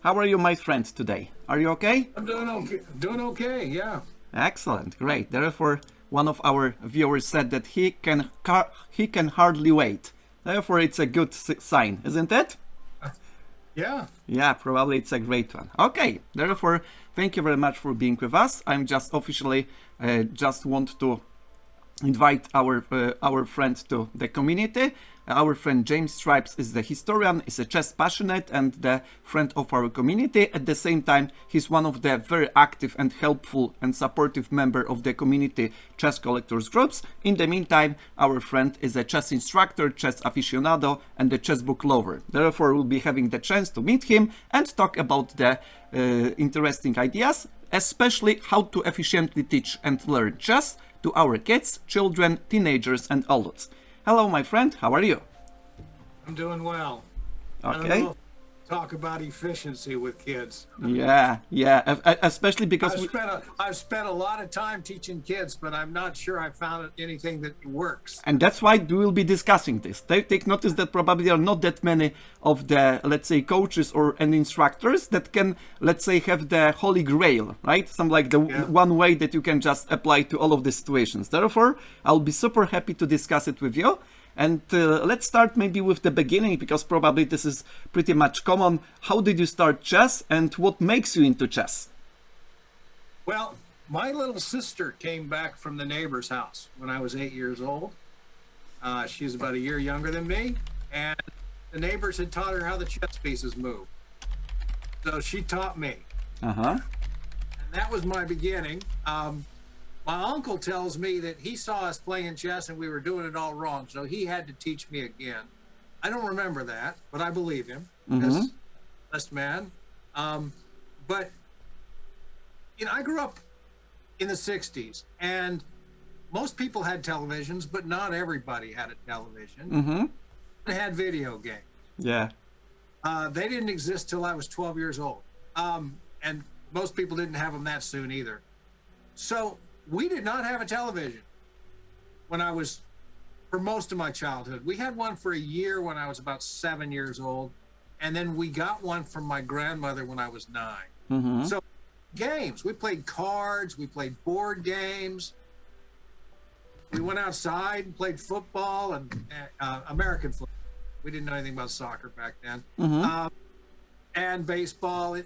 How are you, my friend, today? Are you okay? I'm doing okay. Doing okay, yeah. Excellent, great. Therefore, one of our viewers said that he can hardly wait. Therefore, it's a good sign, isn't it? Yeah. Yeah, probably it's a great one. Okay, therefore, thank you very much for being with us. I'm just officially just want to invite our friend to the community. Our friend James Stripes is the historian, is a chess passionate and the friend of our community. At the same time, he's one of the very active and helpful and supportive member of the community chess collectors groups. In the meantime, our friend is a chess instructor, chess aficionado, and a chess book lover. Therefore, we'll be having the chance to meet him and talk about the interesting ideas, especially how to efficiently teach and learn chess to our kids, children, teenagers, and adults. Hello, my friend. How are you? I'm doing well. I don't Okay. know if talk about efficiency with kids. Yeah. Especially because I've spent a lot of time teaching kids, but I'm not sure I found anything that works. and that's why we will be discussing this. Take notice that probably there are not that many of the, let's say, coaches or and instructors that can, let's say, have the holy grail, right? Some like the one way that you can just apply to all of the situations. Therefore, I'll be super happy to discuss it with you. And let's start maybe with the beginning, because probably this is pretty much common. How did you start chess and what makes you into chess? Well, my little sister came back from the neighbor's house when I was 8 years old. She's about a year younger than me, and the neighbors had taught her how the chess pieces move. So she taught me. Uh-huh. And that was my beginning. My uncle tells me that he saw us playing chess and we were doing it all wrong, so he had to teach me again. I don't remember that, but I believe him because blessed man. But I grew up in the 60s, and most people had televisions, but not everybody had a television. They had video games. Yeah. They didn't exist till I was 12 years old. And most people didn't have them that soon either. So we did not have a television for most of my childhood. We had one for a year when I was about 7 years old. And then we got one from my grandmother when I was 9. So games, we played cards, we played board games. We went outside and played football and American football. We didn't know anything about soccer back then. And baseball, and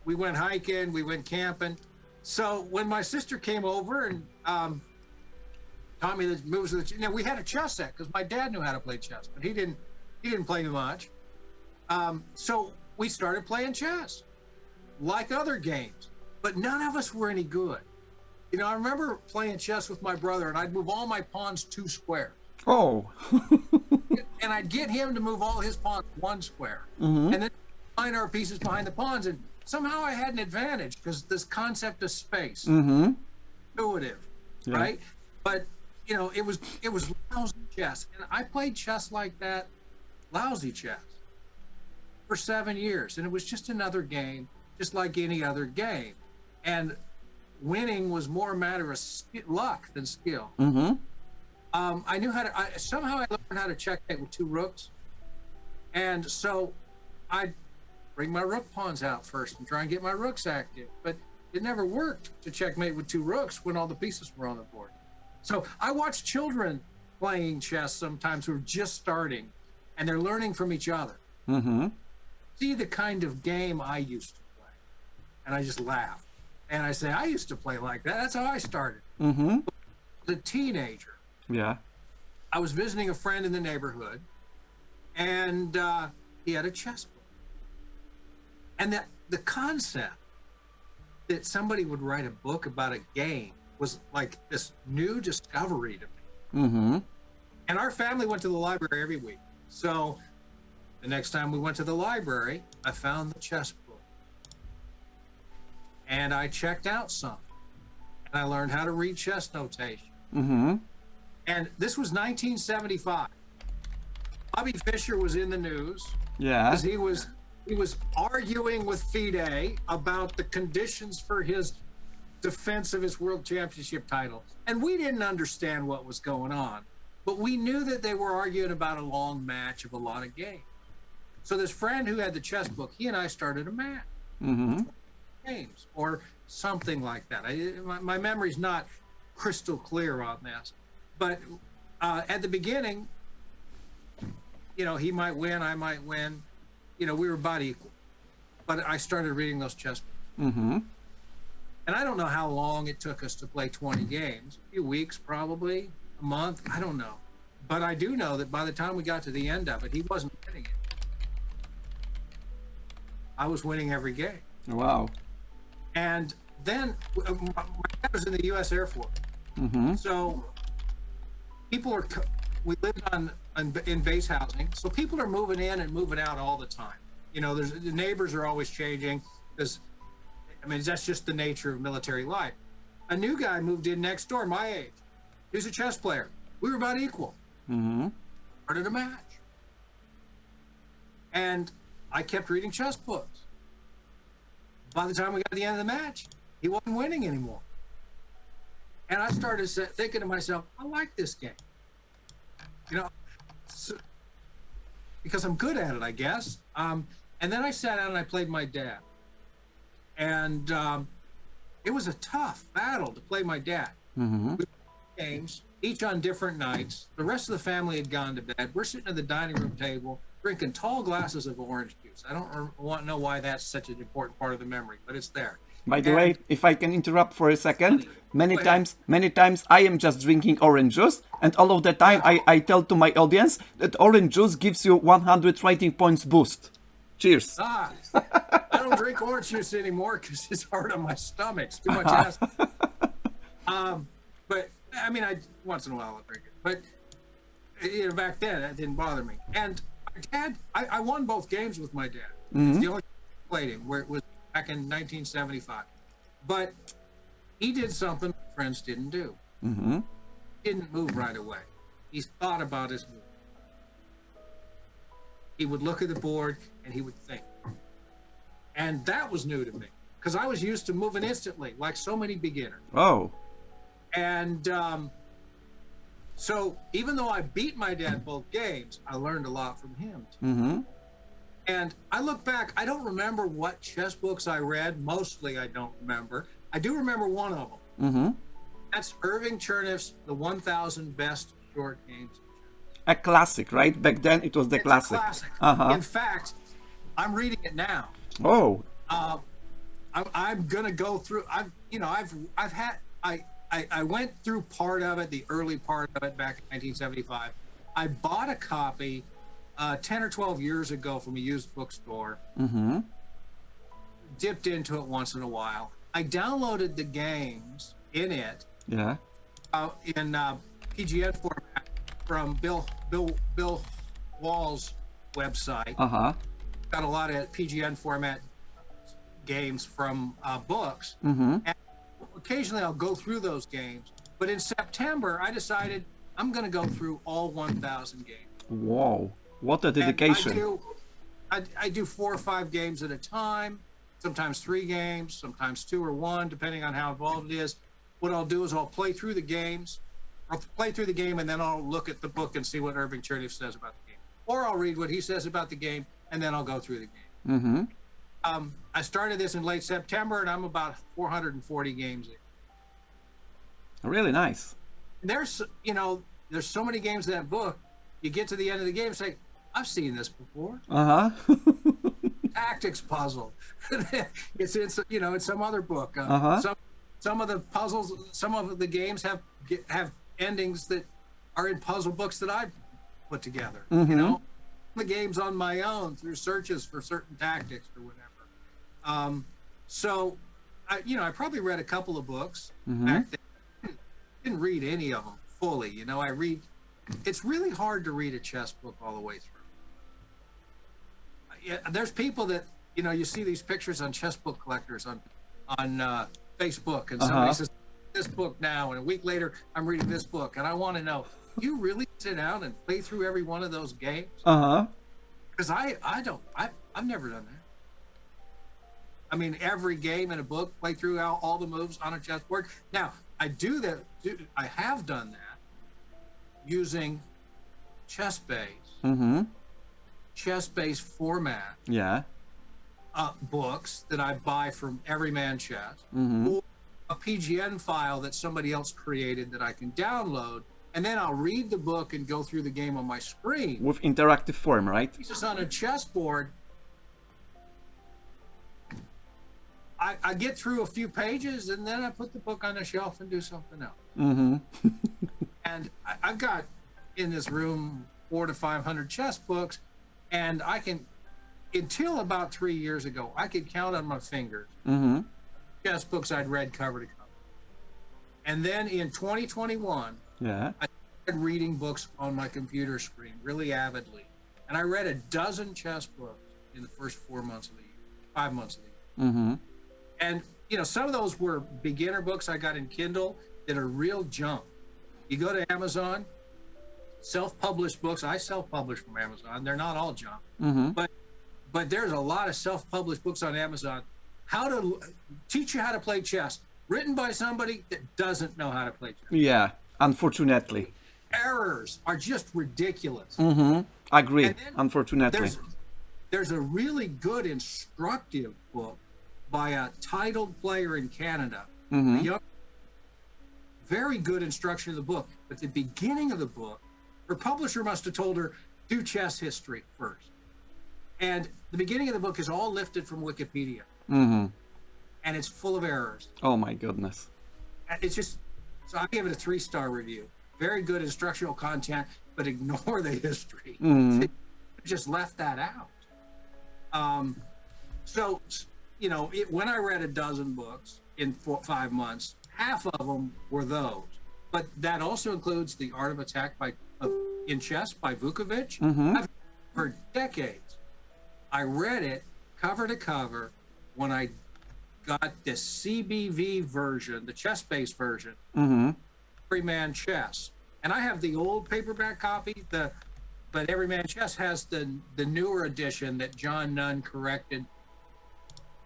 we went hiking, we went camping. So when my sister came over and taught me the moves of we had a chess set because my dad knew how to play chess, but he didn't play much. So we started playing chess like other games, but none of us were any good. I remember playing chess with my brother, and I'd move all my pawns 2 squares. Oh. And I'd get him to move all his pawns 1 square. And then find our pieces behind the pawns. And somehow I had an advantage because this concept of space, intuitive, right? But, it was lousy chess. And I played chess like that, lousy chess, for 7 years. And it was just another game, just like any other game. And winning was more a matter of luck than skill. I knew somehow I learned how to checkmate with 2 rooks. And so I'd bring my rook pawns out first and try and get my rooks active. But it never worked to checkmate with 2 rooks when all the pieces were on the board. So I watch children playing chess sometimes who are just starting, and they're learning from each other. See the kind of game I used to play. And I just laugh. And I say, I used to play like that. That's how I started. As a teenager. Yeah. I was visiting a friend in the neighborhood, and he had a chess book. And the concept that somebody would write a book about a game was like this new discovery to me. And our family went to the library every week. So the next time we went to the library, I found the chess book. And I checked out some. And I learned how to read chess notation. And this was 1975. Bobby Fischer was in the news. Yeah. Because he was arguing with FIDE about the conditions for his defense of his world championship title. And we didn't understand what was going on, but we knew that they were arguing about a long match of a lot of games. So this friend who had the chess book, he and I started a match. Games or something like that. My memory's not crystal clear on this, but at the beginning, he might win, I might win. We were about equal. But I started reading those chess books. And I don't know how long it took us to play 20 games. A few weeks, probably a month. I don't know. But I do know that by the time we got to the end of it, he wasn't winning it. I was winning every game. Wow. And then my dad was in the U.S. Air Force. So we lived in base housing. So people are moving in and moving out all the time. The neighbors are always changing. That's just the nature of military life. A new guy moved in next door, my age. He was a chess player. We were about equal. Started a match. And I kept reading chess books. By the time we got to the end of the match, he wasn't winning anymore. And I started thinking to myself, I like this game. Because I'm good at it, I guess. And then I sat down and I played my dad. And it was a tough battle to play my dad. We played games, each on different nights. The rest of the family had gone to bed. We're sitting at the dining room table, drinking tall glasses of orange juice. I don't want to know why that's such an important part of the memory, but it's there. By the way, if I can interrupt for a second, many times I am just drinking orange juice, and all of the time I tell to my audience that orange juice gives you 100 rating points boost. Cheers. I don't drink orange juice anymore because it's hard on my stomach. It's too much acid. But once in a while I drink it. But back then that didn't bother me. And my dad, I won both games with my dad. It's the only time I played him, where it was back in 1975. But he did something friends didn't do. He didn't move right away. He thought about his move. He would look at the board and he would think. And that was new to me because I was used to moving instantly, like so many beginners. Oh. And so even though I beat my dad both games, I learned a lot from him too. And I look back, I don't remember what chess books I read. Mostly I don't remember. I do remember one of them. That's Irving Cherneff's The 1000 Best Short Games. A classic, right? Back then it was the classic. In fact, I'm reading it now. Oh. I'm gonna go through. I went through part of it, the early part of it back in 1975. I bought a copy 10 or 12 years ago from a used bookstore. Dipped into it once in a while. I downloaded the games in it. Yeah. In PGN format from Bill Wall's website. Got a lot of PGN format games from books. And occasionally I'll go through those games. But in September, I decided I'm going to go through all 1,000 games. Whoa, what a dedication. I do 4 or 5 games at a time, sometimes 3 games, sometimes 2 or 1, depending on how involved it is. What I'll do is I'll play through the games. I'll play through the game and then I'll look at the book and see what Irving Cherneff says about the game. Or I'll read what he says about the game and then I'll go through the game. I started this in late September and I'm about 440 games in. Really nice. And there's so many games in that book. You get to the end of the game and say, I've seen this before. Tactics puzzle. It's in some other book. Some of the puzzles, some of the games have endings that are in puzzle books that I've put together. The games on my own through searches for certain tactics or whatever. So I probably read a couple of books back then. Didn't read any of them fully. It's really hard to read a chess book all the way through. There's people that, you see these pictures on chess book collectors on Facebook, and somebody says, this book now, and a week later, I'm reading this book, and I want to know, you really sit down and play through every one of those games? Because I've never done that. I mean, every game in a book, play through all the moves on a chessboard. Now, I have done that using ChessBase chess-based format Yeah. books that I buy from Everyman Chess, Mm-hmm. or a PGN file that somebody else created that I can download, and then I'll read the book and go through the game on my screen. With interactive form, right? Pieces on a chessboard. I get through a few pages and then I put the book on the shelf and do something else. Mm-hmm. And I've got in this room 400 to 500 chess books, and I can, until about 3 years ago, I could count on my fingers Mm-hmm. chess books I'd read cover to cover. And then in 2021, Yeah. I started reading books on my computer screen really avidly. And I read a dozen chess books in the first 4 months of the year, 5 months of the year. Mm-hmm. And, you know, some of those were beginner books I got in Kindle that are real junk. You go to Amazon, self-published books. I self-publish from Amazon. They're not all junk. Mm-hmm. But there's a lot of self-published books on Amazon. How to teach you how to play chess, written by somebody that doesn't know how to play chess. Yeah, unfortunately. Errors are just ridiculous. Mm-hmm. Agree, And then unfortunately. There's a really good instructive book by a titled player in Canada. Mm-hmm. A young, very good instruction of the book. But the beginning of the book, her publisher must have told her, do chess history first. And the beginning of the book is all lifted from Wikipedia. Mm-hmm. And it's full of errors. Oh my goodness. It's just, so I give it a 3-star review. Very good instructional content, but ignore the history. Mm-hmm. They just left that out. So, you know, when I read a dozen books in 5 months, half of them were those. But that also includes The Art of Attack in Chess by Vukovic. Mm-hmm. I've for decades. I read it cover to cover when I got the CBV version, the chess-based version, Mm-hmm. Everyman Chess. And I have the old paperback copy, but Everyman Chess has the newer edition that John Nunn corrected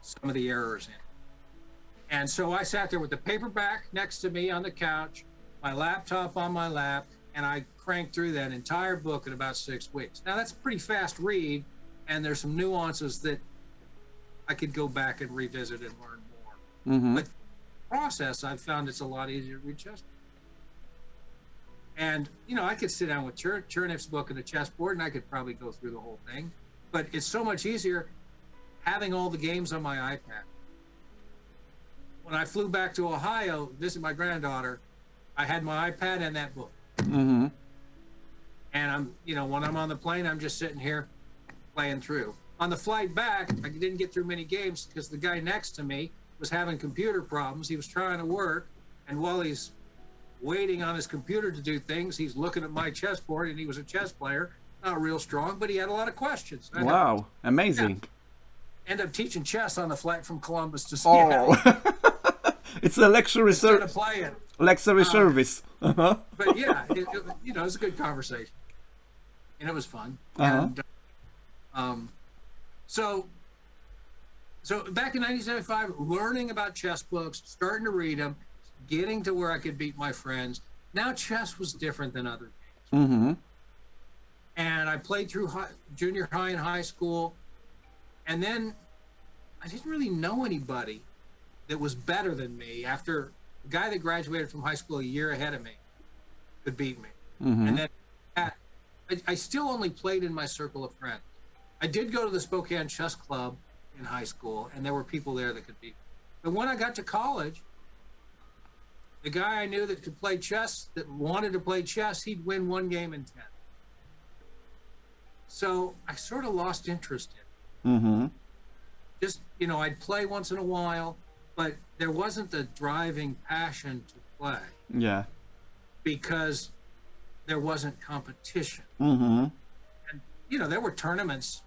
some of the errors in. And so I sat there with the paperback next to me on the couch, my laptop on my lap, and I cranked through that entire book in about 6 weeks. Now that's a pretty fast read, and there's some nuances that I could go back and revisit and learn more. Mm-hmm. But the process, I've found it's a lot easier to read chess. And, you know, I could sit down with Chernev's book and the chessboard, and I could probably go through the whole thing. But it's so much easier having all the games on my iPad. When I flew back to Ohio to visit my granddaughter, I had my iPad and that book. Mm-hmm. And I'm, you know, when I'm on the plane, I'm just sitting here playing through. On the flight back, I didn't get through many games because the guy next to me was having computer problems. He was trying to work, and while he's waiting on his computer to do things, he's looking at my chessboard, and he was a chess player, not real strong, but he had a lot of questions. Wow, amazing. End up teaching chess on the flight from Columbus to Seattle. Oh, it's a luxury Instead of playing. luxury service. Uh-huh. But yeah, you know, it was a good conversation, and it was fun. Uh-huh. And so back in 1975, learning about chess books, starting to read them, getting to where I could beat my friends. Now chess was different than other games. Mm-hmm. And I played through junior high and high school, and then I didn't really know anybody that was better than me. After the guy that graduated from high school a year ahead of me could beat me. Mm-hmm. And then I still only played in my circle of friends. I did go to the Spokane Chess Club in high school, and there were people there that could beat me. But when I got to college, the guy I knew that could play chess, that wanted to play chess, he'd win 1 game in 10. So I sort of lost interest in it. Mm-hmm. Just, you know, I'd play once in a while, but there wasn't the driving passion to play Yeah. because there wasn't competition. Mm-hmm. And, you know, there were tournaments.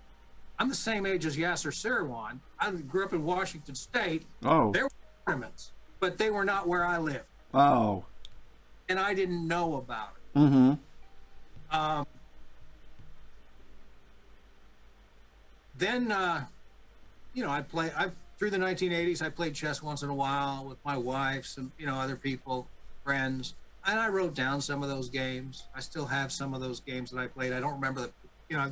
I'm the same age as Yasser Seirawan. I grew up in Washington State. Oh. There were tournaments, but they were not where I lived. Oh. And I didn't know about it. Mm-hmm. Then, you know, through the 1980s, I played chess once in a while with my wife, some, you know, other people, friends. And I wrote down some of those games. I still have some of those games that I played. I don't remember you know,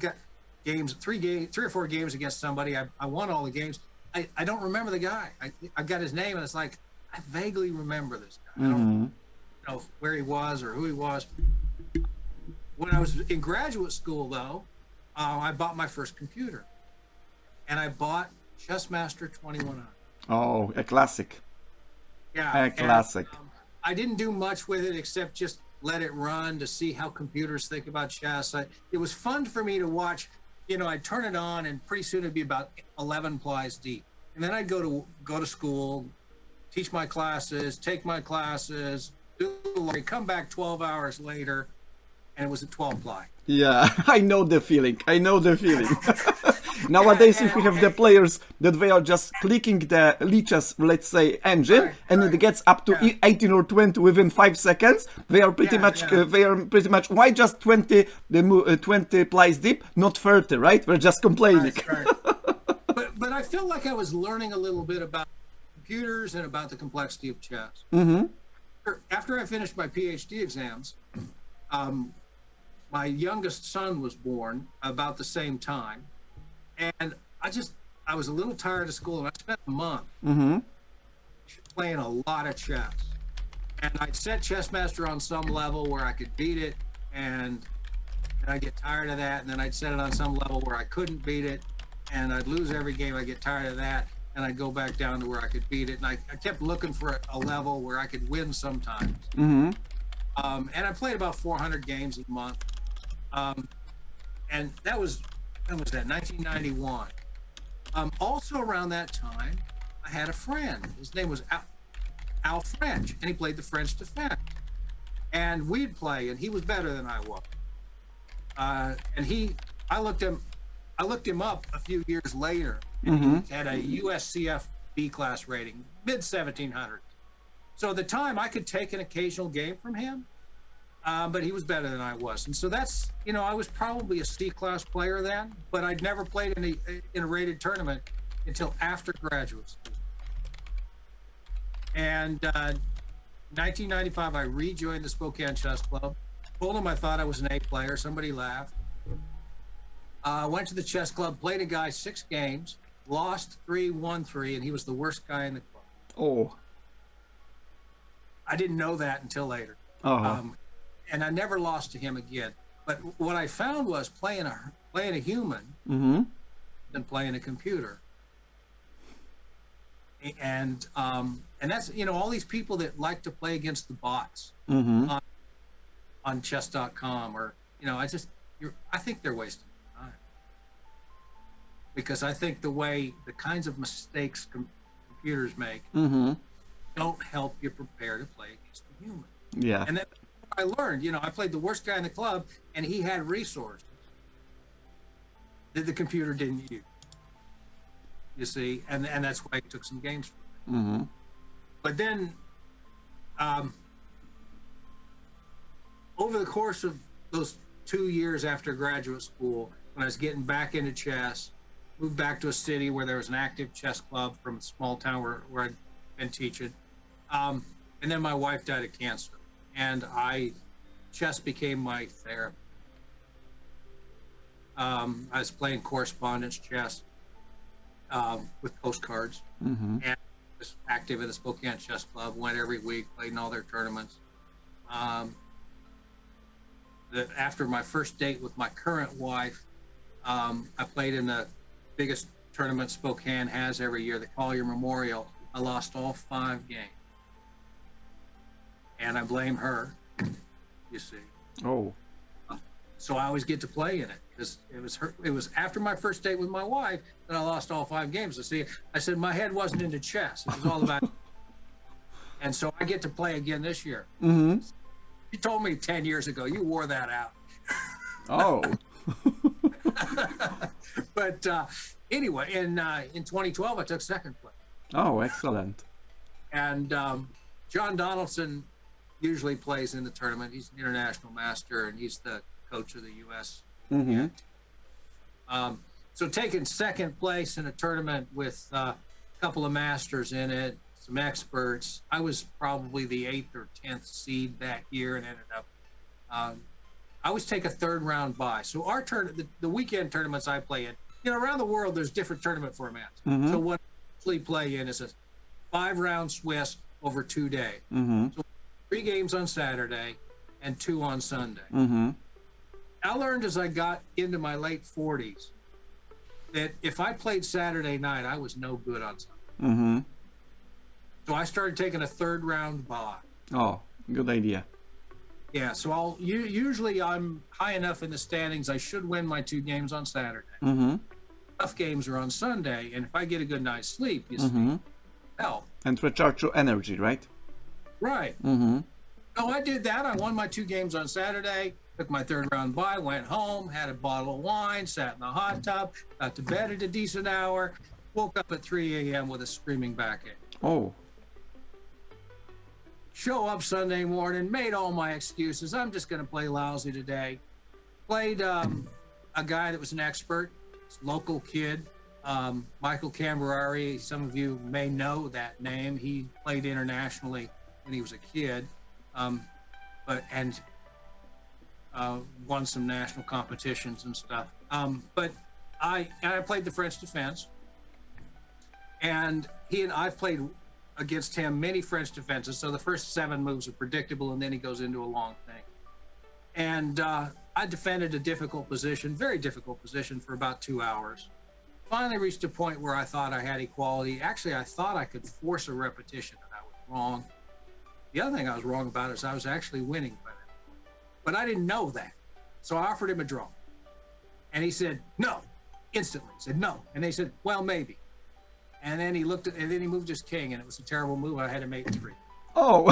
games, three or four games against somebody. I won all the games. I don't remember the guy. I got his name, and it's like I vaguely remember this guy. I don't know where he was or who he was. When I was in graduate school, though, I bought my first computer, and I bought Chessmaster 2100. Oh, a classic. Yeah, A classic. And, I didn't do much with it except just let it run to see how computers think about chess. It was fun for me to watch. I'd turn it on, and pretty soon it'd be about 11 plies deep, and then I'd go to school, teach my classes, take my classes, come back 12 hours later, and it was a 12 ply. Yeah, I know the feeling. Nowadays, if we have the players that they are just clicking the lichess, let's say, engine, and it gets up to 18 or 20 within 5 seconds, they are pretty much. Why just 20 plies deep, not 30, right? We're just complaining. Right. But I felt like I was learning a little bit about computers and about the complexity of chess. After I finished my PhD exams, my youngest son was born about the same time, and I was a little tired of school, and I spent a month playing a lot of chess. And I'd set Chessmaster on some level where I could beat it, and I'd get tired of that, and then I'd set it on some level where I couldn't beat it, and I'd lose every game. I'd get tired of that, and I'd go back down to where I could beat it. And I kept looking for a level where I could win sometimes. And I played about 400 games a month. And that was, when was that? 1991. Also around that time, I had a friend. His name was Al French, and he played the French defense. And we'd play, and he was better than I was. I looked him up a few years later, and he had a USCF B class rating, mid 1700s. So at the time, I could take an occasional game from him, but he was better than I was. And so that's, I was probably a C class player then, but I'd never played in a rated tournament until after graduate school. And 1995, I rejoined the Spokane Chess Club. Told him I thought I was an A player. Somebody laughed. Went to the chess club, played a guy 6 games, lost 3, won 3, and he was the worst guy in the club. Oh. I didn't know that until later. And I never lost to him again. But what I found was playing a human than playing a computer. And that's, all these people that like to play against the bots on chess.com, or, I think they're wasting time. Because I think the kinds of mistakes computers make don't help you prepare to play against a human. Yeah. And then I learned, I played the worst guy in the club, and he had resources that the computer didn't use. You see, and that's why he took some games from me. But then, over the course of those 2 years after graduate school, when I was getting back into chess, moved back to a city where there was an active chess club from a small town where I'd been teaching. And then my wife died of cancer, and chess became my therapy. I was playing correspondence chess with postcards, and was active in the Spokane Chess Club, went every week, played in all their tournaments. After my first date with my current wife, I played in the biggest tournament Spokane has every year, the Collier Memorial. I lost all 5 games. And I blame her, you see. Oh. So I always get to play in it, because it was after my first date with my wife that I lost all 5 games. I said my head wasn't into chess. It was all about and so I get to play again this year. You told me 10 years ago, you wore that out. Oh. But anyway, in 2012, I took second place. Oh, excellent. And John Donaldson usually plays in the tournament. He's an international master, and he's the coach of the U.S. So taking second place in a tournament with a couple of masters in it, some experts. I was probably the 8th or 10th seed that year, and ended up I always take a third round bye. So our the weekend tournaments I play in, around the world, there's different tournament formats. So what I usually play in is a 5-round Swiss over 2 days. So 3 games on Saturday and 2 on Sunday. I learned as I got into my late 40s that if I played Saturday night, I was no good on Sunday. So I started taking a third round bye. Oh, good idea. Yeah, so usually I'm high enough in the standings, I should win my 2 games on Saturday. Tough games are on Sunday, and if I get a good night's sleep, you see, help. And recharge your energy, right? Right. So I did that. I won my 2 games on Saturday, took my third round bye, went home, had a bottle of wine, sat in the hot tub, got to bed at a decent hour, woke up at 3 a.m. with a screaming backache. Oh. Show up Sunday morning, made all my excuses. I'm just going to play lousy today. Played a guy that was an expert, local kid, Michael Camberari. Some of you may know that name. He played internationally when he was a kid, won some national competitions and stuff. But I played the French defense, and I've played against him many French defenses. So the first 7 moves are predictable, and then he goes into a long thing. And I defended a difficult position, very difficult position, for about 2 hours. Finally reached a point where I thought I had equality. Actually, I thought I could force a repetition, and I was wrong. The other thing I was wrong about is I was actually winning by that point. But I didn't know that. So I offered him a draw. And he said, no, instantly. He said, no. And they said, well, maybe. And then he moved his king, and it was a terrible move. I had to make 3. Oh,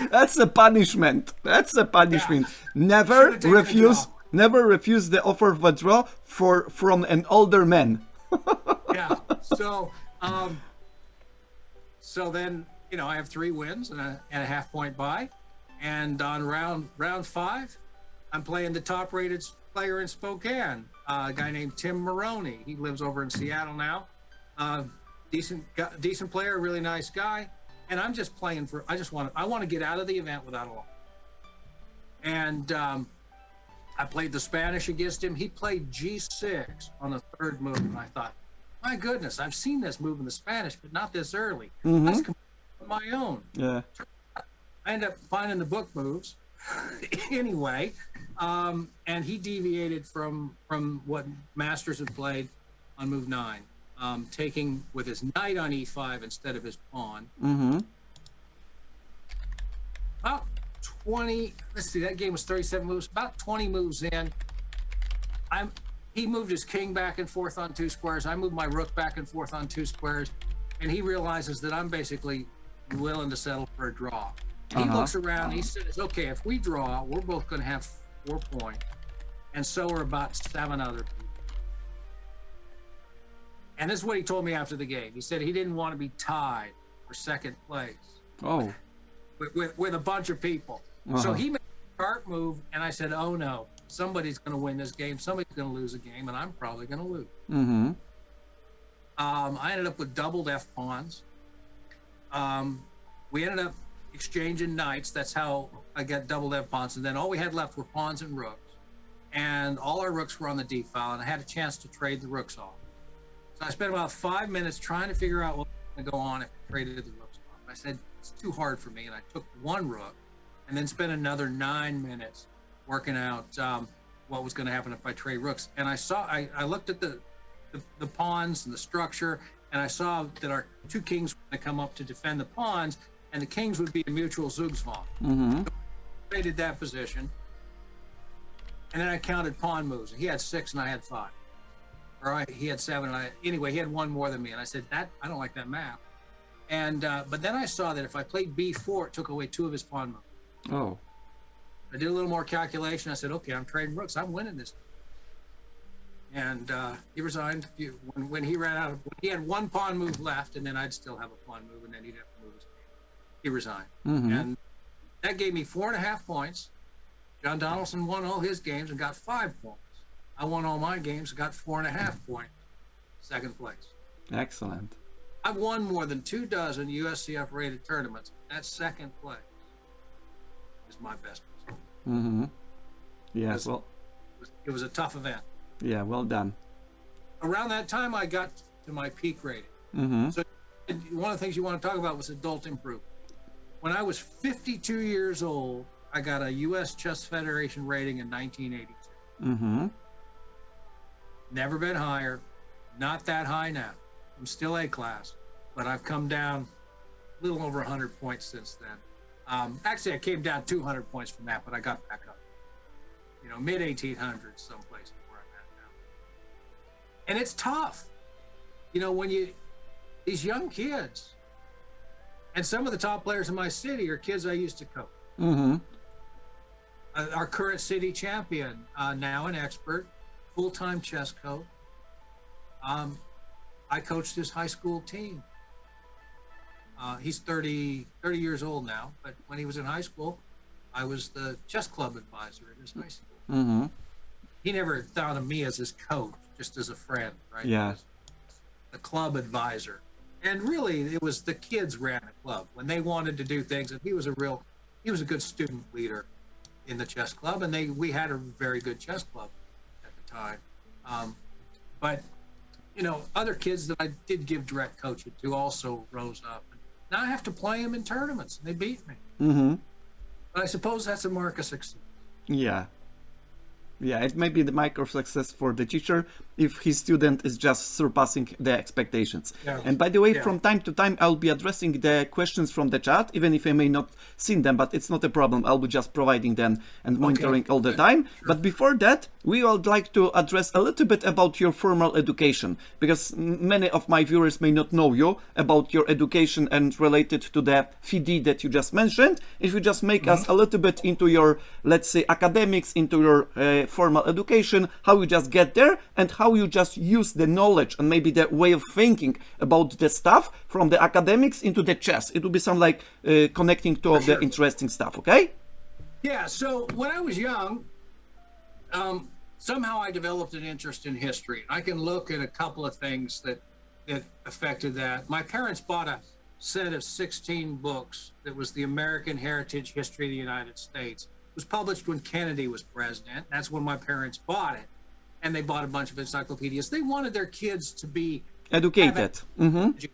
that's a punishment. That's a punishment. Yeah. Never refuse the offer of a draw from an older man. Yeah. So then, I have 3 wins and a half-point bye. And on round 5, I'm playing the top-rated player in Spokane, a guy named Tim Maroney. He lives over in Seattle now. Decent player, really nice guy, and I'm just playing I want to get out of the event without a loss. And I played the Spanish against him. He played G6 on the 3rd move, and I thought, my goodness, I've seen this move in the Spanish, but not this early. That's my own. Yeah. I ended up finding the book moves anyway, and he deviated from what masters had played on move 9. Taking with his knight on e5 instead of his pawn. About 20, let's see, that game was 37 moves. About 20 moves in, he moved his king back and forth on 2 squares. I moved my rook back and forth on 2 squares. And he realizes that I'm basically willing to settle for a draw. He looks around, he says, okay, if we draw, we're both going to have 4 points. And so are about 7 other people. And this is what he told me after the game. He said he didn't want to be tied for 2nd place. Oh. With a bunch of people. So he made a sharp move, and I said, oh no, somebody's going to win this game. Somebody's going to lose a game, and I'm probably going to lose. I ended up with doubled F pawns. We ended up exchanging knights. That's how I got doubled F pawns. And then all we had left were pawns and rooks. And all our rooks were on the D file, and I had a chance to trade the rooks off. So I spent about 5 minutes trying to figure out what was going to go on if I traded the rooks off. I said, it's too hard for me. And I took 1 rook and then spent another 9 minutes working out what was going to happen if I trade rooks. And I looked at the pawns and the structure, and I saw that our 2 kings were going to come up to defend the pawns, and the kings would be a mutual Zugzwang. So I traded that position. And then I counted pawn moves. He had 6 and I had 5. He had 7, and anyway, he had 1 more than me, and I said, I don't like that map. And but then I saw that if I played b4, it took away 2 of his pawn moves. Oh. I did a little more calculation. I said, okay, I'm trading rooks. I'm winning this. And he resigned when he ran out. He had 1 pawn move left, and then I'd still have a pawn move, and then he'd have to move his game. He resigned, and that gave me 4.5 points. John Donaldson won all his games and got 5 points. I won all my games and got 4.5 points. 2nd place. Excellent. I've won more than 24 USCF rated tournaments. That 2nd place is my best result. Yeah, because well, it was a tough event. yeah, well done. Around that time, I got to my peak rating. Mm-hmm. So one of the things you want to talk about was adult improvement. When I was 52 years old, I got a U.S. Chess Federation rating in 1982. Mm-hmm. Never been higher, not that high now. I'm still A class, but I've come down a little over 100 points since then. Actually, I came down 200 points from that, but I got back up. You know, mid 1800s, someplace where I'm at now. And it's tough. You know, these young kids, and some of the top players in my city are kids I used to coach. Mm-hmm. Our current city champion, now an expert, full-time chess coach. I coached his high school team. He's 30 years old now, but when he was in high school, I was the chess club advisor at his high school. Mm-hmm. He never thought of me as his coach, just as a friend, right? Yeah. The club advisor. And really, it was the kids ran the club when they wanted to do things. And he was a good student leader in the chess club, and we had a very good chess club at the time. But you know, other kids that I did give direct coaching to also rose up. Now I have to play them in tournaments, and they beat me. Mm-hmm. But I suppose that's a mark of success. Yeah. Yeah, it may be the mark of success for the teacher if his student is just surpassing the expectations. Yeah. And by the way, Yeah. from time to time, I'll be addressing the questions from the chat, even if I may not seen them, but it's not a problem. I'll be just providing them and monitoring all the time. Sure. But before that, we would like to address a little bit about your formal education, because many of my viewers may not know you about your education and related to the FIDE that you just mentioned. If you just make us a little bit into your, let's say, academics, into your formal education, how you just get there and how you just use the knowledge and maybe the way of thinking about the stuff from the academics into the chess. It will be some like connecting to all the interesting stuff, okay? Yeah, so when I was young, somehow I developed an interest in history. I can look at a couple of things that affected that. My parents bought a set of 16 books that was the American Heritage History of the United States. It was published when Kennedy was president. That's when my parents bought it. And they bought a bunch of encyclopedias. They wanted their kids to be Educated. education.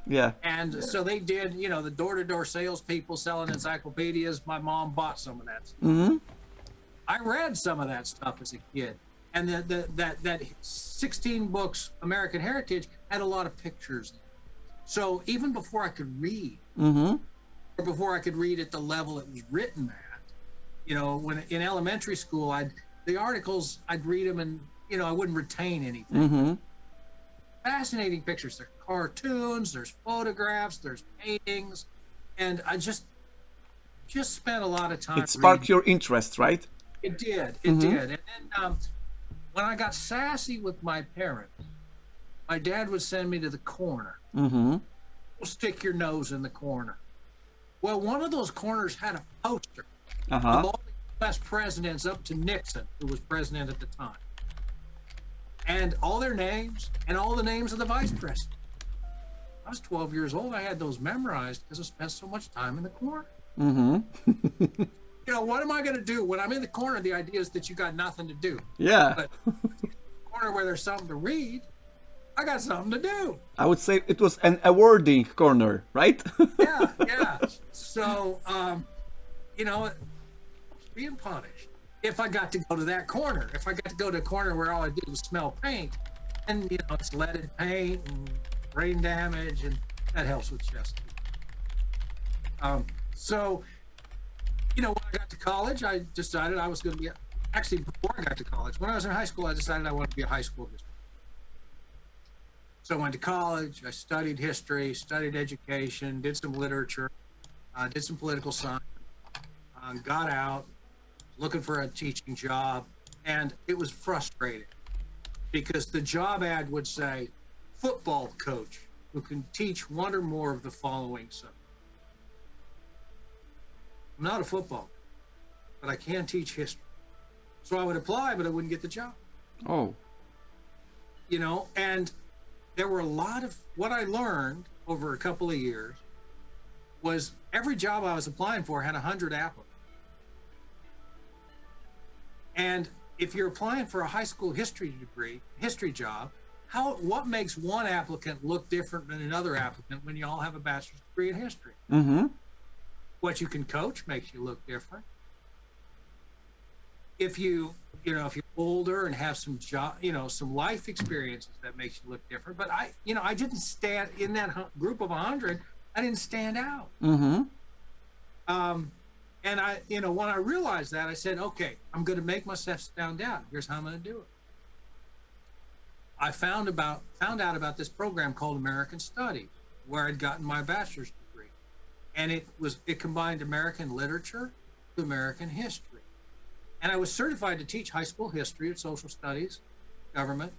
Yeah. And so they did, you know, the door-to-door salespeople selling encyclopedias. My mom bought some of that stuff. I read some of that stuff as a kid. And that 16 books, American Heritage, had a lot of pictures. So even before I could read, or before I could read at the level it was written at, you know, when in elementary school, the articles, I'd read them and, you know, I wouldn't retain anything. Fascinating pictures. There's cartoons, there's photographs, there's paintings. And I just spent a lot of time. It sparked reading. your interest, right? It did. It did. And then when I got sassy with my parents, my dad would send me to the corner. Stick your nose in the corner. Well, one of those corners had a poster of all the U.S. presidents up to Nixon, who was president at the time. And all their names and all the names of the vice president. I was 12 years old. I had those memorized because I spent so much time in the corner. You know, what am I going to do? When I'm in the corner, the idea is that you got nothing to do. Yeah. But corner where there's something to read, I got something to do. I would say it was an awarding corner, right? Yeah. So, you know, being punished. If I got to go to that corner, if I got to go to a corner where all I did was smell paint, and, you know, it's leaded paint and brain damage, and that helps with chest. So, you know, when I got to college, I decided I was going to be, actually before I got to college, when I was in high school, I decided I wanted to be a high school history. So I went to college, I studied history, studied education, did some literature, did some political science, got out, looking for a teaching job, and it was frustrating because the job ad would say, football coach who can teach one or more of the following subjects. I'm not a football, but I can teach history. So I would apply, but I wouldn't get the job. Oh. You know, and there were a lot of, what I learned over a couple of years was every job I was applying for had 100 applicants. And if you're applying for a high school history job, what makes one applicant look different than another applicant when you all have a bachelor's degree in history? Mm-hmm. What you can coach makes you look different. If if you're older and have some some life experiences, that makes you look different. But I didn't stand in that group of 100. I didn't stand out. Mm-hmm. And when I realized that, I said, okay, I'm going to make myself stand out. Here's how I'm going to do it. I found out about this program called American Studies, where I'd gotten my bachelor's degree, and it combined American literature to American history. And I was certified to teach high school history, social studies, government,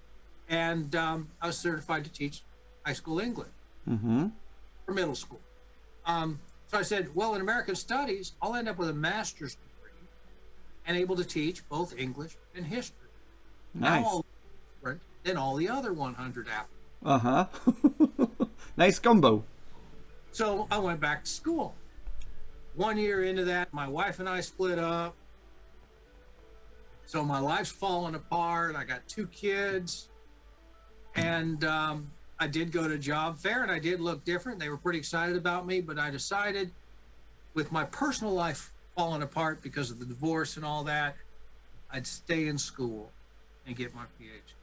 and I was certified to teach high school English for middle school. So I said, well, in American Studies, I'll end up with a master's degree and able to teach both English and history. Nice. Now I'll different than all the other 100 applicants. Uh-huh. Nice combo. So I went back to school. 1 year into that, my wife and I split up. So my life's falling apart. I got 2 kids. And I did go to job fair, and I did look different. They were pretty excited about me, but I decided, with my personal life falling apart because of the divorce and all that, I'd stay in school and get my PhD.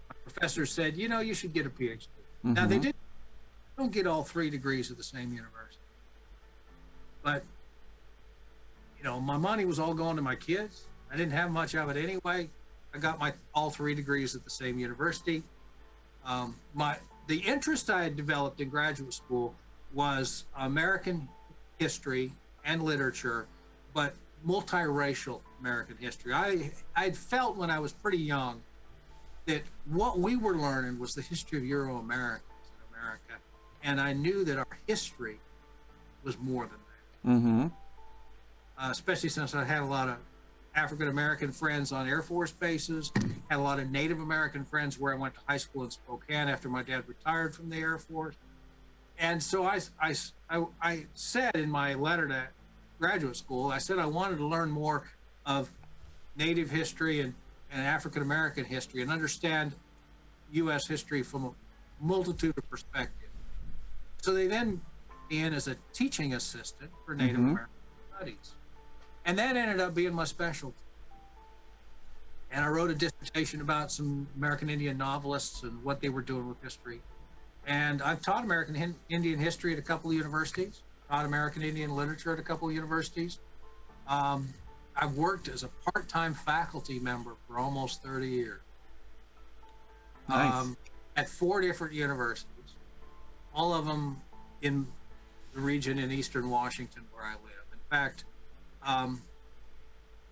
My professor said, you should get a PhD. Now, they don't get all 3 degrees at the same university. But, my money was all going to my kids. I didn't have much of it anyway. I got all 3 degrees at the same university. The interest I had developed in graduate school was American history and literature, but multiracial American history. I'd felt when I was pretty young that what we were learning was the history of Euro-Americans in America, and I knew that our history was more than that. Especially since I had a lot of African American friends on Air Force bases, had a lot of Native American friends where I went to high school in Spokane after my dad retired from the Air Force. And so I said in my letter to graduate school, I said I wanted to learn more of Native history and African American history and understand U.S. history from a multitude of perspectives. So they then began as a teaching assistant for Native American studies. And that ended up being my specialty. And I wrote a dissertation about some American Indian novelists and what they were doing with history. And I've taught American Indian history at a couple of universities, taught American Indian literature at a couple of universities. I've worked as a part-time faculty member for almost 30 years. Nice. At 4 different universities, all of them in the region in Eastern Washington where I live. In fact,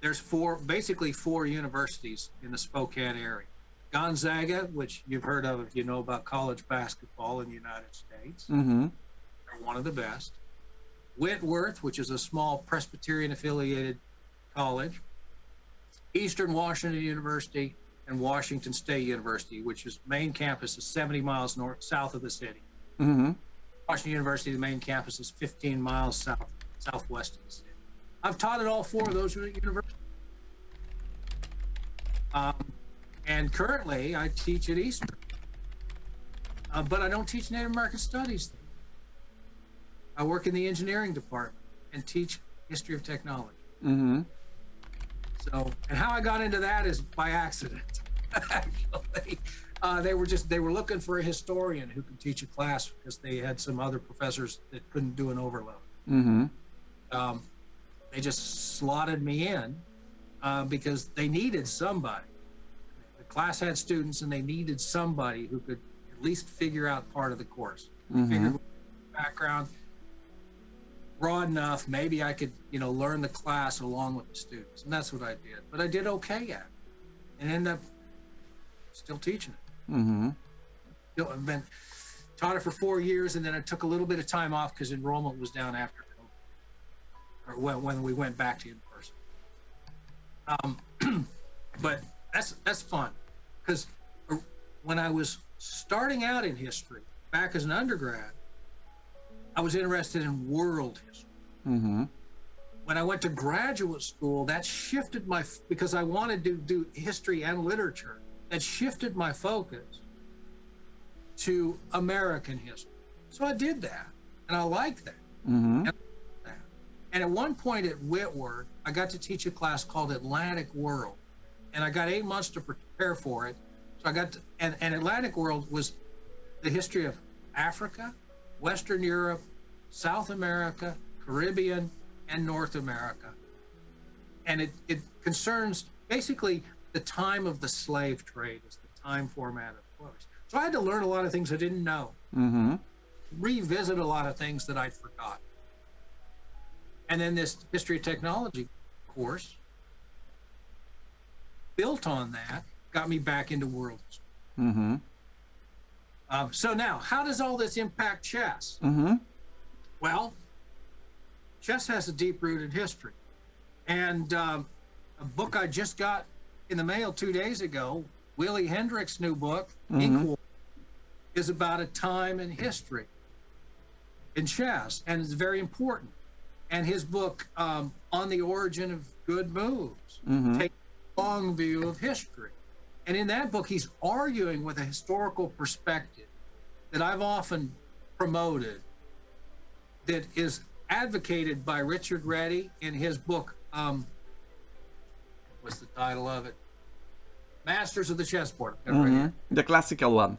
there's basically four universities in the Spokane area. Gonzaga, which you've heard of if you know about college basketball in the United States. They're one of the best. Whitworth, which is a small Presbyterian-affiliated college. Eastern Washington University and Washington State University, which is main campus is 70 miles south of the city. Washington University, the main campus is 15 miles southwest of the city. I've taught at all four of those universities. And currently, I teach at Eastern. But I don't teach Native American Studies. I work in the engineering department and teach history of technology. So, and how I got into that is by accident. Actually, they were looking for a historian who could teach a class because they had some other professors that couldn't do an overload. They just slotted me in because they needed somebody. The class had students, and they needed somebody who could at least figure out part of the course. Figure background broad enough, maybe I could, learn the class along with the students, and that's what I did. But I did okay at it, and ended up still teaching it. I've been taught it for 4 years, and then I took a little bit of time off because enrollment was down after COVID, or when we went back to in person. But that's fun, because when I was starting out in history back as an undergrad, I was interested in world history. When I went to graduate school, that shifted because I wanted to do history and literature, that shifted my focus to American history. So I did that, and I liked that. And at one point at Whitworth, I got to teach a class called Atlantic World, and I got 8 months to prepare for it. So I got to, and Atlantic World was the history of Africa, Western Europe, South America, Caribbean, and North America. And it concerns basically the time of the slave trade is the time format of the books. So I had to learn a lot of things I didn't know, revisit a lot of things that I'd forgotten. And then this history of technology course built on that, got me back into world history. So now, how does all this impact chess? Well, chess has a deep-rooted history. And a book I just got in the mail 2 days ago, Willie Hendricks' new book, Ink War, is about a time in history in chess, and it's very important. And his book, On the Origin of Good Moves, takes a long view of history. And in that book, he's arguing with a historical perspective that I've often promoted, that is advocated by Richard Reddy in his book, what's the title of it? Masters of the Chessboard. The classical one.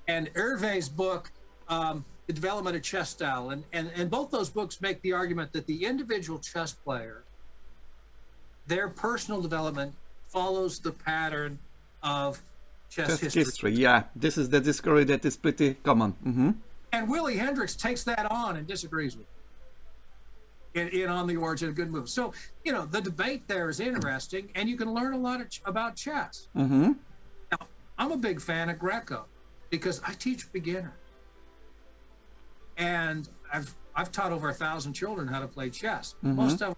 And Hervé's book, The Development of Chess Style. And both those books make the argument that the individual chess player, their personal development follows the pattern of chess history. Yeah, this is the discovery that is pretty common. And Willie Hendricks takes that on and disagrees with it in On the Origin of Good Moves. So, you know, the debate there is interesting, and you can learn a lot about chess. Now, I'm a big fan of Greco because I teach beginners. And I've taught over 1,000 children how to play chess. Most of them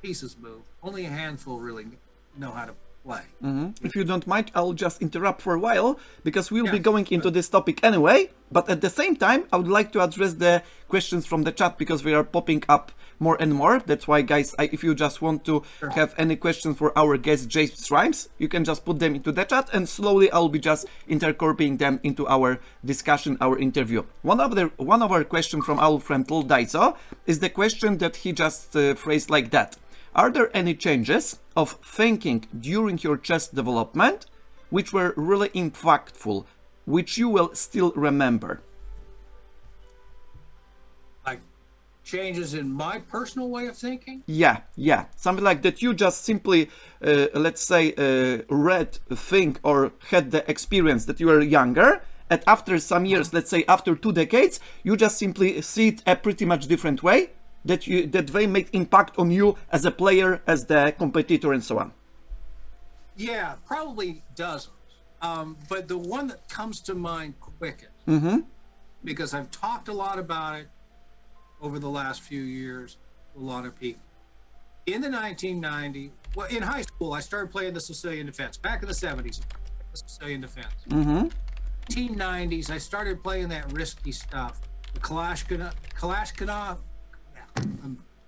pieces move. Only a handful really know how to play. If you don't mind, I'll just interrupt for a while because we'll be going into this topic anyway. But at the same time, I would like to address the questions from the chat because they are popping up more and more. That's why, guys, if you just want to have any questions for our guest James Rhymes, you can just put them into the chat, and slowly I'll be just incorporating them into our discussion, our interview. One of our questions from our friend Loldaiso is the question that he just phrased like that. Are there any changes of thinking during your chess development which were really impactful, which you will still remember? Like changes in my personal way of thinking? Yeah. Something like that you just simply, let's say, read, think, or had the experience that you were younger, and after some years, let's say after 2 decades, you just simply see it a pretty much different way, that they make impact on you as a player, as the competitor, and so on. Yeah, probably dozens. But the one that comes to mind quickest, because I've talked a lot about it over the last few years, a lot of people. In the 1990s, well, in high school, I started playing the Sicilian defense. Back in the 70s, the Sicilian defense. 1990s, I started playing that risky stuff. The Kalashnikov, I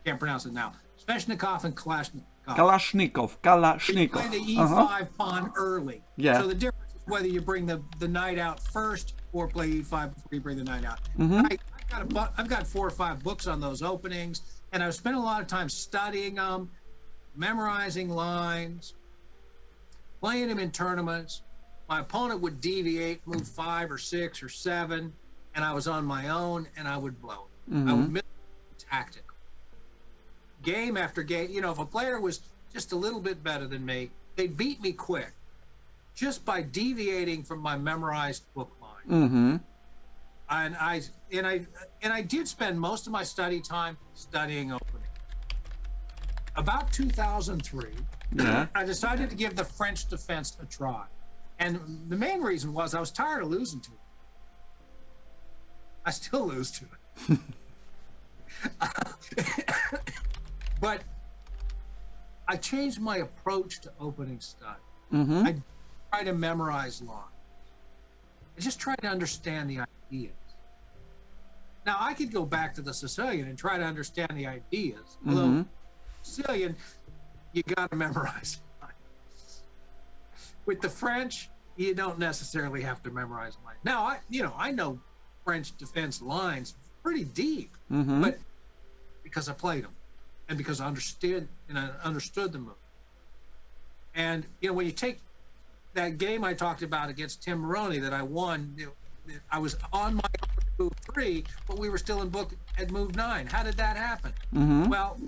can't pronounce it now. Sveshnikov and Kalashnikov. Kalashnikov. You play the E5 pawn early. Yeah. So the difference is whether you bring the knight out first or play E5 before you bring the knight out. I've got 4 or 5 books on those openings, and I've spent a lot of time studying them, memorizing lines, playing them in tournaments. My opponent would deviate, move 5 or 6 or 7, and I was on my own, and I would blow it. I would miss tactical. Game after game, you know, if a player was just a little bit better than me, they'd beat me quick just by deviating from my memorized book line. And I did spend most of my study time studying opening. About 2003, I decided to give the French defense a try. And the main reason was I was tired of losing to it. I still lose to it. But I changed my approach to opening study. I try to memorize lines. I just try to understand the ideas. Now, I could go back to the Sicilian and try to understand the ideas, although Sicilian, you got to memorize. With the French, you don't necessarily have to memorize lines. Now, I know French defense lines pretty deep, but because I played them, and because I understood the move. And when you take that game I talked about against Tim Maroney that I won, I was on my move 3, but we were still at move 9. How did that happen? Well,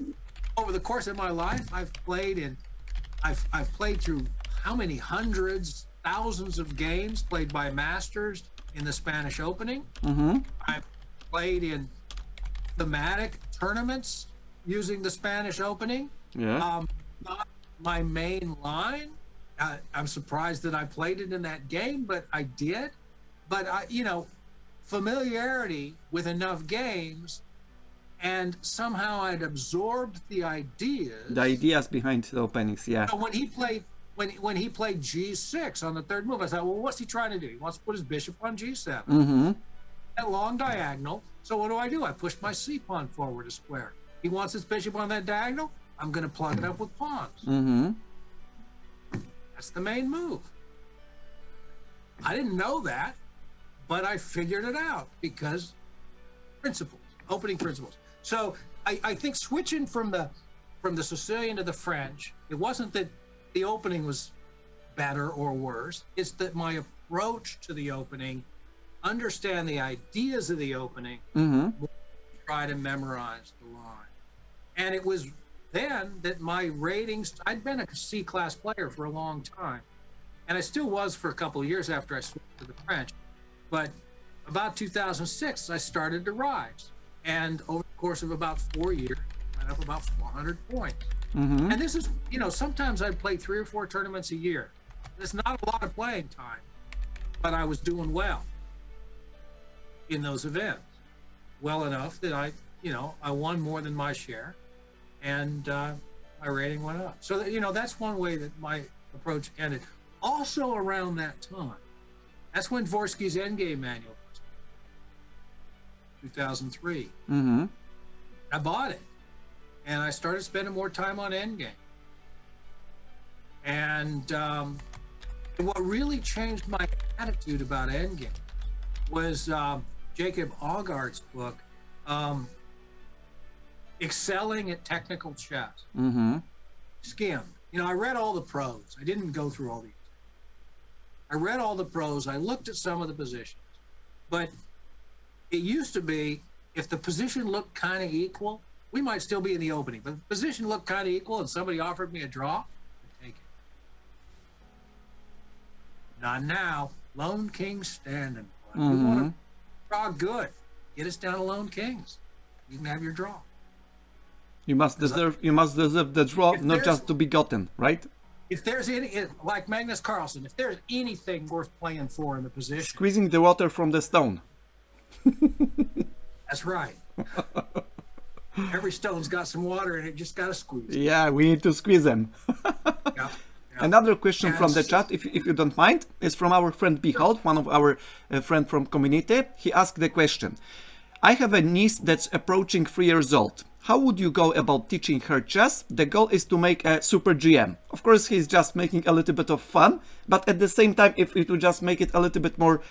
over the course of my life, I've played through how many hundreds, thousands of games played by masters in the Spanish Opening. I've played in thematic tournaments using the Spanish Opening. Not my main line. I'm surprised that I played it in that game, but I did. But familiarity with enough games, and somehow I'd absorbed the ideas. The ideas behind the openings, yeah. So when he played G6 on the third move, I thought, well, what's he trying to do? He wants to put his bishop on G7. That long diagonal. So what do? I push my C pawn forward a square. He wants his bishop on that diagonal. I'm going to plug it up with pawns. That's the main move. I didn't know that, but I figured it out because opening principles. So I think switching from the Sicilian to the French, it wasn't that the opening was better or worse. It's that my approach to the opening, understand the ideas of the opening, try to memorize the line. And it was then that my ratings, I'd been a C-class player for a long time, and I still was for a couple of years after I switched to the French. But about 2006, I started to rise. And over the course of about 4 years, I went up about 400 points. And this is, sometimes I'd play 3 or 4 tournaments a year. It's not a lot of playing time, but I was doing well in those events. Well enough that I won more than my share, and my rating went up. So, that's one way that my approach ended. Also around that time, that's when Dvorsky's Endgame Manual was 2003. I bought it, and I started spending more time on Endgame. And what really changed my attitude about Endgame was Jacob Aagaard's book, Excelling at Technical Chess. Skimmed. I read all the pros. I didn't go through all these. I read all the pros. I looked at some of the positions. But it used to be, if the position looked kind of equal, we might still be in the opening. But if the position looked kind of equal and somebody offered me a draw, I'd take it. Not now. Lone Kings standing. We want to draw good. Get us down to Lone Kings. You can have your draw. You must deserve the draw, not just to be gotten, right? If there's like Magnus Carlsen, if there's anything worth playing for in the position, squeezing the water from the stone. That's right. Every stone's got some water in it, just got to squeeze. Yeah, we need to squeeze them. Yeah. Another question from the chat, if you don't mind, is from our friend Behold, one of our friend from community. He asked the question: I have a niece that's approaching 3 years old. How would you go about teaching her chess? The goal is to make a super GM. Of course, he's just making a little bit of fun, but at the same time, if it would just make it a little bit more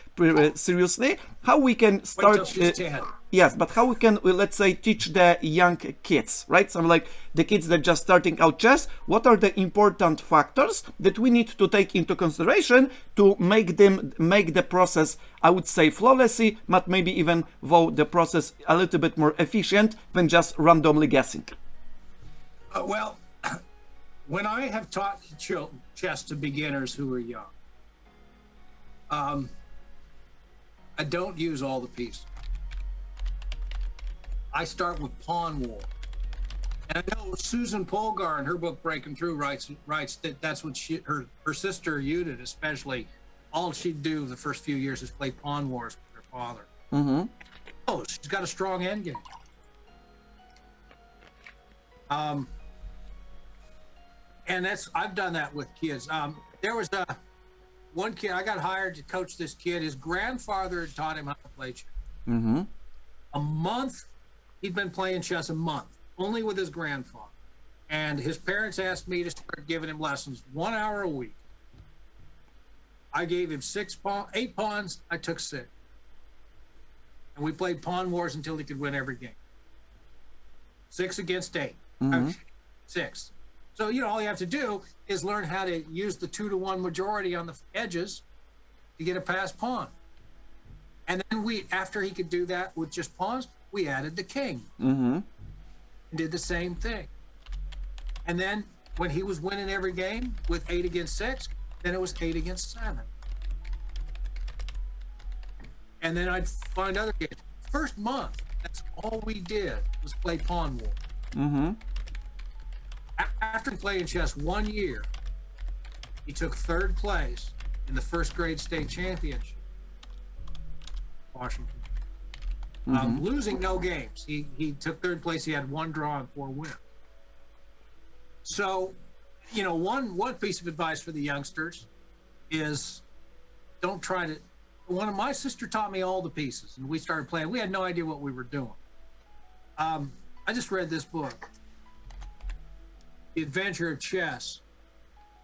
seriously, how we can start... Wait till she's 10. Yes, but how we can, let's say, teach the young kids, right? Some like the kids that just starting out chess, what are the important factors that we need to take into consideration to make the process, I would say, flawlessly, but maybe even though the process a little bit more efficient than just randomly guessing? Well, when I have taught chess to beginners who are young, I don't use all the pieces. I start with pawn war. And I know Susan Polgar in her book Breaking Through writes that that's what her sister Judith especially, all she'd do the first few years is play pawn wars with her father. Oh, she's got a strong endgame. And I've done that with kids. There was one kid, I got hired to coach this kid. His grandfather had taught him how to play chess. A month, he'd been playing chess a month, only with his grandfather. And his parents asked me to start giving him lessons 1 hour a week. I gave him 8 pawns. I took 6. And we played pawn wars until he could win every game. 6 against 8. 6. So, all you have to do is learn how to use the 2-to-1 majority on the edges to get a passed pawn. And then after he could do that with just pawns, we added the king. And did the same thing. And then when he was winning every game with 8 against 6, then it was 8 against 7. And then I'd find other games. First month, that's all we did was play pawn war. After playing chess 1 year, he took 3rd place in the 1st grade state championship, Washington. Losing no games. He took 3rd place. He had 1 draw and 4 wins. So, one piece of advice for the youngsters is don't try to. My sister taught me all the pieces, and we started playing. We had no idea what we were doing. I just read this book, The Adventure of Chess,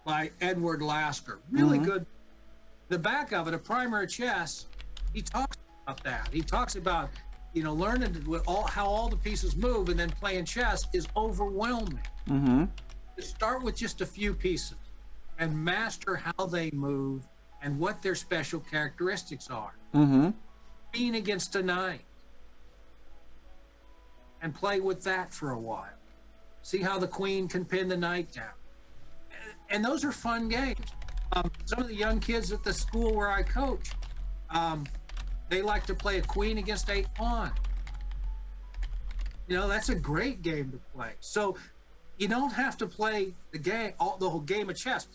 by Edward Lasker. Really good. The back of it, A Primer of Chess, he talks about that. He talks about, learning how all the pieces move, and then playing chess is overwhelming. Start with just a few pieces and master how they move and what their special characteristics are. Queen against a knight, and play with that for a while. See how the queen can pin the knight down. And those are fun games. Some of the young kids at the school where I coach, they like to play a queen against 8 pawn. That's a great game to play. So you don't have to play the whole game of chess.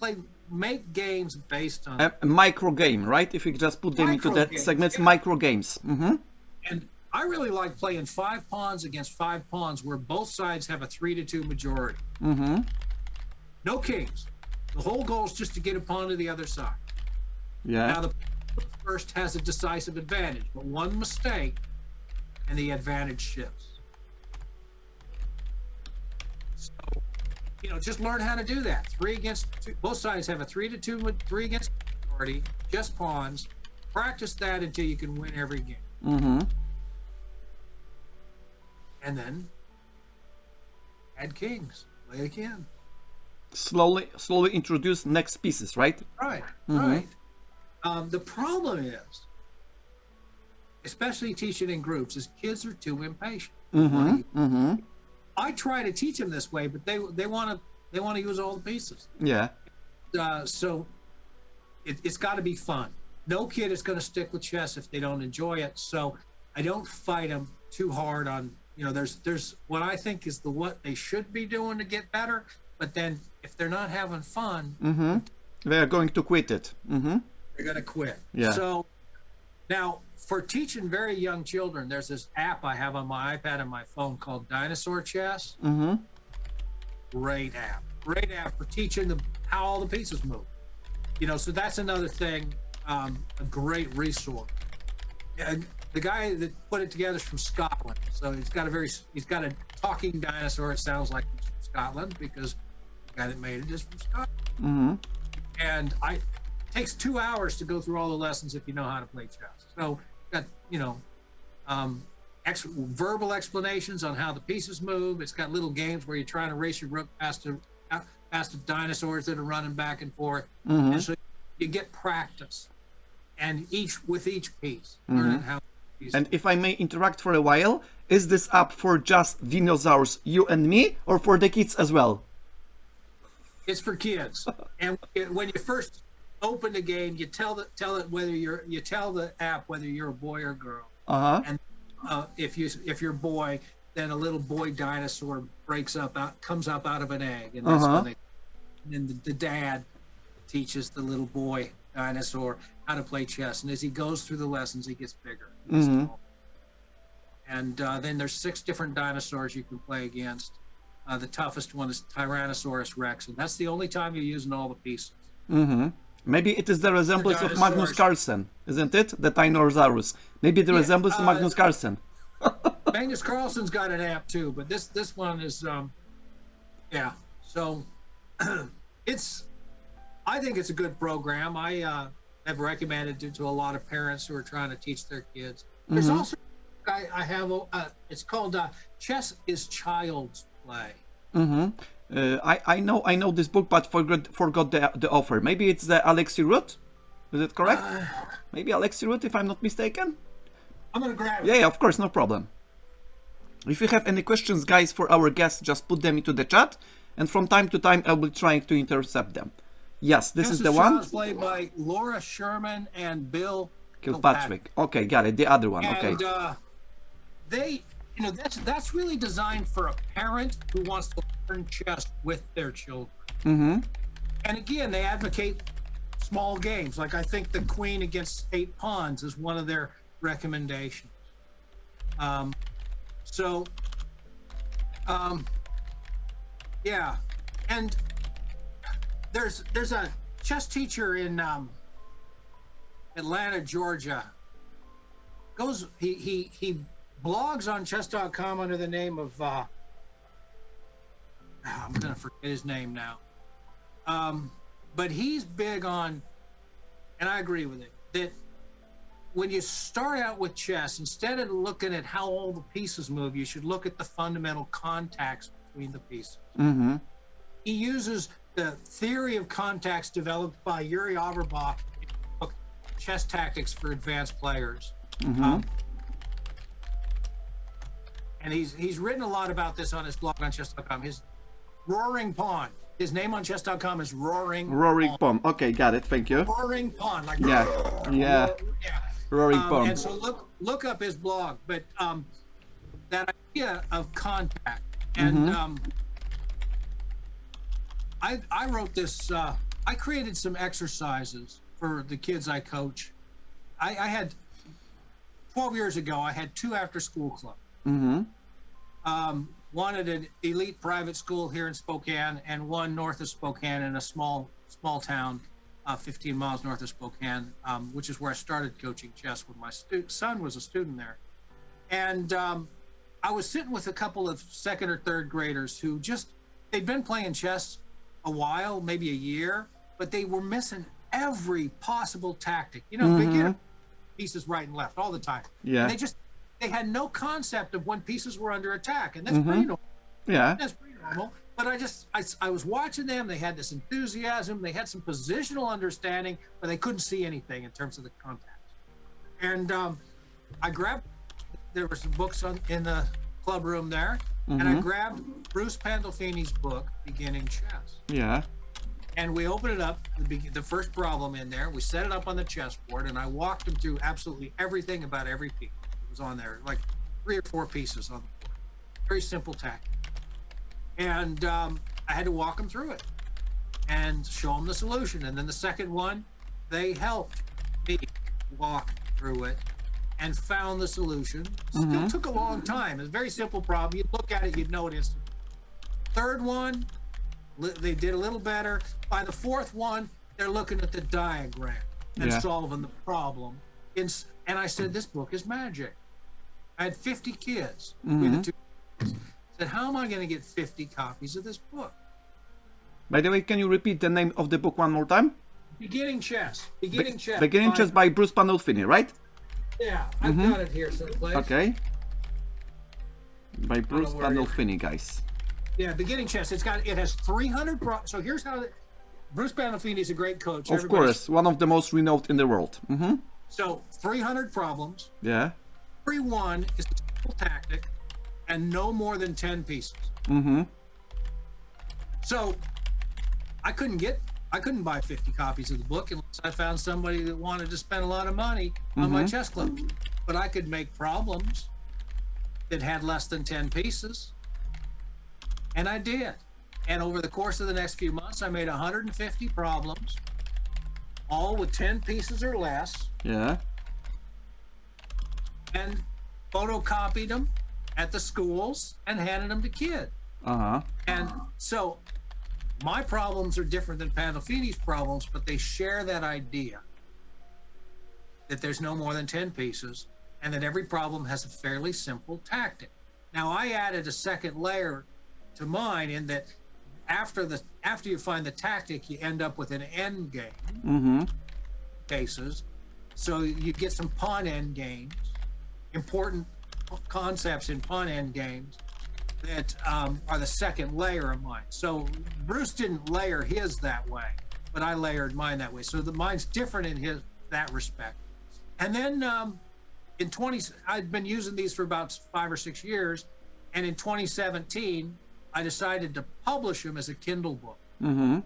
Make games based on a micro game, right? If you just put them into that segments, micro games. And I really like playing 5 pawns against 5 pawns where both sides have a 3-to-2 majority. No kings. The whole goal is just to get a pawn to the other side. Now the first has a decisive advantage, but one mistake and the advantage shifts. So, just learn how to do that. 3 against 2. Both sides have a 3-to-2, 3 against majority, just pawns. Practice that until you can win every game. And then add kings. Play it again. Slowly introduce next pieces, right? Right. The problem is, especially teaching in groups, is kids are too impatient. I try to teach them this way, but they want to use all the pieces. So it's got to be fun. No kid is going to stick with chess if they don't enjoy it. So I don't fight them too hard on. There's what I think is what they should be doing to get better. But then if they're not having fun, they are going to quit it. They're going to quit. So now, for teaching very young children, there's this app I have on my iPad and my phone called Dinosaur Chess. Great app for teaching them how all the pieces move. So that's another thing, a great resource. The guy that put it together is from Scotland, so he's got a talking dinosaur. It sounds like he's from Scotland because the guy that made it is from Scotland. And it takes 2 hours to go through all the lessons if you know how to play chess. So got verbal explanations on how the pieces move. It's got little games where you're trying to race your rook past the dinosaurs that are running back and forth. And so you get practice, and with each piece, learning how. And if I may interact for a while, is this app for just dinosaurs, you and me, or for the kids as well? It's for kids. And when you first open the game, you tell the app whether you're a boy or girl. And if you're a boy, then a little boy dinosaur comes up out of an egg, and that's when then the dad teaches the little boy dinosaur how to play chess, and as he goes through the lessons, he gets bigger. And then there's 6 different dinosaurs you can play against. The toughest one is Tyrannosaurus Rex, and that's the only time you're using all the pieces. Maybe it is the resemblance of Magnus Carlsen, isn't it? The Tyrannosaurus. Maybe the resemblance of Magnus Carlsen. Magnus Carlsen's got an app too, but this one is Yeah. So it's, I think it's a good program. I have recommended it to a lot of parents who are trying to teach their kids. There's Mm-hmm. also, I have, it's called Chess is Child's Play. Mm-hmm. I know this book, but forgot the author. Maybe it's the Alexi Root. Is it correct? Uh, Maybe Alexi Root, if I'm not mistaken. I'm going to grab Yeah, it. yeah, of course, no problem. If you have any questions, guys, for our guests, just put them into the chat, and from time to time, I'll be trying to intercept them. Yes, this is Chess the is one. Child's Play by Laura Sherman and Bill Kilpatrick. Okay, got it. The other one. Okay. And they, you know, that's really designed for a parent who wants to learn chess with their children. Mm-hmm. And again, they advocate small games. Like I think the queen against 8 pawns is one of their recommendations. So, yeah, and there's a chess teacher in Atlanta, Georgia. He blogs on chess.com under the name of I'm gonna forget his name now. But he's big on, and I agree with it, that when you start out with chess, instead of looking at how all the pieces move, you should look at the fundamental contacts between the pieces. Mm-hmm. He uses the theory of contacts developed by Yuri Averbach in his book Chess Tactics for Advanced Players. Mm-hmm. And he's written a lot about this on his blog on chess.com. His Roaring Pawn. His name on chess.com is Roaring Pawn. Okay, got it. Thank you. Roaring Pawn. Like Yeah. Yeah. Roaring Pawn. And so look up his blog. But that idea of contact. And I wrote this, I created some exercises for the kids I coach. I had 12 years ago, I had 2 after school clubs. Mm-hmm. One at an elite private school here in Spokane, and one north of Spokane in a small town, 15 miles north of Spokane, which is where I started coaching chess when my son was a student there. And I was sitting with a couple of 2nd or 3rd graders who they'd been playing chess a while, maybe a year, but they were missing every possible tactic. You know, beginner pieces right and left all the time. Yeah. And they had no concept of when pieces were under attack, and that's pretty normal. Yeah. That's pretty normal. But I was watching them. They had this enthusiasm. They had some positional understanding, but they couldn't see anything in terms of the contacts. And I grabbed. There were some books in the club room there, and I grabbed Bruce Pandolfini's book, Beginning Chess. Yeah. And we opened it up, the first problem in there. We set it up on the chessboard, and I walked them through absolutely everything about every piece. On there, like 3 or 4 pieces on the board. Very simple tactic. And I had to walk them through it and show them the solution. And then the second one, they helped me walk through it and found the solution. Still took a long time. It's a very simple problem. You'd look at it, you'd know it instantly. Third one, they did a little better. By the 4th one, they're looking at the diagram and solving the problem. And I said, this book is magic. I had 50 kids between the 2 kids. I said, how am I going to get 50 copies of this book? By the way, can you repeat the name of the book one more time? Beginning Chess. Beginning Chess. Beginning Chess by Bruce Pandolfini, right? Yeah, I've got it here someplace. Okay. By Bruce Pandolfini, guys. Yeah, Beginning Chess. It has 300 so here's how Bruce Pandolfini is a great coach. Of course, one of the most renowned in the world. So 300 problems. Yeah. Every one is a simple tactic and no more than 10 pieces. So I couldn't buy 50 copies of the book unless I found somebody that wanted to spend a lot of money on my chess club. But I could make problems that had less than 10 pieces. And I did. And over the course of the next few months, I made 150 problems, all with 10 pieces or less. Yeah. And photocopied them at the schools and handed them to kids. And so my problems are different than Pandolfini's problems, but they share that idea that there's no more than 10 pieces and that every problem has a fairly simple tactic. Now, I added a second layer to mine in that after you find the tactic, you end up with an end game Mm-hmm. cases. So you get some pawn end games, important concepts in pawn end games that are the second layer of mine. So Bruce didn't layer his that way, but I layered mine that way. So the mine's different in that respect. And then I'd been using these for about 5 or 6 years, and in 2017, I decided to publish them as a Kindle book. Mm-hmm.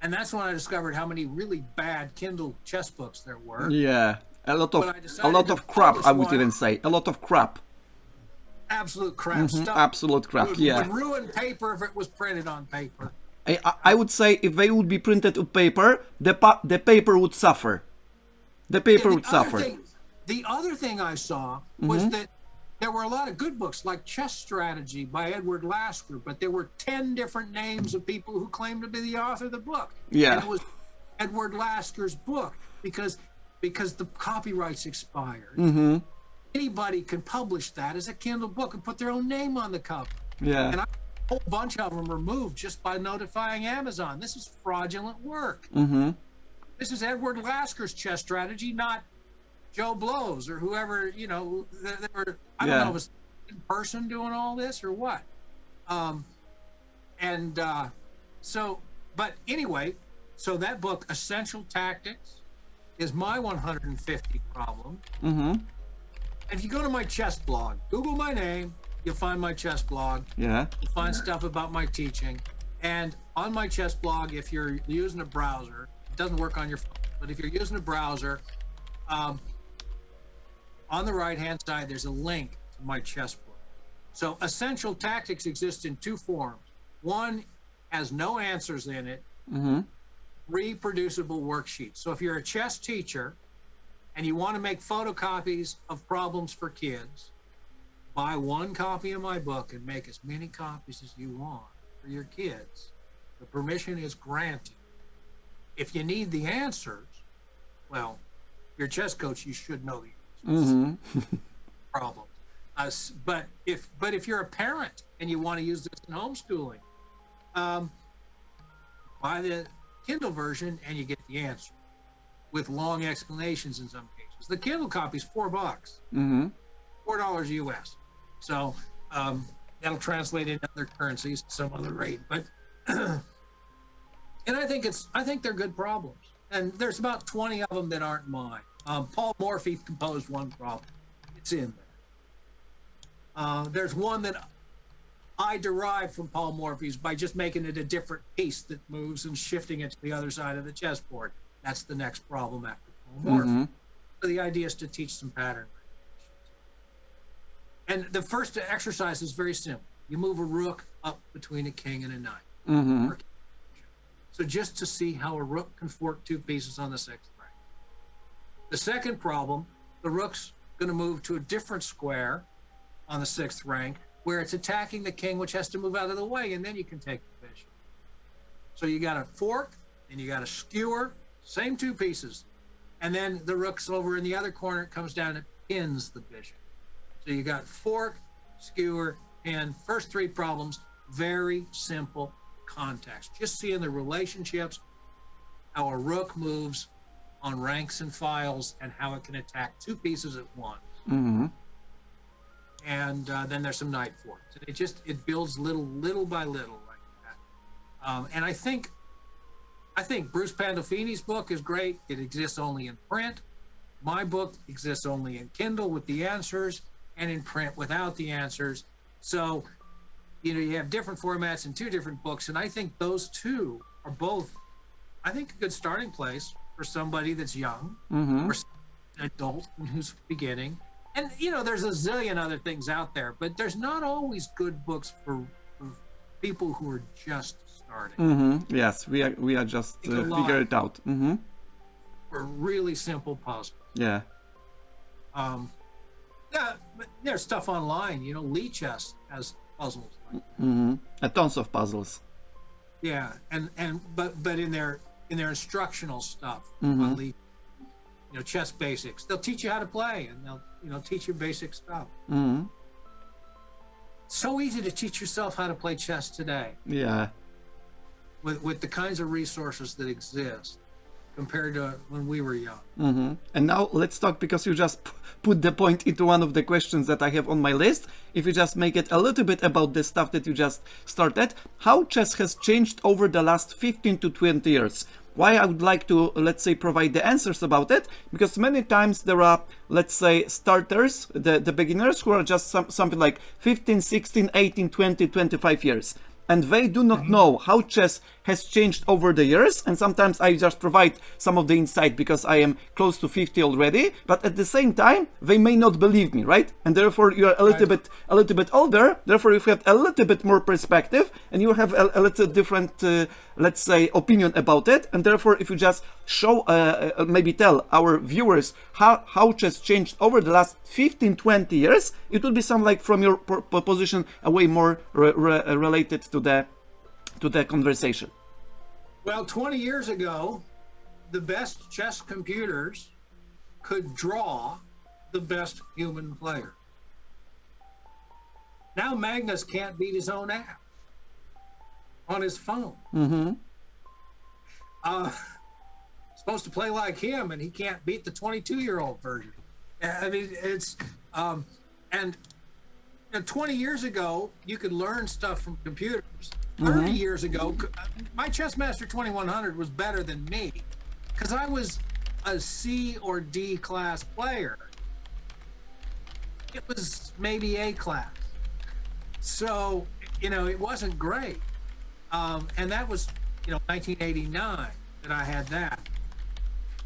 And that's when I discovered how many really bad Kindle chess books there were. Yeah, a lot But I of decided to crap. publish I would one. even say a lot of crap. Absolute crap stuff. Absolute crap. Yeah. Would ruin paper if it was printed on paper. I would say if they would be printed on paper, the paper would suffer. The paper would suffer. The other thing I saw was that there were a lot of good books like Chess Strategy by Edward Lasker, but there were 10 different names of people who claimed to be the author of the book. Yeah. And it was Edward Lasker's book because the copyrights expired. Mm-hmm. Anybody can publish that as a Kindle book and put their own name on the cover. Yeah. And a whole bunch of them removed just by notifying Amazon. This is fraudulent work. Mm-hmm. This is Edward Lasker's Chess Strategy, not Joe Blow's or whoever, I don't know if it's in person doing all this or what. But anyway, so that book, Essential Tactics, is my 150 problem. Mm-hmm. If you go to my chess blog, Google my name, you'll find my chess blog. Yeah. You'll find stuff about my teaching. And on my chess blog, if you're using a browser, it doesn't work on your phone, but if you're using a browser, on the right-hand side, there's a link to my chess book. So Essential Tactics exists in 2 forms. One has no answers in it, reproducible worksheets. So if you're a chess teacher and you want to make photocopies of problems for kids, buy 1 copy of my book and make as many copies as you want for your kids. The permission is granted. If you need the answers, well, your chess coach, you should know the answers. Problem. But if you're a parent and you want to use this in homeschooling, buy the Kindle version and you get the answer with long explanations in some cases. The Kindle copy is $4, $4 US. So that'll translate into other currencies at some other rate. But and I think they're good problems. And there's about 20 of them that aren't mine. Paul Morphy composed 1 problem. It's in there. There's one that I derived from Paul Morphy's by just making it a different piece that moves and shifting it to the other side of the chessboard. That's the next problem after Paul Morphy. So the idea is to teach some pattern recognition. And the first exercise is very simple. You move a rook up between a king and a knight. So just to see how a rook can fork 2 pieces on the 6th rank. The second problem, the rook's going to move to a different square on the 6th rank where it's attacking the king, which has to move out of the way, and then you can take the bishop. So you got a fork and you got a skewer, same 2 pieces. And then the rook's over in the other corner, it comes down and pins the bishop. So you got fork, skewer, pin. First 3 problems, very simple context. Just seeing the relationships, how a rook moves on ranks and files, and how it can attack 2 pieces at once. And then there's some knight forks. It builds little by little like that. And I think Bruce Pandolfini's book is great. It exists only in print. My book exists only in Kindle with the answers, and in print without the answers. So you have different formats in 2 different books, and I think those 2 are both, I think, a good starting place for somebody that's young or an adult who's beginning. And there's a zillion other things out there, but there's not always good books for people who are just starting. Yes, we are just figure it out. For really simple puzzles. Yeah. Yeah, but there's stuff online. Lee Chess has puzzles. Tons of puzzles. Yeah, but in their instructional stuff on Lee, chess basics. They'll teach you how to play, and they'll teach you basic stuff. So easy to teach yourself how to play chess today Yeah. with the kinds of resources that exist compared to when we were young. And now let's talk, because you just put the point into one of the questions that I have on my list. If you just make it a little bit about the stuff that you just started, how chess has changed over the last 15 to 20 years. Why I would like to, let's say, provide the answers about it, because many times there are, let's say, starters, the beginners who are just something like 15, 16, 18, 20, 25 years. And they do not know how chess has changed over the years, and sometimes I just provide some of the insight because I am close to 50 already, but at the same time they may not believe me, right? And therefore you are a little bit older, therefore you have a little bit more perspective and you have a little different let's say opinion about it, and therefore if you just show maybe tell our viewers how chess changed over the last 15-20 years, it would be something like from your position a way more related to the conversation. Well, 20 years ago, the best chess computers could draw the best human player. Now Magnus can't beat his own app on his phone. Supposed to play like him, and he can't beat the 22-year-old version. I mean, it's and 20 years ago, you could learn stuff from computers. 30 years ago, my Chessmaster 2100 was better than me because I was a C or D class player. It was maybe A class. So, it wasn't great. And that was, 1989 that I had that.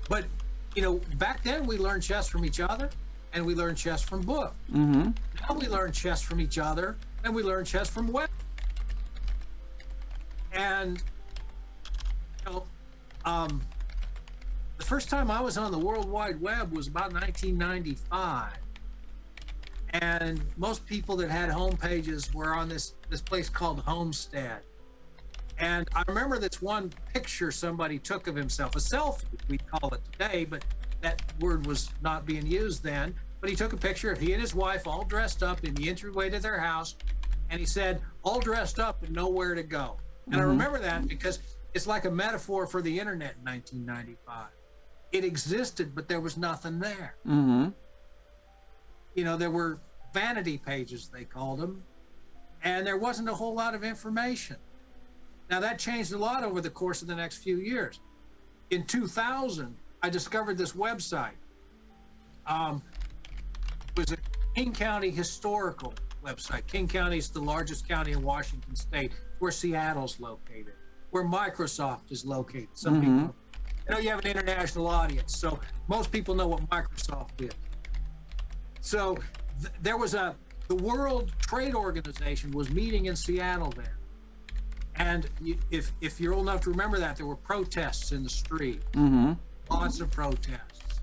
But, back then we learned chess from each other and we learned chess from books. Now we learn chess from each other and we learn chess from web. And, the first time I was on the World Wide Web was about 1995. And most people that had home pages were on this place called Homestead. And I remember this one picture somebody took of himself, a selfie, we call it today, but that word was not being used then. But he took a picture of he and his wife all dressed up in the entryway to their house. And he said, all dressed up and nowhere to go. And I remember that because it's like a metaphor for the internet in 1995. It existed, but there was nothing there. There were vanity pages, they called them, and there wasn't a whole lot of information. Now, that changed a lot over the course of the next few years. In 2000, I discovered this website. It was a King County historical website. King County is the largest county in Washington State, where Seattle's located, where Microsoft is located. Some people, you have an international audience, so most people know what Microsoft is. So there was the World Trade Organization was meeting in Seattle there. And if you're old enough to remember that, there were protests in the street, lots of protests.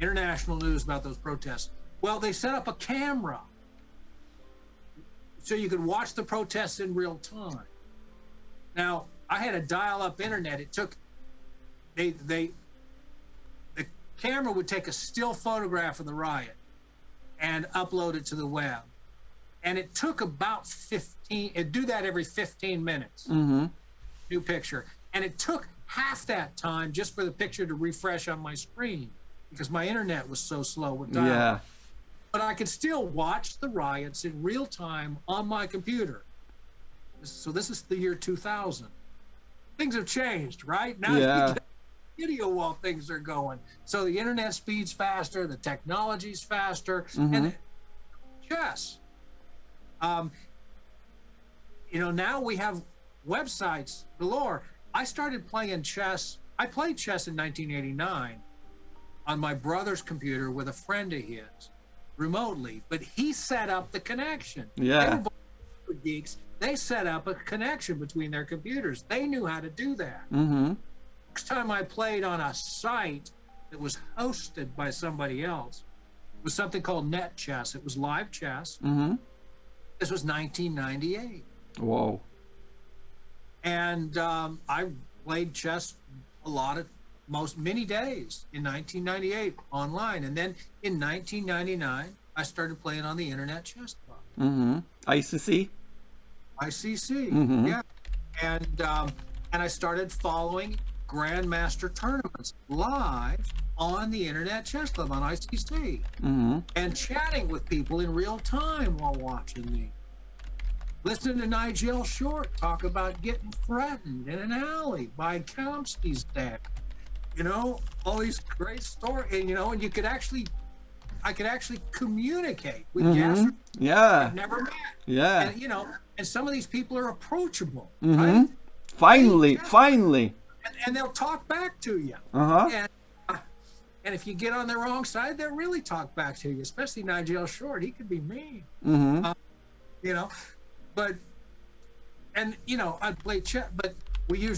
International news about those protests. Well, they set up a camera so you could watch the protests in real time. Now, I had a dial-up internet. It took, the camera would take a still photograph of the riot and upload it to the web. And it took about it'd do that every 15 minutes, new picture. And it took half that time just for the picture to refresh on my screen because my internet was so slow with dial-up. Yeah. But I could still watch the riots in real time on my computer. So this is the year 2000. Things have changed, right? Now you get video while things are going. So the internet speed's faster, the technology's faster, and chess. Now we have websites galore. I started playing chess. I played chess in 1989 on my brother's computer with a friend of his remotely, but he set up the connection. Yeah. Geeks, they set up a connection between their computers. They knew how to do that. Next time I played on a site that was hosted by somebody else was something called Net Chess. It was live chess. This was 1998. Whoa. And I played chess many days in 1998 online. And then in 1999, I started playing on the Internet Chess Club. ICC. ICC, yeah, and I started following Grandmaster tournaments live on the Internet Chess Club on ICC, and chatting with people in real time while watching me. Listening to Nigel Short talk about getting threatened in an alley by Kamsky's dad. You know, all these great stories, and and I could actually communicate with Yasser. Yeah. I've never met. Yeah. And and some of these people are approachable, Mm-hmm. right? Finally. And they'll talk back to you. And if you get on the wrong side, they'll really talk back to you. Especially Nigel Short, he could be mean. But I'd play chess, but we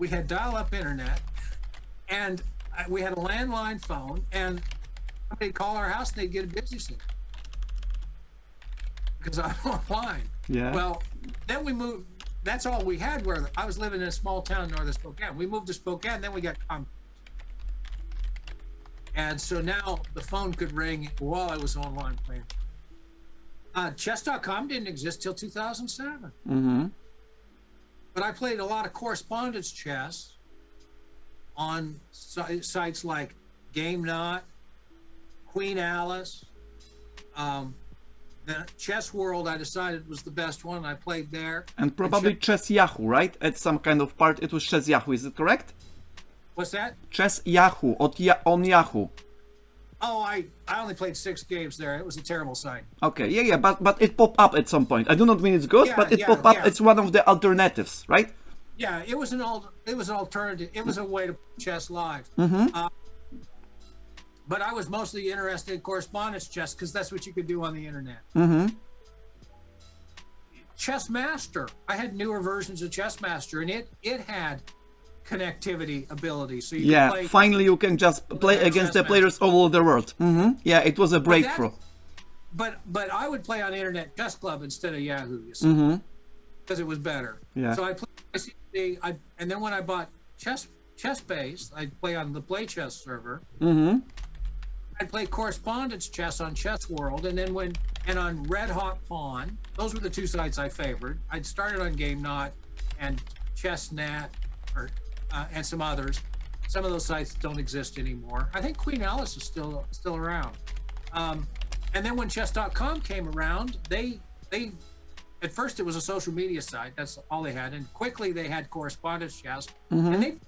had dial-up internet, and we had a landline phone, and somebody'd call our house and they'd get a busy signal because I'm online. Yeah. Well, then we moved. That's all we had. Where I was living in a small town north of Spokane. We moved to Spokane, then we got and so now the phone could ring while I was online playing. Chess.com didn't exist till 2007. But I played a lot of correspondence chess on sites like Game Knot, Queen Alice, the Chess World. I decided was the best one. I played there. And probably Chess Yahoo, right? At some kind of part, it was Chess Yahoo. Is it correct? What's that? Chess Yahoo on Yahoo. Oh, I only played 6 games there. It was a terrible site. Okay, yeah, but it popped up at some point. I do not mean it's good, but it popped up. It's one of the alternatives, right? Yeah, it was an alternative. It was a way to play chess live. But I was mostly interested in correspondence chess because that's what you could do on the internet. Chess Master. I had newer versions of Chess Master, and it had connectivity ability. So you could play, finally you can just play against the players all over the world. Yeah, it was a breakthrough. But I would play on Internet Chess Club instead of Yahoo, you see, because it was better. Yeah. So I played and then when I bought Chess Base, I'd play on the Play Chess server. I'd play correspondence chess on Chess World, and then on Red Hawk Pawn. Those were the 2 sites I favored. I'd started on Game Knot and ChessNet, and some others. Some of those sites don't exist anymore. I think Queen Alice is still around. And then when Chess.com came around, they at first it was a social media site. That's all they had, and quickly they had correspondence chess. And it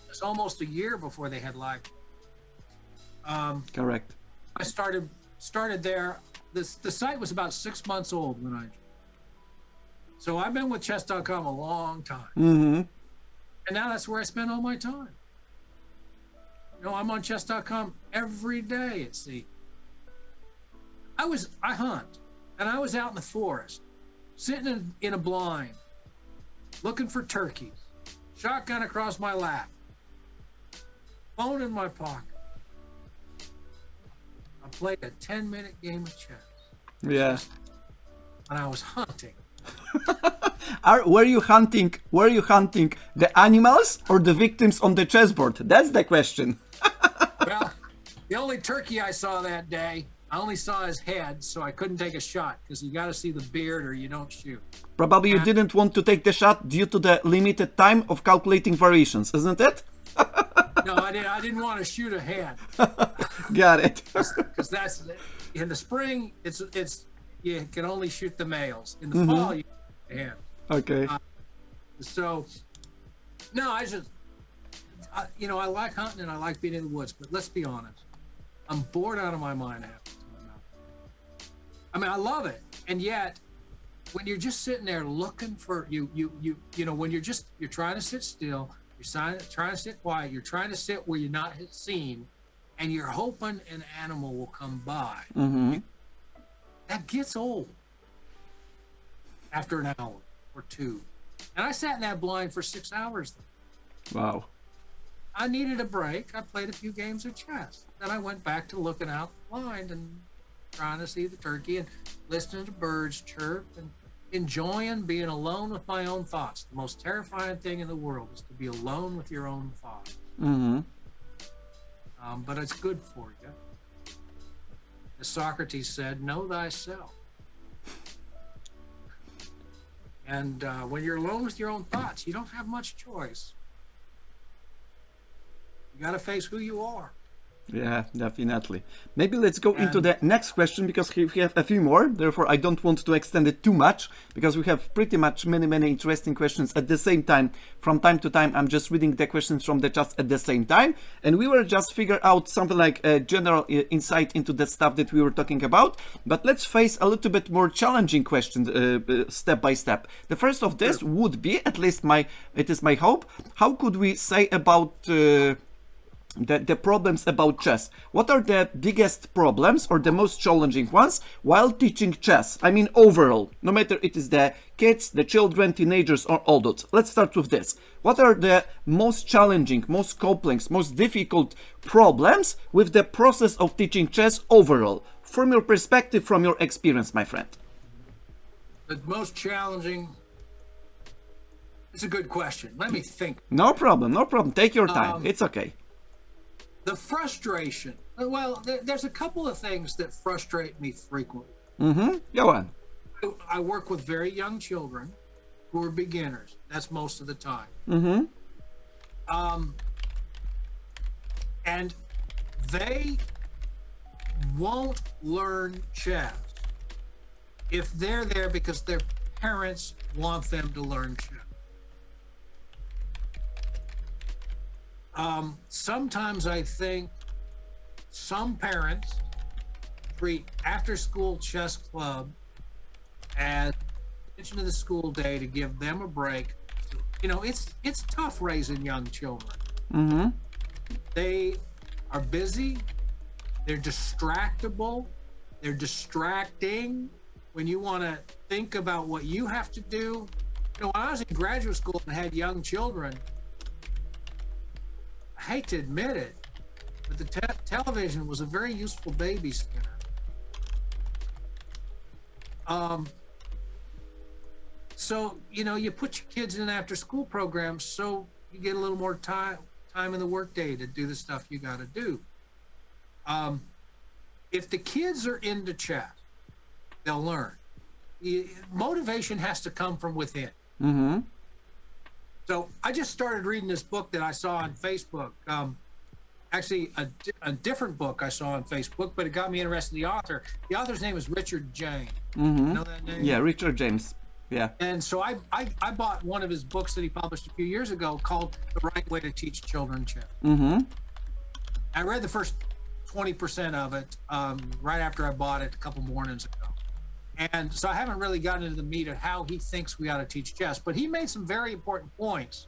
was almost a year before they had live. Correct. I started there. The site was about 6 months old when so I've been with Chess.com a long time. And now that's where I spend all my time. I'm on Chess.com every day, it seems. I hunt, and I was out in the forest, sitting in a blind, looking for turkeys, shotgun across my lap, phone in my pocket. I played a 10-minute game of chess. Yeah. And I was hunting. Were you hunting the animals or the victims on the chessboard? That's the question. Well, the only turkey I saw that day, I only saw his head, so I couldn't take a shot because you got to see the beard or you don't shoot. Probably you didn't want to take the shot due to the limited time of calculating variations, isn't it? No, I didn't want to shoot a head. Got it. Because that's in the spring. It's you can only shoot the males. In the fall, you shoot the head. Okay. So, no, I like hunting and I like being in the woods, but let's be honest, I'm bored out of my mind half the time. I mean, I love it, and yet, when you're just sitting there looking for when you're trying to sit still, you're trying to sit quiet, you're trying to sit where you're not seen, and you're hoping an animal will come by. That gets old after an hour or 2. And I sat in that blind for 6 hours. Wow. I needed a break. I played a few games of chess. Then I went back to looking out the blind and trying to see the turkey and listening to birds chirp and enjoying being alone with my own thoughts. The most terrifying thing in the world is to be alone with your own thoughts. But it's good for you. As Socrates said, know thyself. And when you're alone with your own thoughts, you don't have much choice. You got to face who you are. Yeah, definitely. Maybe let's go into And the next question because we have a few more. Therefore, I don't want to extend it too much because we have pretty much many interesting questions at the same time. From time to time, I'm just reading the questions from the chat at the same time. And we were just figure out something like a general insight into the stuff that we were talking about. But let's face a little bit more challenging questions step by step. The first of this would be, at least it is my hope, how could we say about the problems about chess? What are the biggest problems or the most challenging ones while teaching chess? I mean overall, no matter it is the kids, the children, teenagers or adults. Let's start with this. What are the most challenging, most complex, most difficult problems with the process of teaching chess overall? From your perspective, from your experience, my friend. the most challenging, it's a good question. Let me think. No problem, no problem. Take your time. It's okay. The frustration. Well, there's a couple of things that frustrate me frequently. Go on. I work with very young children who are beginners. That's most of the time. And they won't learn chess if they're there because their parents want them to learn chess. Sometimes I think some parents treat after-school chess club as attention to the school day to give them a break. You know, it's tough raising young children. They are busy. They're distractible. They're distracting. When you want to think about what you have to do. You know, when I was in graduate school and had young children, I hate to admit it, but the television was a very useful babysitter. So, you know, you put your kids in after school programs so you get a little more time in the workday to do the stuff you got to do. If the kids are into chess, they'll learn. Motivation has to come from within. So I just started reading this book that I saw on Facebook. Actually, a different book I saw on Facebook, but it got me interested in the author. The author's name is Richard James. You know that name? Yeah, Richard James. Yeah. And so I bought one of his books that he published a few years ago called The Right Way to Teach Children Chess. I read the first 20% of it right after I bought it a couple mornings ago. And so I haven't really gotten into the meat of how he thinks we ought to teach chess, but he made some very important points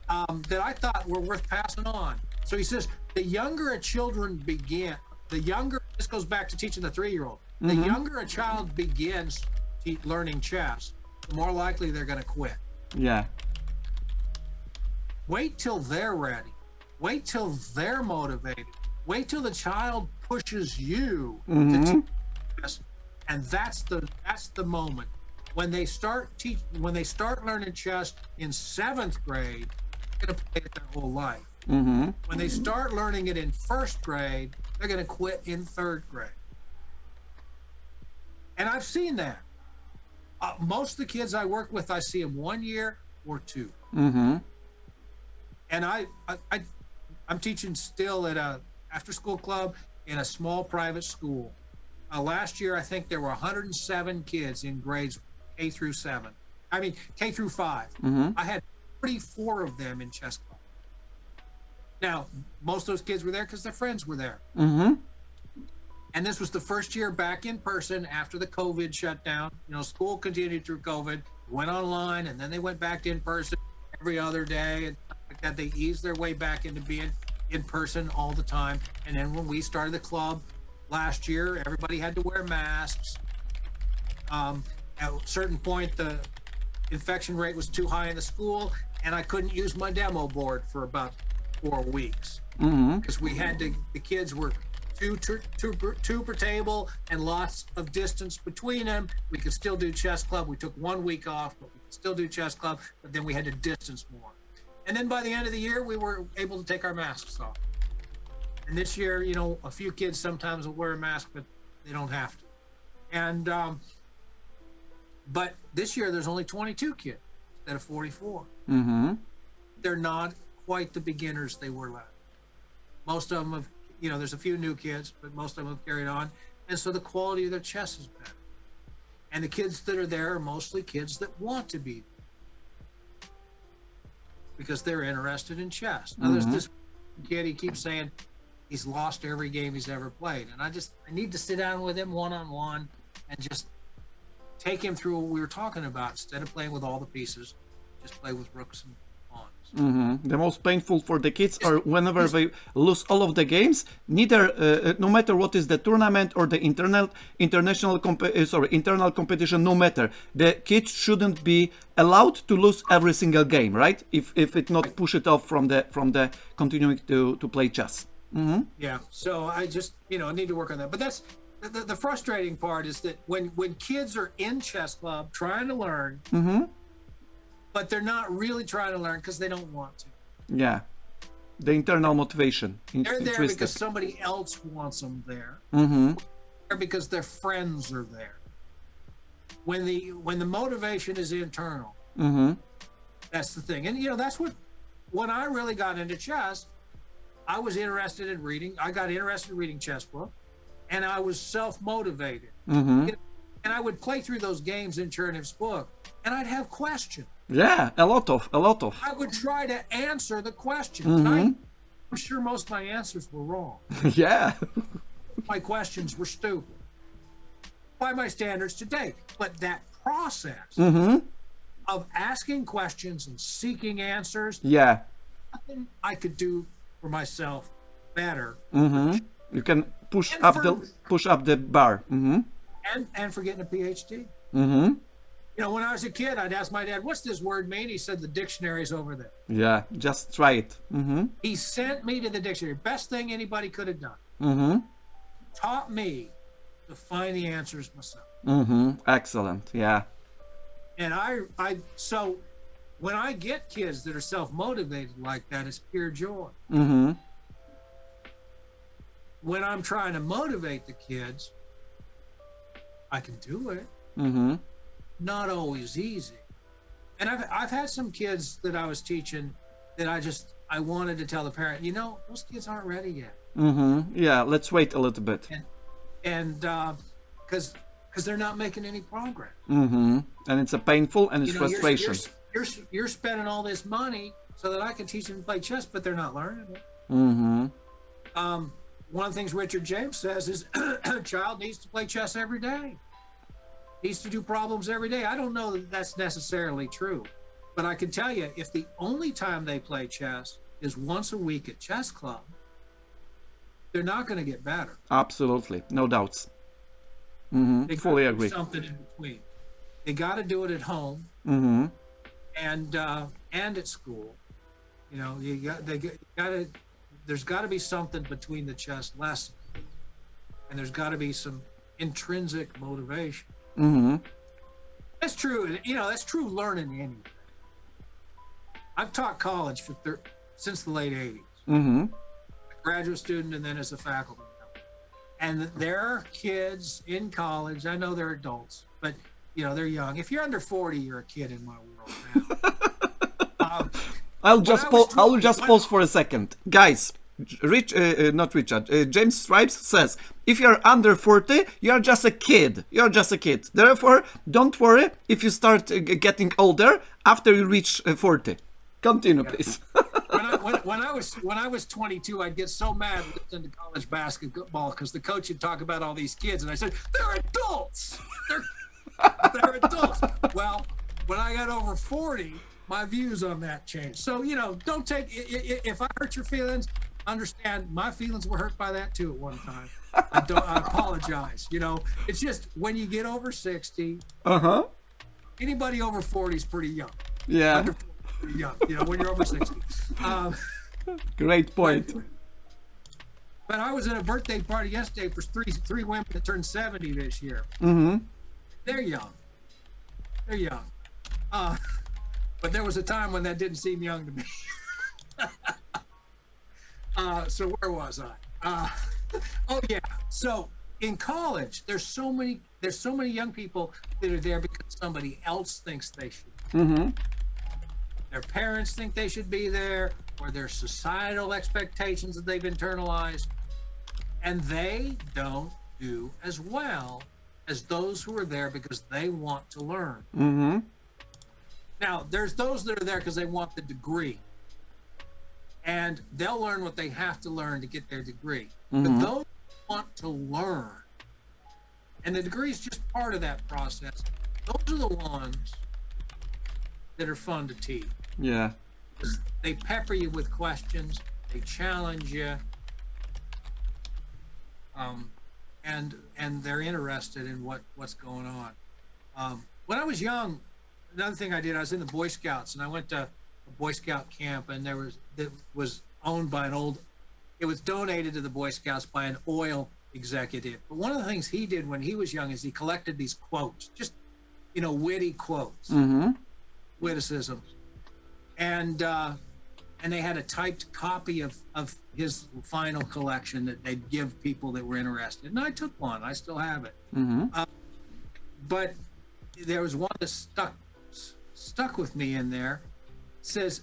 that I thought were worth passing on. So he says, the younger a children begin, this goes back to teaching the 3-year-old, the younger a child begins learning chess, the more likely they're going to quit. Yeah. Wait till they're ready. Wait till they're motivated. Wait till the child pushes you to teach chess. And that's the moment when they start learning chess in 7th grade. They're going to play it their whole life. When they start learning it in 1st grade, they're going to quit in 3rd grade. And I've seen that. Most of the kids I work with, I see them 1 year or 2. And I'm teaching still at a after-school club in a small private school. Last year, I think there were 107 kids in grades K through 5. I had 34 of them in chess club. Now, most of those kids were there because their friends were there. And this was the first year back in person after the COVID shutdown. You know, school continued through COVID, went online, and then they went back to in person every other day. And like that, they eased their way back into being in person all the time. And then when we started the club last year, everybody had to wear masks. At a certain point, the infection rate was too high in the school, and I couldn't use my demo board for about 4 weeks because the kids were two per table and lots of distance between them. We could still do chess club. We took 1 week off, but we could still do chess club, but then we had to distance more. And then by the end of the year, we were able to take our masks off. And this year, you know, a few kids sometimes will wear a mask, but they don't have to. And But this year there's only 22 kids instead of 44. Mm-hmm. They're not quite the beginners they were last. Most of them have, there's a few new kids, but most of them have carried on. And so the quality of their chess is better. And the kids that are there are mostly kids that want to be because they're interested in chess. Now, there's this kid, he keeps saying he's lost every game he's ever played. And I need to sit down with him one-on-one and just take him through what we were talking about. Instead of playing with all the pieces, just play with rooks and pawns. Mm-hmm. The most painful for the kids are whenever they lose all of the games. Neither, no matter what is the tournament or the internal competition, no matter, the kids shouldn't be allowed to lose every single game, right? If it not push it off from the continuing to play chess. Mm-hmm. Yeah. So I just need to work on that. But that's the frustrating part is that when kids are in chess club trying to learn. Mm-hmm. But they're not really trying to learn because they don't want to. Yeah, the internal motivation. They're there because somebody else wants them there. Mm-hmm. Or because their friends are there. When the motivation is internal, that's the thing. And that's when I really got into chess, I was interested in reading. I got interested in reading chess book, and I was self-motivated. Mm-hmm. And I would play through those games in Chernev's book, and I'd have questions. Yeah, a lot of. I would try to answer the questions. Mm-hmm. I'm sure most of my answers were wrong. Yeah. My questions were stupid by my standards today. But that process of asking questions and seeking answers, yeah, nothing I could do for myself better. Mm-hmm. You can push up the bar. Mm-hmm. And for getting a PhD. Mm-hmm. When I was a kid, I'd ask my dad, "What's this word mean?" He said, "The dictionary's over there." Yeah, just try it. Mm-hmm. He sent me to the dictionary. Best thing anybody could have done. Mm-hmm. Taught me to find the answers myself. Mm-hmm. Excellent. Yeah. And so when I get kids that are self-motivated like that, it's pure joy. Mm-hmm. When I'm trying to motivate the kids, I can do it. Mm-hmm. Not always easy. And I've had some kids that I was teaching that I wanted to tell the parent, those kids aren't ready yet. Mm-hmm. Yeah, let's wait a little bit. And because they're not making any progress. Mm-hmm. And it's a painful and it's frustration. You're spending all this money so that I can teach them to play chess, but they're not learning it. Mm-hmm. One of the things Richard James says is a child needs to play chess every day. Needs to do problems every day. I don't know that that's necessarily true, but I can tell you if the only time they play chess is once a week at chess club, they're not going to get better. Absolutely, no doubts. Mm-hmm. Fully agree. Something in between. They got to do it at home and at school. There's got to be something between the chess lessons, and there's got to be some intrinsic motivation. Mm-hmm. That's true. That's true learning anything. I've taught college since the late 80s. Mm-hmm. A graduate student and then as a faculty member. And there are kids in college, I know they're adults, but they're young. If you're under 40, you're a kid in my world now. I'll just pause for a second. Guys, James Stripes says, if you're under 40, you're just a kid. You're just a kid. Therefore, don't worry if you start getting older after you reach 40. Continue, please. when I was 22, I'd get so mad listening to college basketball because the coach would talk about all these kids, and I said, they're adults. They're adults. Well, when I got over 40, my views on that changed. So, don't take, if I hurt your feelings, understand my feelings were hurt by that too at one time. I apologize. It's just when you get over 60, anybody over 40 is pretty young. Yeah. Under 40 is pretty young, when you're over 60. Great point. But I was at a birthday party yesterday for three women that turned 70 this year. Mm-hmm. They're young. But there was a time when that didn't seem young to me. So where was I? Oh yeah. So in college, there's so many young people that are there because somebody else thinks they should. Mm-hmm. Their parents think they should be there, or their societal expectations that they've internalized, and they don't do as well as those who are there because they want to learn. Mm-hmm. Now, there's those that are there because they want the degree, and they'll learn what they have to learn to get their degree. But those who want to learn, and the degree is just part of that process, those are the ones that are fun to teach. Yeah. They pepper you with questions, they challenge you, and they're interested in what's going on. When I was young, another thing I did, I was in the Boy Scouts, and I went to a Boy Scout camp, and it was owned by it was donated to the Boy Scouts by an oil executive. But one of the things he did when he was young is he collected these quotes, just, witty quotes, witticisms. And they had a typed copy of his final collection that they'd give people that were interested. And I took one. I still have it. But there was one that stuck with me in there. It says,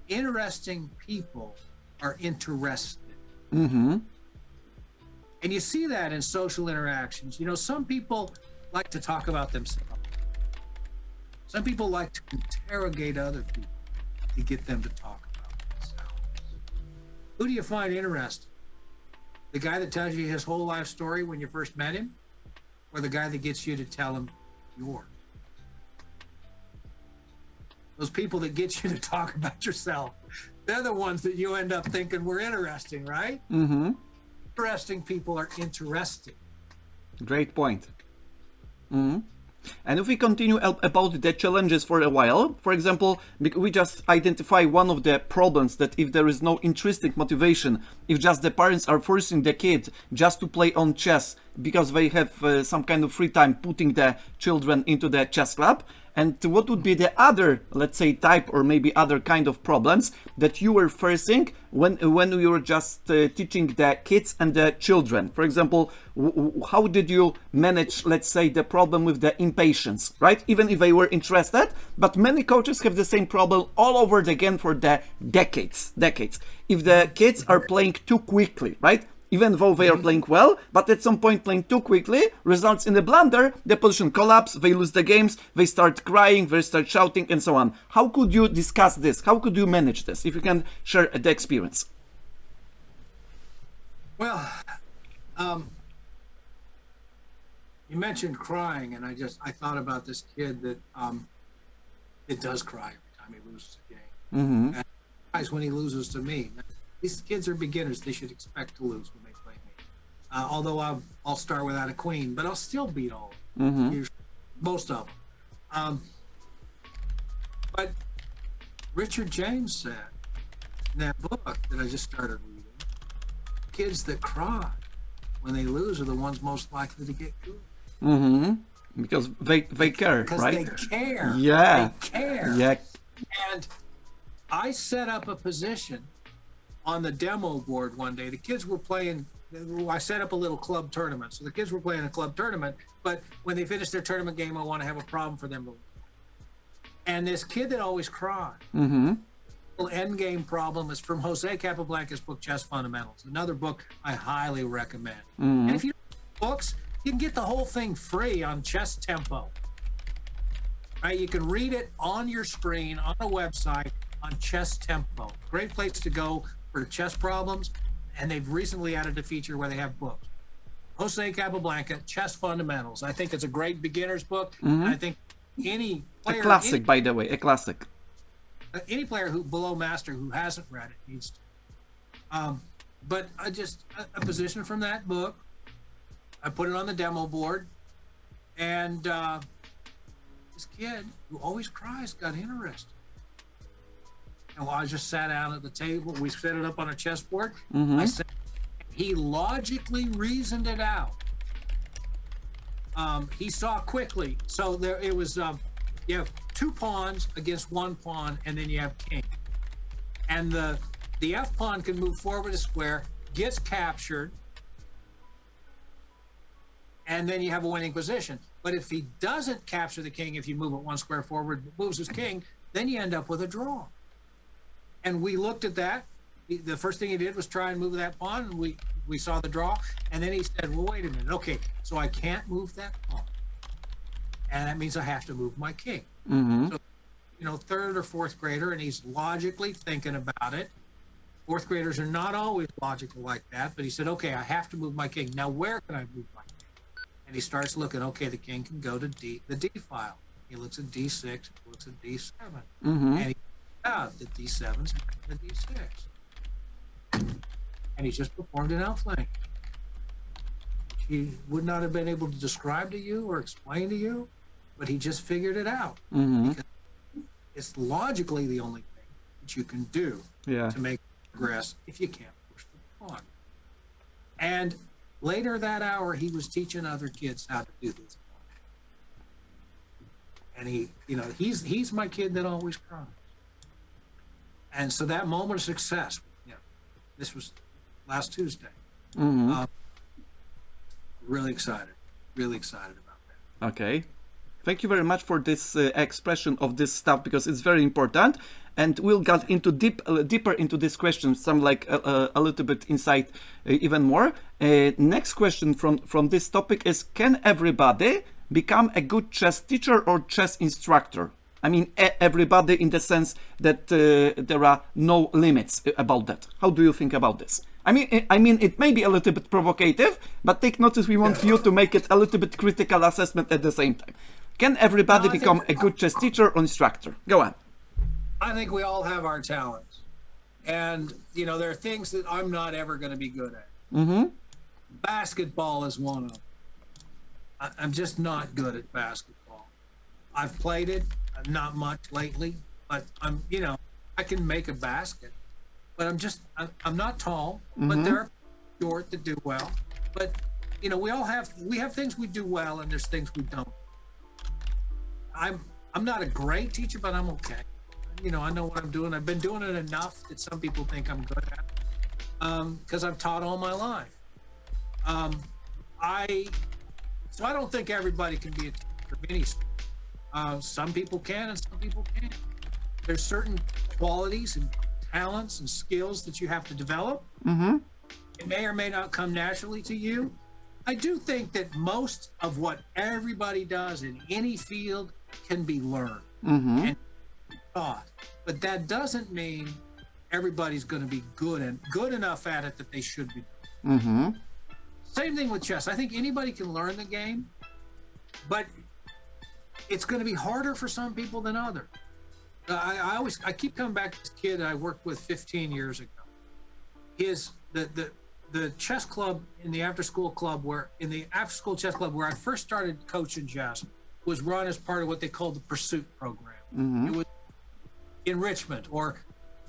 interesting people are interested. And you see that in social interactions. Some people like to talk about themselves. Some people like to interrogate other people to get them to talk about themselves. Who do you find interesting? The guy that tells you his whole life story when you first met him, or the guy that gets you to tell him yours? Those people that get you to talk about yourself, they're the ones that you end up thinking were interesting, right? Interesting people are interesting. Great point. And if we continue about the challenges for a while, for example, we just identify one of the problems that if there is no intrinsic motivation, if just the parents are forcing the kid just to play on chess because they have some kind of free time putting the children into the chess club. And what would be the other, let's say, type or maybe other kind of problems that you were facing when you were just teaching the kids and the children? For example, how did you manage, let's say, the problem with the impatience, right? Even if they were interested, but many coaches have the same problem all over again for the decades. If the kids are playing too quickly, right? Even though they are playing well, but at some point playing too quickly results in a blunder, the position collapse, they lose the games, they start crying, they start shouting, and so on. How could you discuss this? How could you manage this? If you can share the experience. Well, you mentioned crying, and I thought about this kid that it does cry every time he loses a game. And cries when he loses to me. These kids are beginners. They should expect to lose when they play me. Although I'll start without a queen, but I'll still beat all of them, most of them. But Richard James said in that book that I just started reading, kids that cry when they lose are the ones most likely to get good. Because they care, because right? Because they care. Yeah. They care. Yeah. And I set up a position on the demo board one day. The kids were playing, I set up a little club tournament. So the kids were playing a club tournament, but when they finish their tournament game, I want to have a problem for them. And this kid that always cried, end game problem is from Jose Capablanca's book, Chess Fundamentals, another book I highly recommend. And if you read books, you can get the whole thing free on Chess Tempo. Right? You can read it on your screen, on a website, on Chess Tempo. Great place to go for chess problems, and they've recently added a feature where they have books. Jose Capablanca, Chess Fundamentals. I think it's a great beginner's book. And I think any player... A classic, by the way, a classic. Any player below master who hasn't read it needs to. But a position from that book, I put it on the demo board, and this kid who always cries got interested. And I just sat down at the table. We set it up on a chessboard. He logically reasoned it out. He saw quickly. So it was, you have 2 pawns against 1 pawn, and then you have king. And the F pawn can move forward a square, gets captured, and then you have a winning position. But if he doesn't capture the king, if you move it 1 square forward, moves his king, then you end up with a draw. And we looked at that. The first thing he did was try and move that pawn, and we saw the draw. And then he said, well, wait a minute. Okay, so I can't move that pawn. And that means I have to move my king. So, you know, 3rd or 4th grader, and he's logically thinking about it. 4th graders are not always logical like that, but he said, okay, I have to move my king. Now, where can I move my king? And he starts looking, okay, the king can go to the D file. He looks at D6, he looks at D7, and he finds out that D7's the D6. And he just performed an outflank. He would not have been able to describe to you or explain to you, but he just figured it out. Because it's logically the only thing that you can do to make progress if you can't push the pawn. And later that hour, he was teaching other kids how to do this. And he, you know, he's my kid that always cries. And so that moment of success, you know, this was last Tuesday. Really excited about that. Okay. Thank you very much for this expression of this stuff, because it's very important, and we'll get into deeper into this question, some like a little bit insight even more. Next question from this topic is: can everybody become a good chess teacher or chess instructor? I mean, everybody in the sense that there are no limits about that. How do you think about this? I mean, it may be a little bit provocative, but take notice, we want you to make it a little bit critical assessment at the same time. Can everybody become a good chess teacher or instructor? Go on. I think we all have our talents. And, you know, there are things that I'm not ever going to be good at. Basketball is one of them. I'm just not good at basketball. I've played it, not much lately, but you know, I can make a basket. But I'm not tall, but there are short that do well. But, you know, we have things we do well, and there's things we don't. I'm not a great teacher, but I'm okay. You know, I know what I'm doing. I've been doing it enough that some people think I'm good at it, because I've taught all my life. So I don't think everybody can be a teacher of any sort. Some people can, and some people can't. There's certain qualities and talents and skills that you have to develop. It may or may not come naturally to you. I do think that most of what everybody does in any field can be learned and taught, but that doesn't mean everybody's going to be good enough at it that they should be. Same thing with chess. I think anybody can learn the game, but it's going to be harder for some people than others. I keep coming back to this kid I worked with 15 years ago. The chess club in the after school chess club where I first started coaching chess was run as part of what they called the pursuit program. It was enrichment or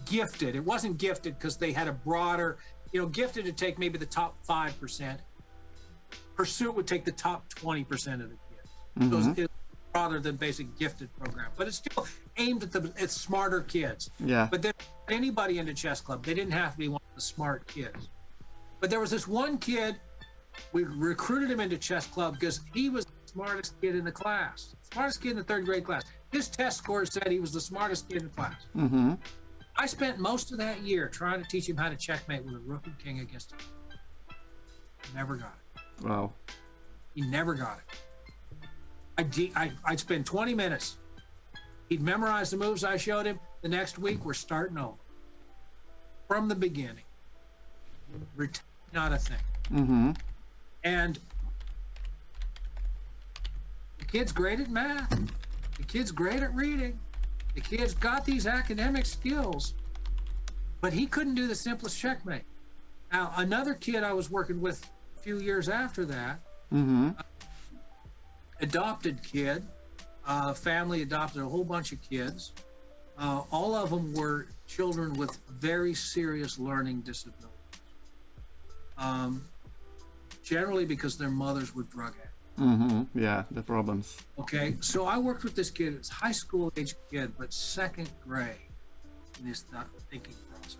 gifted. It wasn't gifted because they had a broader, you know, gifted to take maybe the top 5%. Pursuit would take the top 20% of the kids. So it was broader than basic gifted program, but it's still aimed at smarter kids. But then anybody in the chess club, they didn't have to be one of the smart kids. But there was this one kid, we recruited him into chess club because he was the smartest kid in the class, smartest kid in the 3rd grade class. His test score said he was the smartest kid in the class. I spent most of that year trying to teach him how to checkmate with a rook and king against him. Never got it. Wow. He never got it. I'd spend 20 minutes. He'd memorize the moves I showed him. The next week, we're starting over. From the beginning. Not a thing. And the kid's great at math. The kid's great at reading. The kid's got these academic skills, but he couldn't do the simplest checkmate. Now, another kid I was working with a few years after that, adopted kid, family adopted a whole bunch of kids. All of them were children with very serious learning disabilities. Generally because their mothers were drug addicts. Yeah, the problems. Okay, so I worked with this kid. It's high school age kid, but 2nd grade in his thinking processes.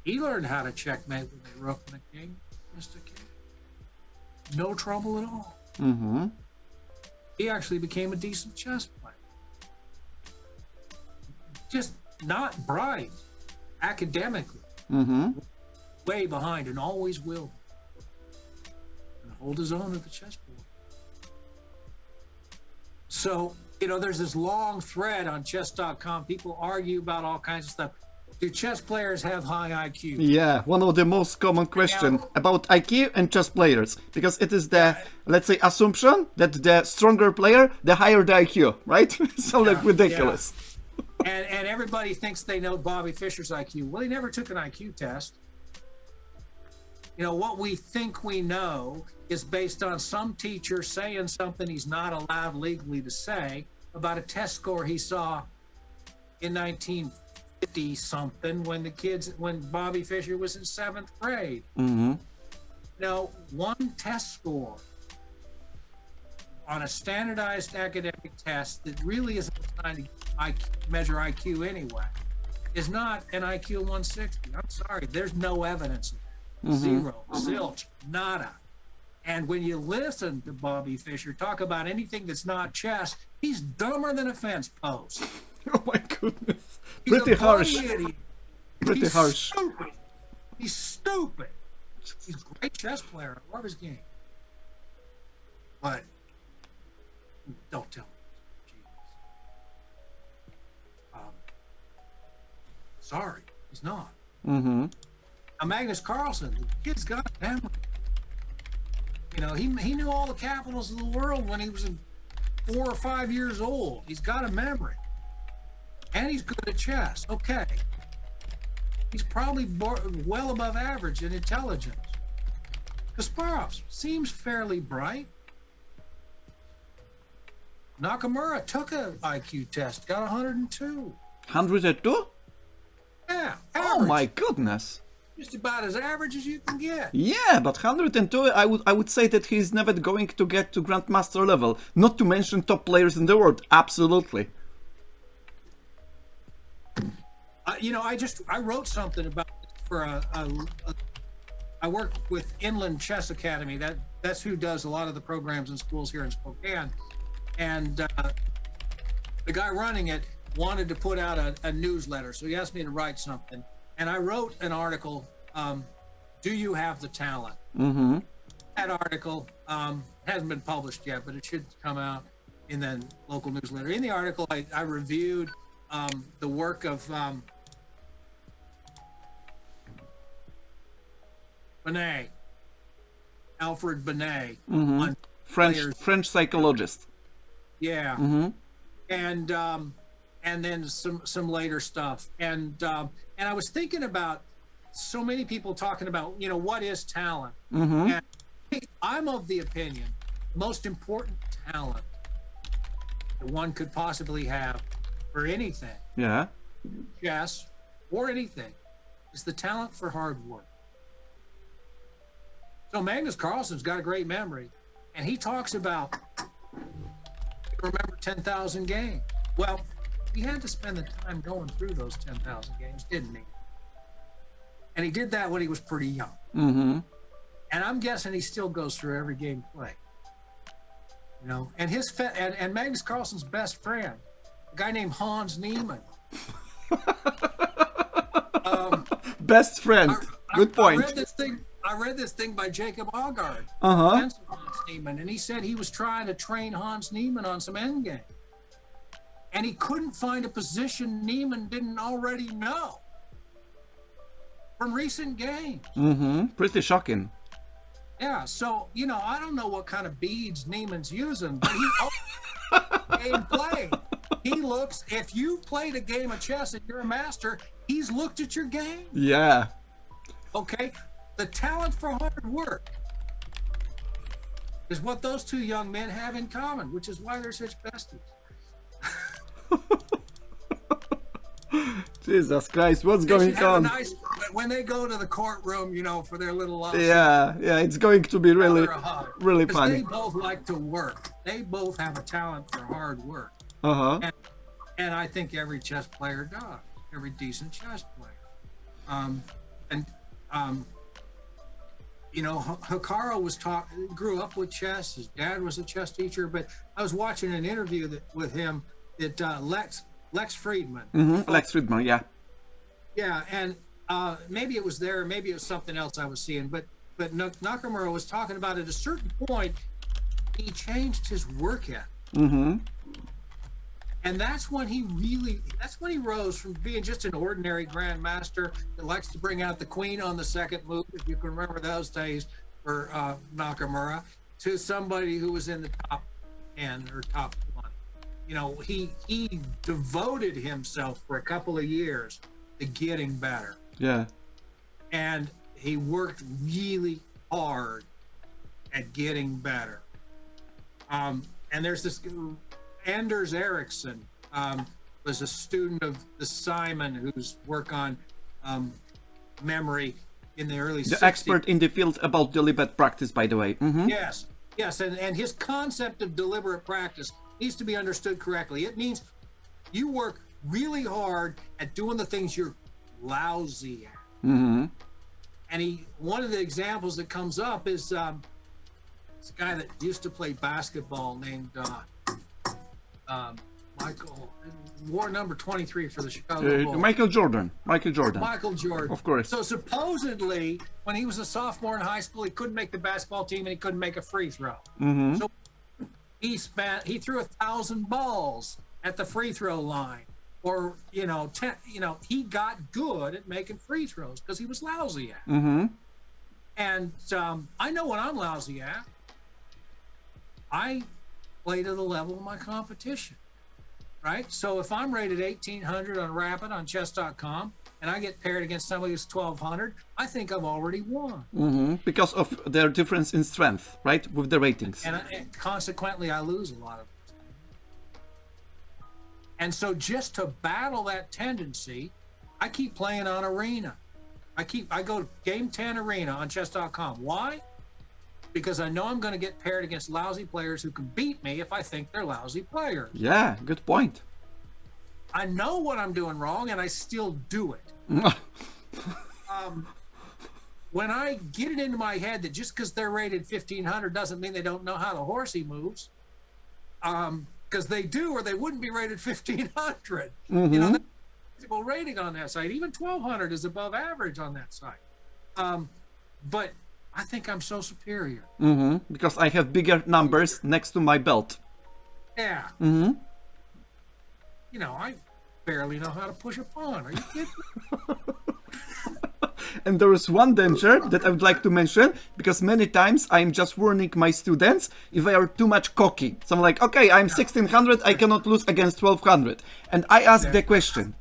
He learned how to checkmate with a rook and a king, Mr. King. no trouble at all. Mm-hmm. He actually became a decent chess player. Just not bright academically. Mm-hmm. Way behind and always will. And hold his own at the chessboard. So, there's this long thread on chess.com. People argue about all kinds of stuff. Do chess players have high IQ? Yeah, one of the most common questions about IQ and chess players, because it is the, let's say, assumption that the stronger player, the higher the IQ, right? So like ridiculous. Yeah. And everybody thinks they know Bobby Fischer's IQ. Well, he never took an IQ test. What we think we know is based on some teacher saying something he's not allowed legally to say about a test score he saw in 1950 something when Bobby Fischer was in 7th grade. Mm-hmm. One test score on a standardized academic test that really isn't designed to measure IQ anyway is not an IQ 160. I'm sorry, there's no evidence of that. Mm-hmm. Zero, zilch, nada. And when you listen to Bobby Fischer talk about anything that's not chess, he's dumber than a fence post. Oh my goodness. He's Pretty harsh. Idiot. Pretty harsh. Stupid. He's stupid. He's a great chess player. I love his game. But don't tell me. Sorry, he's not. Mm-hmm. Now, Magnus Carlsen, the kid's got a memory. He knew all the capitals of the world when he was 4 or 5 years old. He's got a memory. And he's good at chess. Okay. He's probably well above average in intelligence. Kasparov seems fairly bright. Nakamura took an IQ test, got 102. 102? Yeah. Average. Oh my goodness. Just about as average as you can get. Yeah, but 102, I would say that he's never going to get to Grandmaster level. Not to mention top players in the world. Absolutely. I wrote something about this for I work with Inland Chess Academy. That's who does a lot of the programs in schools here in Spokane. And the guy running it wanted to put out a newsletter, so he asked me to write something. And I wrote an article, Do You Have the Talent? Mm-hmm. That article hasn't been published yet, but it should come out in the local newsletter. In the article, I reviewed the work of Binet, Alfred Binet. Mm-hmm. On French psychologist. Yeah. Mm-hmm. And then some later stuff. And I was thinking about so many people talking about, what is talent? Mm-hmm. And I'm of the opinion, the most important talent that one could possibly have for anything, Yeah. chess or anything, is the talent for hard work. So Magnus Carlsen's got a great memory, and he talks about, remember 10,000 games. Well, he had to spend the time going through those 10,000 games, didn't he? And he did that when he was pretty young. Mm-hmm. And I'm guessing he still goes through every game played. And and Magnus Carlsen's best friend, a guy named Hans Niemann. Best friend. Good point. I read this thing by Jacob Aagaard. Uh-huh. Hans Niemann, and he said he was trying to train Hans Niemann on some endgame. And he couldn't find a position Niemann didn't already know from recent games. Mm-hmm. Pretty shocking. Yeah, so, I don't know what kind of beads Niemann's using, but he game played. He looks, if you played a game of chess and you're a master, he's looked at your game. Yeah. Okay? The talent for hard work is what those two young men have in common, which is why they're such besties. Jesus Christ, what's going on? When they go to the courtroom, for their little yeah, it's going to be really funny. They both like to work. They both have a talent for hard work. Uh-huh. And I think every chess player does. Every decent chess player. you know, Hikaru grew up with chess. His dad was a chess teacher, but I was watching an interview with him that Lex Friedman. Lex Friedman, yeah. Yeah, and maybe it was there, maybe it was something else I was seeing, but Nakamura was talking about at a certain point, he changed his work ethic. And that's when he rose from being just an ordinary grandmaster that likes to bring out the queen on the second move, if you can remember those days for Nakamura, to somebody who was in the top 10 or top 20. You know, he devoted himself for a couple of years to getting better. Yeah. And he worked really hard at getting better. And there's this Anders Ericsson was a student of the Simon, whose work on memory in the early 60s. The expert in the field about deliberate practice, by the way. Yes, and his concept of deliberate practice needs to be understood correctly. It means you work really hard at doing the things you're lousy at. And one of the examples that comes up is this guy that used to play basketball named Michael, wore number 23 for the Chicago Bulls. Michael Jordan. Of course. So supposedly, when he was a sophomore in high school, he couldn't make the basketball team and he couldn't make a free throw. So he threw 1,000 balls at the free throw line, or he got good at making free throws because he was lousy at it. And I know what I'm lousy at. I played at the level of my competition, right? So if I'm rated 1,800 on Rapid on chess.com and I get paired against somebody who's 1,200, I think I've already won. Because of their difference in strength, right, with the ratings. And consequently, I lose a lot of it. And so just to battle that tendency, I keep playing on Arena. I go game 10 Arena on chess.com. Why? Because I know I'm going to get paired against lousy players who can beat me if I think they're lousy players. Yeah, good point. I know what I'm doing wrong, and I still do it. When I get it into my head that just because they're rated 1,500 doesn't mean they don't know how the horsey moves, because they do, or they wouldn't be rated 1,500. You know, that's a rating on that site. Even 1,200 is above average on that site. But I think I'm so superior. Because I have bigger numbers next to my belt. Yeah. You know, I barely know how to push a pawn. Are you kidding me? And there is one danger that I would like to mention, because many times I'm just warning my students if they are too much cocky. So I'm like, okay, I'm 1,600, I cannot lose against 1,200. And I ask the question,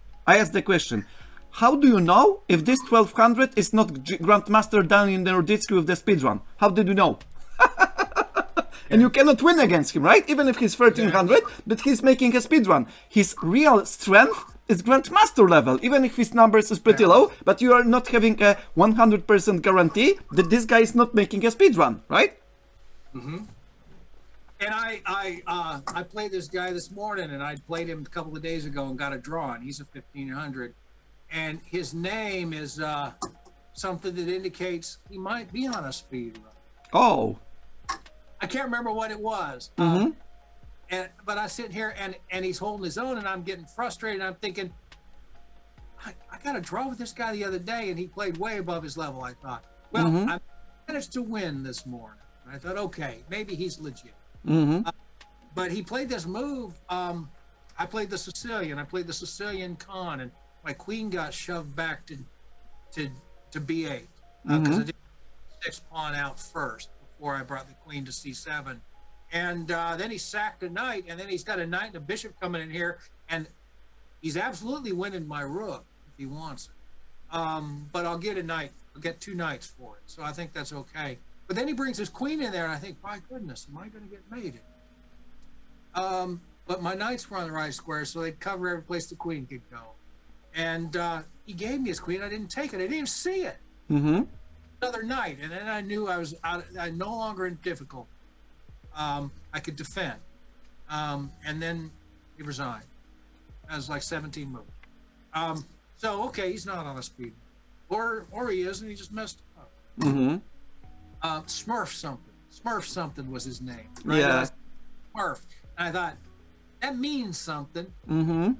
how do you know if this 1,200 is not Grandmaster Daniel Naroditsky with the speedrun? How did you know? And you cannot win against him, right? Even if he's 1,300, but he's making a speedrun. His real strength is Grandmaster level, even if his numbers is pretty low, but you are not having a 100% guarantee that this guy is not making a speedrun, right? And I played this guy this morning, and I played him a couple of days ago and got a draw, and he's a 1,500. And his name is something that indicates he might be on a speed run. Oh. I can't remember what it was. But I sit here and he's holding his own, and I'm getting frustrated. I'm thinking, I got a draw with this guy the other day, and he played way above his level, I thought. Well, I managed to win this morning. And I thought, okay, maybe he's legit. But he played this move. I played the Sicilian. I played the Sicilian Con, and my queen got shoved back to b8 because I did 6 pawn out first before I brought the queen to c7, and then he sacked a knight, and then he's got a knight and a bishop coming in here, and he's absolutely winning my rook if he wants it. But I'll get a knight. I'll get 2 knights for it, so I think that's okay. But then he brings his queen in there, and I think, my goodness, am I going to get mated? But my knights were on the right square, so they'd cover every place the queen could go. And he gave me his queen. I didn't take it. I didn't even see it. Another knight, and then I knew I'm no longer in difficulty. I could defend. And then he resigned. That was like 17 moves. So okay, he's not on a speed, or he is, and he just messed up. Smurf something. Smurf something was his name. Right? Yeah. Smurf. And I thought, that means something. Mm-hmm.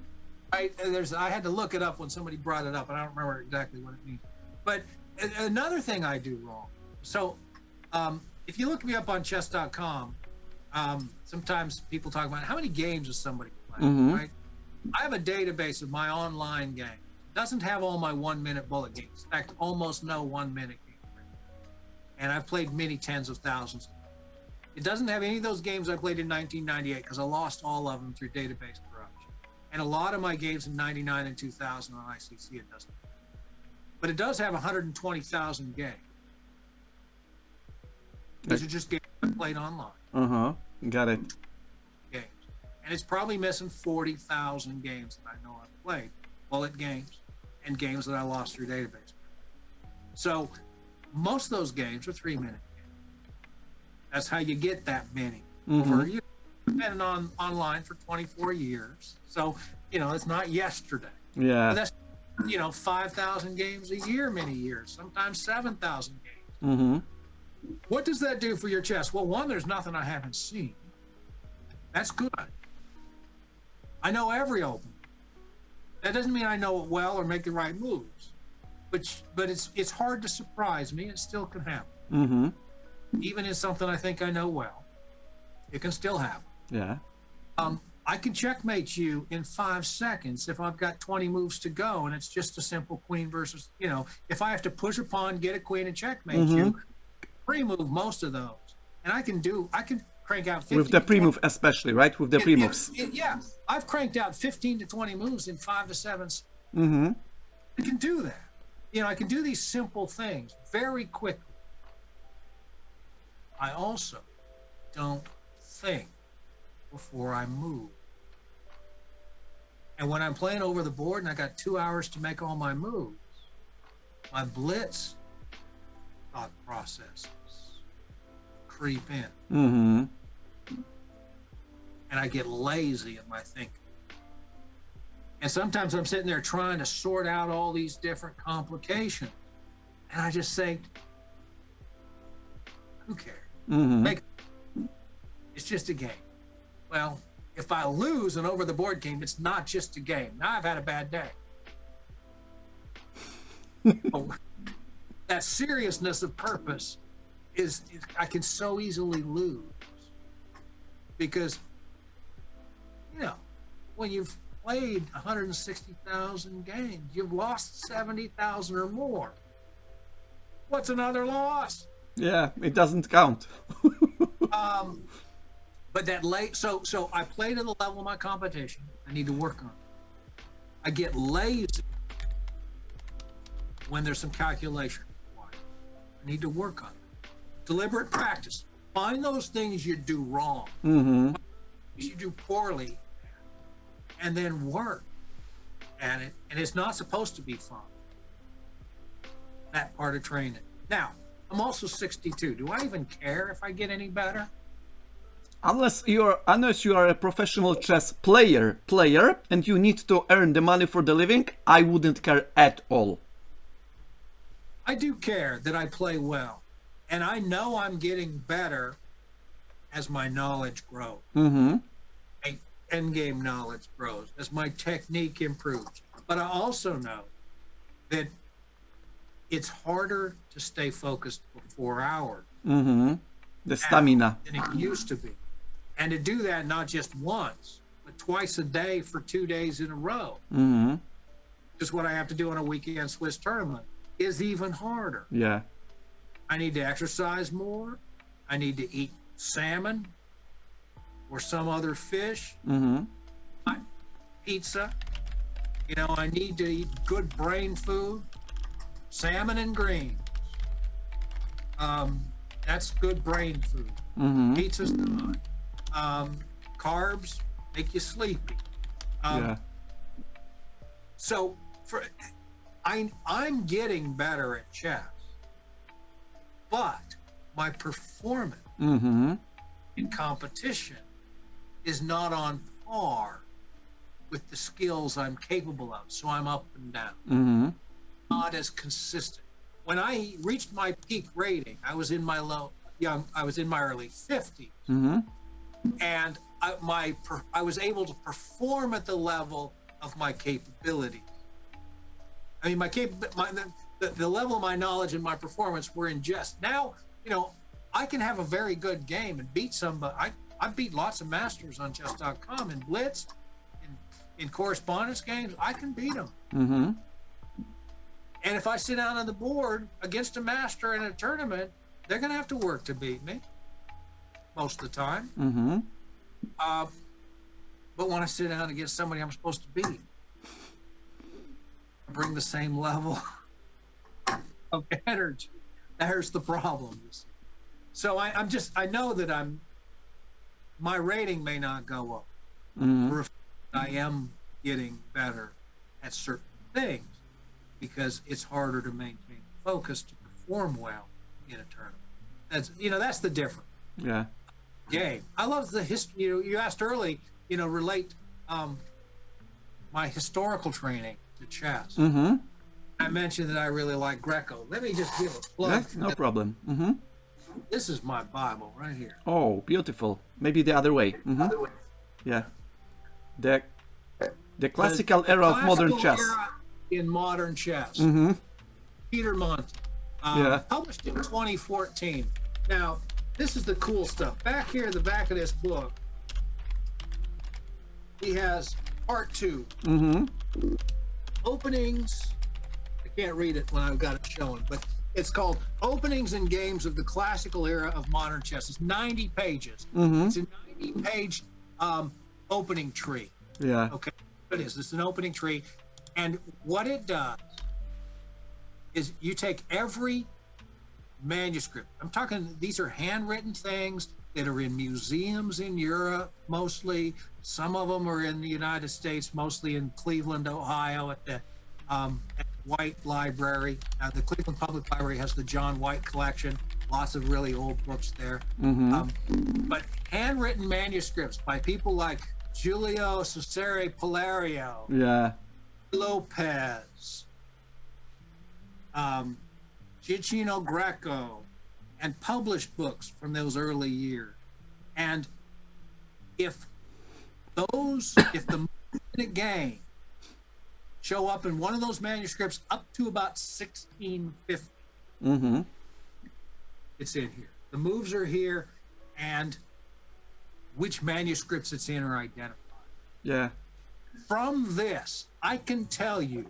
Right? I had to look it up when somebody brought it up, and I don't remember exactly what it means. But another thing I do wrong. So, if you look me up on chess.com, sometimes people talk about how many games does somebody play, right? I have a database of my online game. It doesn't have all my 1 minute bullet games. In fact, almost no 1 minute games. And I've played many tens of thousands. It doesn't have any of those games I played in 1998 because I lost all of them through database corruption. And a lot of my games in 99 and 2000 on ICC, it doesn't. But it does have 120,000 games. These are just games I played online. Got it. Games. And it's probably missing 40,000 games that I know I've played. Bullet games and games that I lost through database. So most of those games are 3 minute games. That's how you get that many over a year. Been on online for 24 years. So, it's not yesterday. Yeah. But that's, 5,000 games a year, many years, sometimes 7,000 games. What does that do for your chess? Well, one, there's nothing I haven't seen. That's good. I know every opening. That doesn't mean I know it well or make the right moves. But it's hard to surprise me. It still can happen. Even in something I think I know well, it can still happen. Yeah. I can checkmate you in 5 seconds if I've got 20 moves to go, and it's just a simple queen versus, if I have to push a pawn, get a queen, and checkmate you, pre-move most of those. And I can crank out 50 with the pre-move especially, right? With the pre-moves. Yeah. I've cranked out 15 to 20 moves in 5 to 7 seconds. I can do that. I can do these simple things very quickly. I also don't think before I move. And when I'm playing over the board and I got 2 hours to make all my moves, my blitz thought processes creep in. And I get lazy in my thinking. And sometimes I'm sitting there trying to sort out all these different complications. And I just say, who cares? It's just a game. Well, if I lose an over the board game, it's not just a game. Now I've had a bad day. That seriousness of purpose is I can so easily lose. Because, when you've played 160,000 games, you've lost 70,000 or more. What's another loss? Yeah, it doesn't count. But that so I play to the level of my competition. I need to work on it. I get lazy when there's some calculation required. I need to work on it. Deliberate practice. Find those things you do wrong. You do poorly, and then work at it. And it's not supposed to be fun. That part of training. Now, I'm also 62. Do I even care if I get any better? Unless you are a professional chess player, and you need to earn the money for the living, I wouldn't care at all. I do care that I play well, and I know I'm getting better as my knowledge grows. My endgame knowledge grows, as my technique improves. But I also know that it's harder to stay focused for 4 hours. The stamina. Than it used to be. And to do that not just once, but twice a day for 2 days in a row. Just what I have to do on a weekend Swiss tournament is even harder. Yeah. I need to exercise more. I need to eat salmon or some other fish. Pizza. I need to eat good brain food. Salmon and greens. That's good brain food. Pizza's not. Carbs make you sleepy. So I'm getting better at chess, but my performance in competition is not on par with the skills I'm capable of. So I'm up and down. Not as consistent. when I reached my peak rating, I was in my early 50s, and I was able to perform at the level of my capability. I mean, the level of my knowledge and my performance were in jest. Now, I can have a very good game and beat somebody. I beat lots of masters on chess.com and blitzed in correspondence games. I can beat them. And if I sit down on the board against a master in a tournament, they're going to have to work to beat me most of the time. But when I sit down against somebody I'm supposed to beat, I bring the same level of energy. There's the problem. So I know that my rating may not go up. I am getting better at certain things because it's harder to maintain focus to perform well in a tournament. That's the difference. Yeah. Game. I love the history. You asked early, relate my historical training to chess. I mentioned that I really like Greco. Let me just give a plug. Yes, no problem. This is my Bible right here. Oh, beautiful. Maybe the other way. Yeah. The classical era of modern chess. Era in modern chess. Peter Monti. Published in 2014. Now, this is the cool stuff. Back here at the back of this book, he has part 2. Openings. I can't read it when I've got it showing, but it's called Openings and Games of the Classical Era of Modern Chess. It's 90 pages. It's a 90-page opening tree. Yeah. Okay. It is. It's an opening tree. And what it does is you take every manuscript. I'm talking, these are handwritten things that are in museums in Europe, mostly. Some of them are in the United States, mostly in Cleveland, Ohio, at the White Library. The Cleveland Public Library has the John White collection. Lots of really old books there. But handwritten manuscripts by people like Giulio Cesare Palerio, Lopez, Gicino Greco, and published books from those early years. And if the minute game show up in one of those manuscripts up to about 1650, it's in here. The moves are here, and which manuscripts it's in are identified. Yeah. From this, I can tell you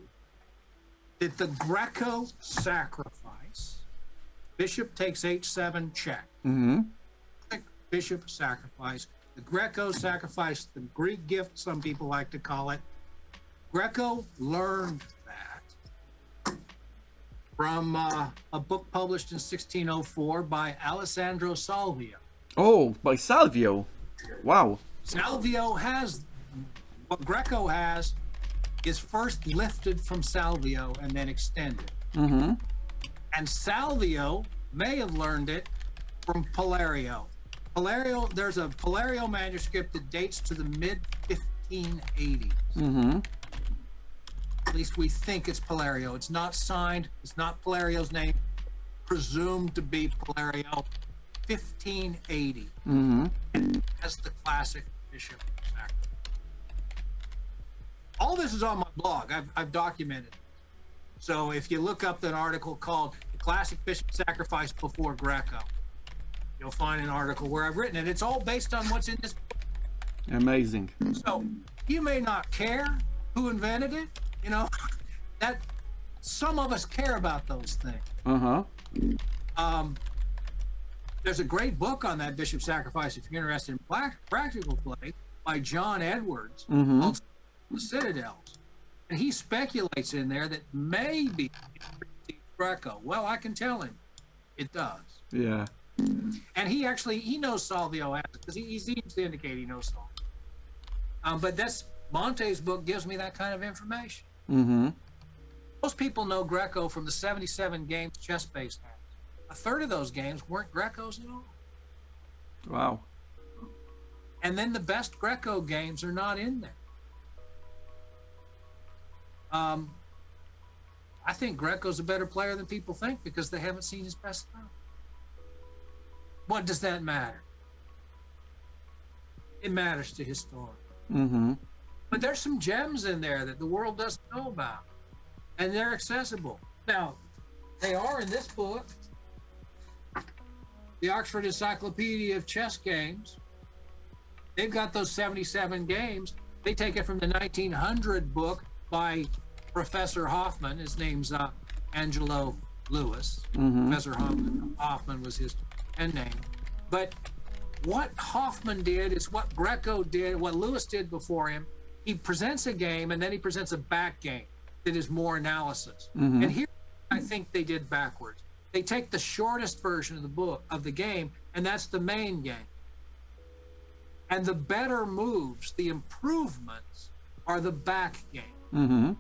that the Greco sacrifice, bishop takes h7 check. Bishop sacrifice. The Greco sacrifice, the Greek gift, some people like to call it. Greco learned that from a book published in 1604 by Alessandro Salvio. Oh, by Salvio. Wow. Salvio has, what Greco has is first lifted from Salvio and then extended. And Salvio may have learned it from Palerio. There's a Palerio manuscript that dates to the mid-1580s. At least we think it's Palerio. It's not signed. It's not Palerio's name. Presumed to be Palerio. 1580. That's the classic bishop sacrifice. All this is on my blog. I've documented it. So if you look up an article called "The Classic Bishop Sacrifice Before Greco," you'll find an article where I've written it. It's all based on what's in this book. Amazing. So you may not care who invented it. That some of us care about those things. There's a great book on that bishop sacrifice if you're interested in practical play by John Edwards called The Citadels. And he speculates in there that maybe Greco. Well, I can tell him it does. Yeah. And he knows Salvio has it because he seems to indicate he knows Salvio. But Monte's book gives me that kind of information. Most people know Greco from the 77 games ChessBase had. A third of those games weren't Grecos at all. Wow. And then the best Greco games are not in there. I think Greco's a better player than people think because they haven't seen his best stuff. What does that matter? It matters to historians. Mm-hmm. But there's some gems in there that the world doesn't know about, and they're accessible. Now, they are in this book, the Oxford Encyclopedia of Chess Games. They've got those 77 games. They take it from the 1900 book by Professor Hoffman. His name's Angelo Lewis. Professor Hoffman was his pen name. But what Hoffman did is what Greco did, what Lewis did before him. He presents a game and then he presents a back game that is more analysis. And here I think they did backwards. They take the shortest version of the book, of the game, and that's the main game. And the better moves, the improvements, are the back game.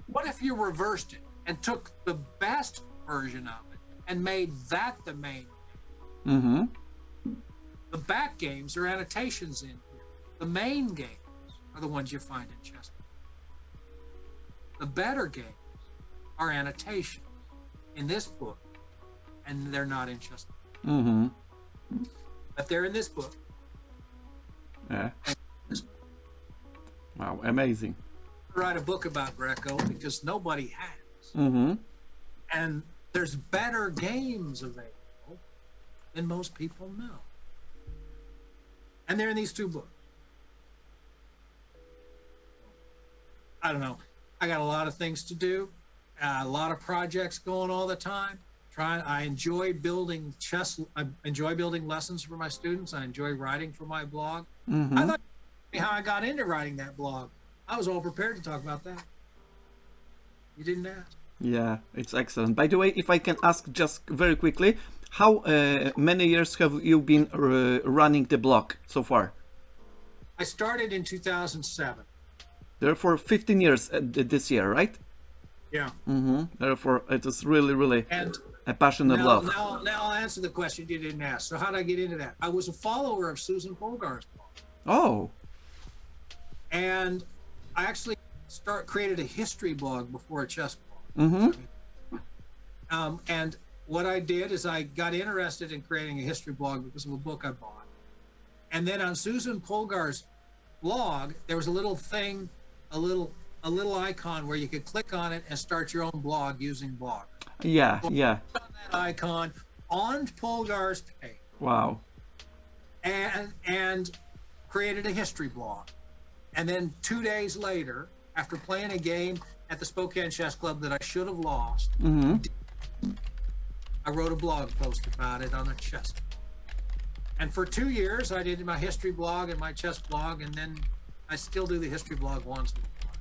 What if you reversed it and took the best version of it and made that the main game? The back games are annotations in here. The main games are the ones you find in chess. The better games are annotations in this book, and they're not in chess. But they're in this book. Yeah. Wow, amazing. Write a book about Greco because nobody has. And there's better games available than most people know. And they're in these two books. I don't know. I got a lot of things to do, a lot of projects going all the time. I enjoy building I enjoy building lessons for my students. I enjoy writing for my blog. I thought how I got into writing that blog. I was all prepared to talk about that. You didn't ask. Yeah, it's excellent. By the way, if I can ask just very quickly, how many years have you been running the blog so far? I started in 2007. Therefore, 15 years this year, right? Yeah. Therefore, it is really And a passion of love. Now I'll answer the question you didn't ask. So how did I get into that? I was a follower of Susan Polgar's blog. Oh. And I actually created a history blog before a chess blog. And what I did is I got interested in creating a history blog because of a book I bought. And then on Susan Polgar's blog, there was a little thing, a little icon where you could click on it and start your own blog using blog. Yeah. On that icon on Polgar's page. Wow. And created a history blog. And then 2 days later, after playing a game at the Spokane Chess Club that I should have lost, I wrote a blog post about it on a chess blog. And for 2 years, I did my history blog and my chess blog, and then I still do the history blog once in a while.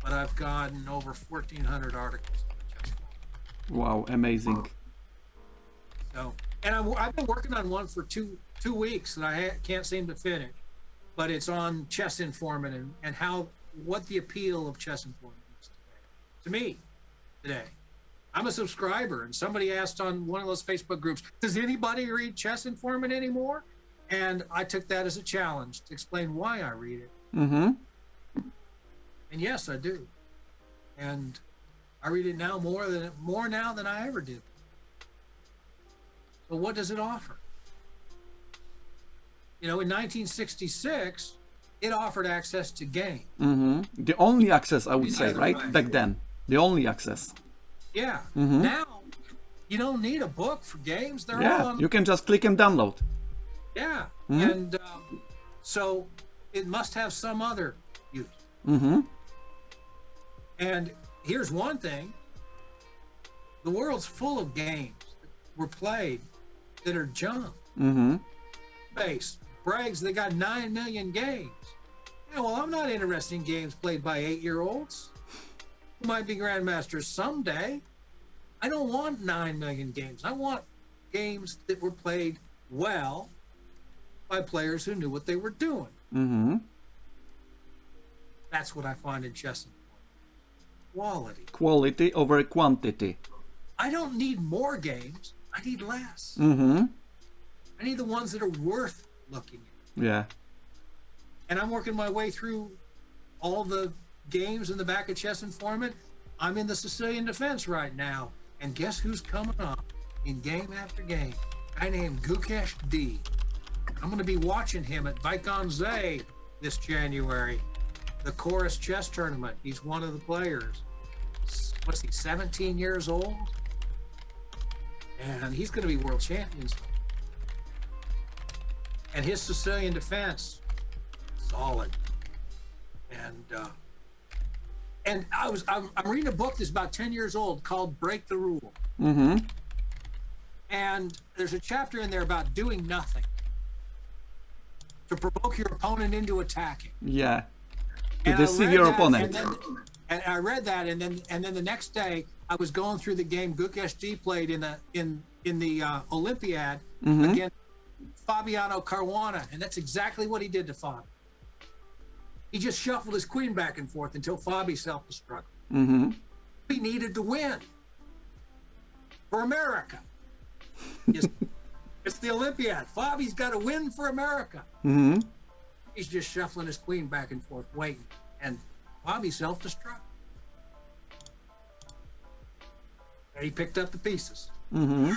But I've gotten over 1,400 articles on the chess blog. Wow, amazing. So, and I've been working on one for two weeks that I can't seem to finish. But it's on Chess Informant and what the appeal of Chess Informant is to me today. I'm a subscriber, and somebody asked on one of those Facebook groups, does anybody read Chess Informant anymore? And I took that as a challenge to explain why I read it. And yes, I do. And I read it now more now than I ever did. So what does it offer? You know, in 1966, it offered access to game. The only access, I would say, right? Back then. The only access. Yeah. Now, you don't need a book for games. They're all on... you can just click and download. Yeah. And so it must have some other use. And here's one thing. The world's full of games that were played that are junk. Base brags they got 9 million games. Yeah, well, I'm not interested in games played by 8-year-olds who might be grandmasters someday. I don't want 9 million games. I want games that were played well by players who knew what they were doing. That's what I find in chess. Quality over quantity. I don't need more games. I need less. I need the ones that are worth looking at. Yeah. And I'm working my way through all the games in the back of Chess Informant. I'm in the Sicilian defense right now, and guess who's coming up in game after game? A guy named Gukesh D. I'm going to be watching him at Vaikonze this January, the Chorus Chess Tournament. He's one of the players. What's he, 17 years old? And he's going to be world champion. And his Sicilian defense, solid. And I'm reading a book that's about 10 years old called Break the Rule. Mm-hmm. And there's a chapter in there about doing nothing to provoke your opponent into attacking. Yeah. To And deceive your opponent. And I read that, and then the next day I was going through the game Gukesh D played in the Olympiad against Fabiano Caruana, and that's exactly what he did to Fabi. He just shuffled his queen back and forth until Fabi self-destructed. Mm-hmm. He needed to win for America. It's the Olympiad. Fabi's got to win for America. Mm-hmm. He's just shuffling his queen back and forth, waiting, and Fabi self-destruct. And he picked up the pieces. Mm-hmm.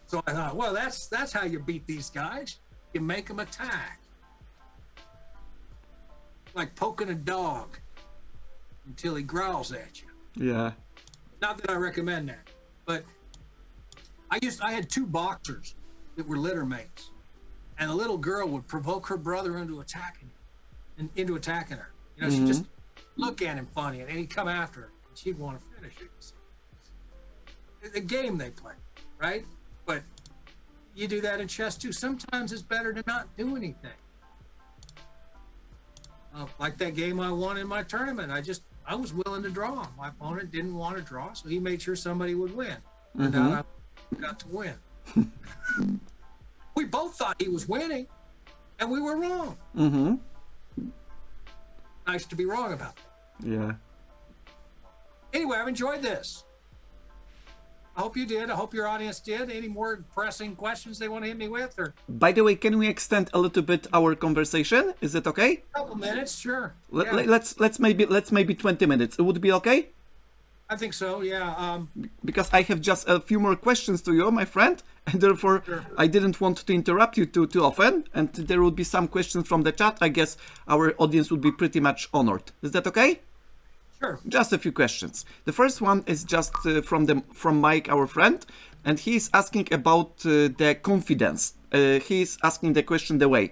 So I thought, well, that's how you beat these guys. You make them attack. Like poking a dog until he growls at you. Yeah. Not that I recommend that, but I had two boxers that were litter mates, and a little girl would provoke her brother into attacking her. You know, she'd just look at him funny, and then he'd come after her, and she'd want to finish it. The game they play, right? But you do that in chess too. Sometimes it's better to not do anything. Like that game I won in my tournament, I was willing to draw. My opponent didn't want to draw, so he made sure somebody would win. And I got to win. We both thought he was winning, and we were wrong. Mm-hmm. Nice to be wrong about that. Yeah. Anyway, I've enjoyed this. I hope you did. I hope your audience did. Any more pressing questions they want to hit me with? Or By the way, can we extend a little bit our conversation? Is it okay? a couple minutes, sure. Let's maybe 20 minutes. It would be okay? I think so, yeah. Because I have just a few more questions to you, my friend, and therefore I didn't want to interrupt you too often, and there will be some questions from the chat. I guess our audience would be pretty much honored. Is that okay? Sure. Just a few questions. The first one is just from Mike, our friend, and he's asking about the confidence. He's asking the question the way: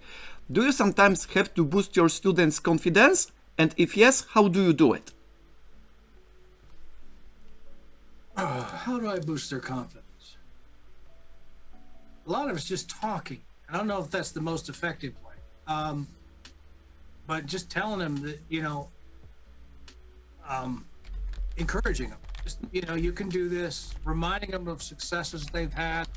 do you sometimes have to boost your students' confidence? And if yes, how do you do it? How do I boost their confidence? A lot of it's just talking. I don't know if that's the most effective way. But just telling them that, encouraging them. Just, you can do this, reminding them of successes they've had.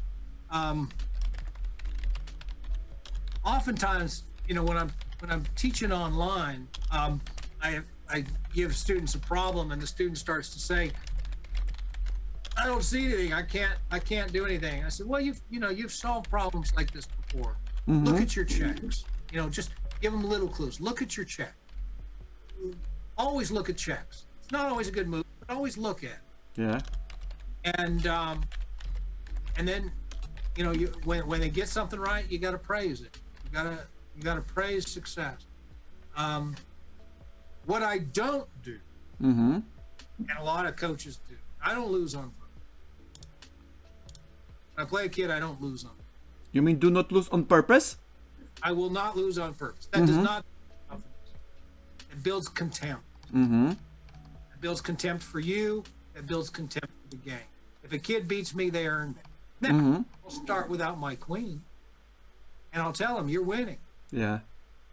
Oftentimes, when I'm teaching online, I give students a problem, and the student starts to say, I don't see anything. I can't do anything. I said, well, you've solved problems like this before. Look at your checks. Just give them little clues. Look at your check. Always look at checks. It's not always a good move, but always look at it. Yeah. And then, when they get something right, you got to praise it. You got to praise success. What I don't do, and a lot of coaches do, I don't lose on purpose. When I play a kid, I don't lose on purpose. You mean do not lose on purpose? I will not lose on purpose. That does not build confidence. It builds contempt. It builds contempt for you. It builds contempt for the game. If a kid beats me, they earned it. Now, I'll start without my queen, and I'll tell them, you're winning. Yeah.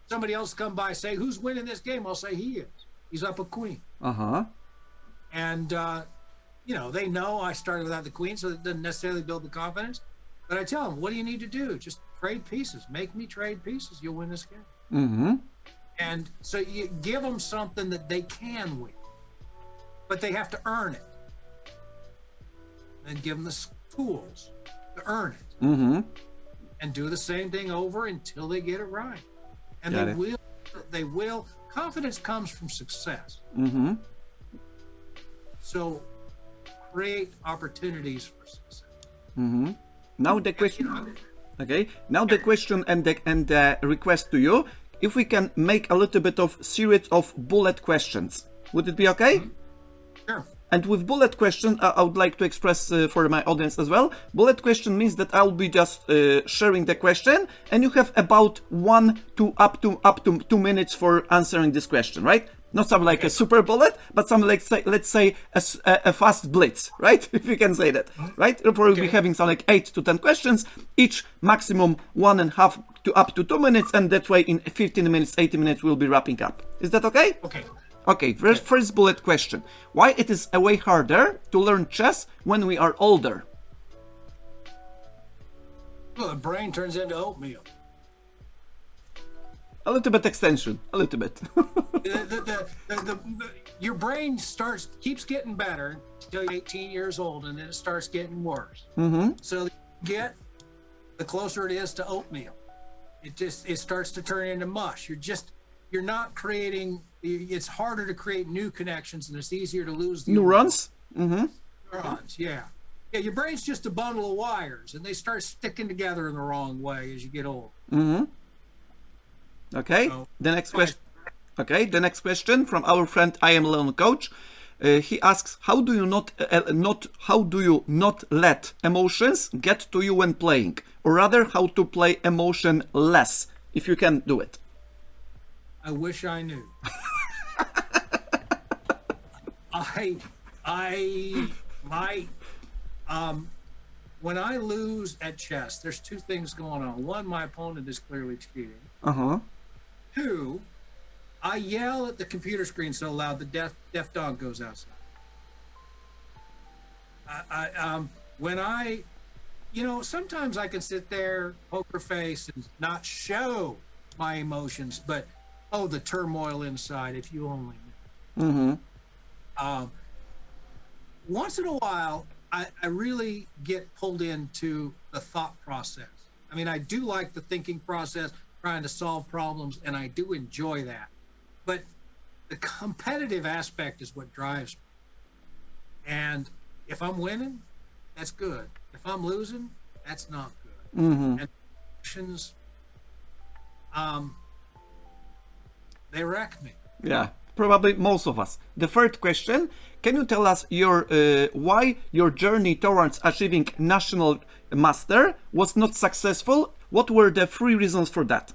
Somebody else come by, say, who's winning this game? I'll say, he is. He's up a queen. And, they know I started without the queen, so it doesn't necessarily build the confidence. But I tell them, what do you need to do? Just trade pieces. Make me trade pieces. You'll win this game. And so you give them something that they can win, but they have to earn it. And give them the tools to earn it. And do the same thing over until they get it right. And they will. Confidence comes from success. So create opportunities for success. Now the question. Okay. Now the question and the request to you, if we can make a little bit of series of bullet questions, would it be okay? Sure. And with bullet question, I would like to express for my audience as well. Bullet question means that I'll be just sharing the question, and you have about 1 to up to 2 minutes for answering this question, right? Not something like a super bullet, but something like let's say a fast blitz, right? If you can say that, right? Therefore, we'll be having something like 8 to 10 questions, each maximum 1.5 to up to 2 minutes, and that way in 15 minutes, 80 minutes, we'll be wrapping up. Is that okay? Okay. Okay, first bullet question. Why it is way harder to learn chess when we are older? Well, the brain turns into oatmeal. A little bit extension, a little bit. Your brain keeps getting better until you're 18 years old, and then it starts getting worse. So the closer it is to oatmeal. It starts to turn into mush. You're not creating. It's harder to create new connections, and it's easier to lose the Neurons? neurons. Yeah. Your brain's just a bundle of wires, and they start sticking together in the wrong way as you get older. Okay. So, the next question. Okay, the next question from our friend I am Leon Coach. He asks, how do you not let emotions get to you when playing, or rather, how to play emotion less, if you can do it? I wish I knew. When I lose at chess, there's two things going on. One, my opponent is clearly cheating. Two, I yell at the computer screen so loud the deaf dog goes outside. Sometimes I can sit there, poker face, and not show my emotions, but the turmoil inside, if you only knew. Once in a while, I really get pulled into the thought process. I mean, I do like the thinking process, trying to solve problems, and I do enjoy that. But the competitive aspect is what drives me. And if I'm winning, that's good. If I'm losing, that's not good. And emotions, they wreck me. Yeah, probably most of us. The third question, can you tell us why your journey towards achieving national master was not successful? What were the 3 reasons for that?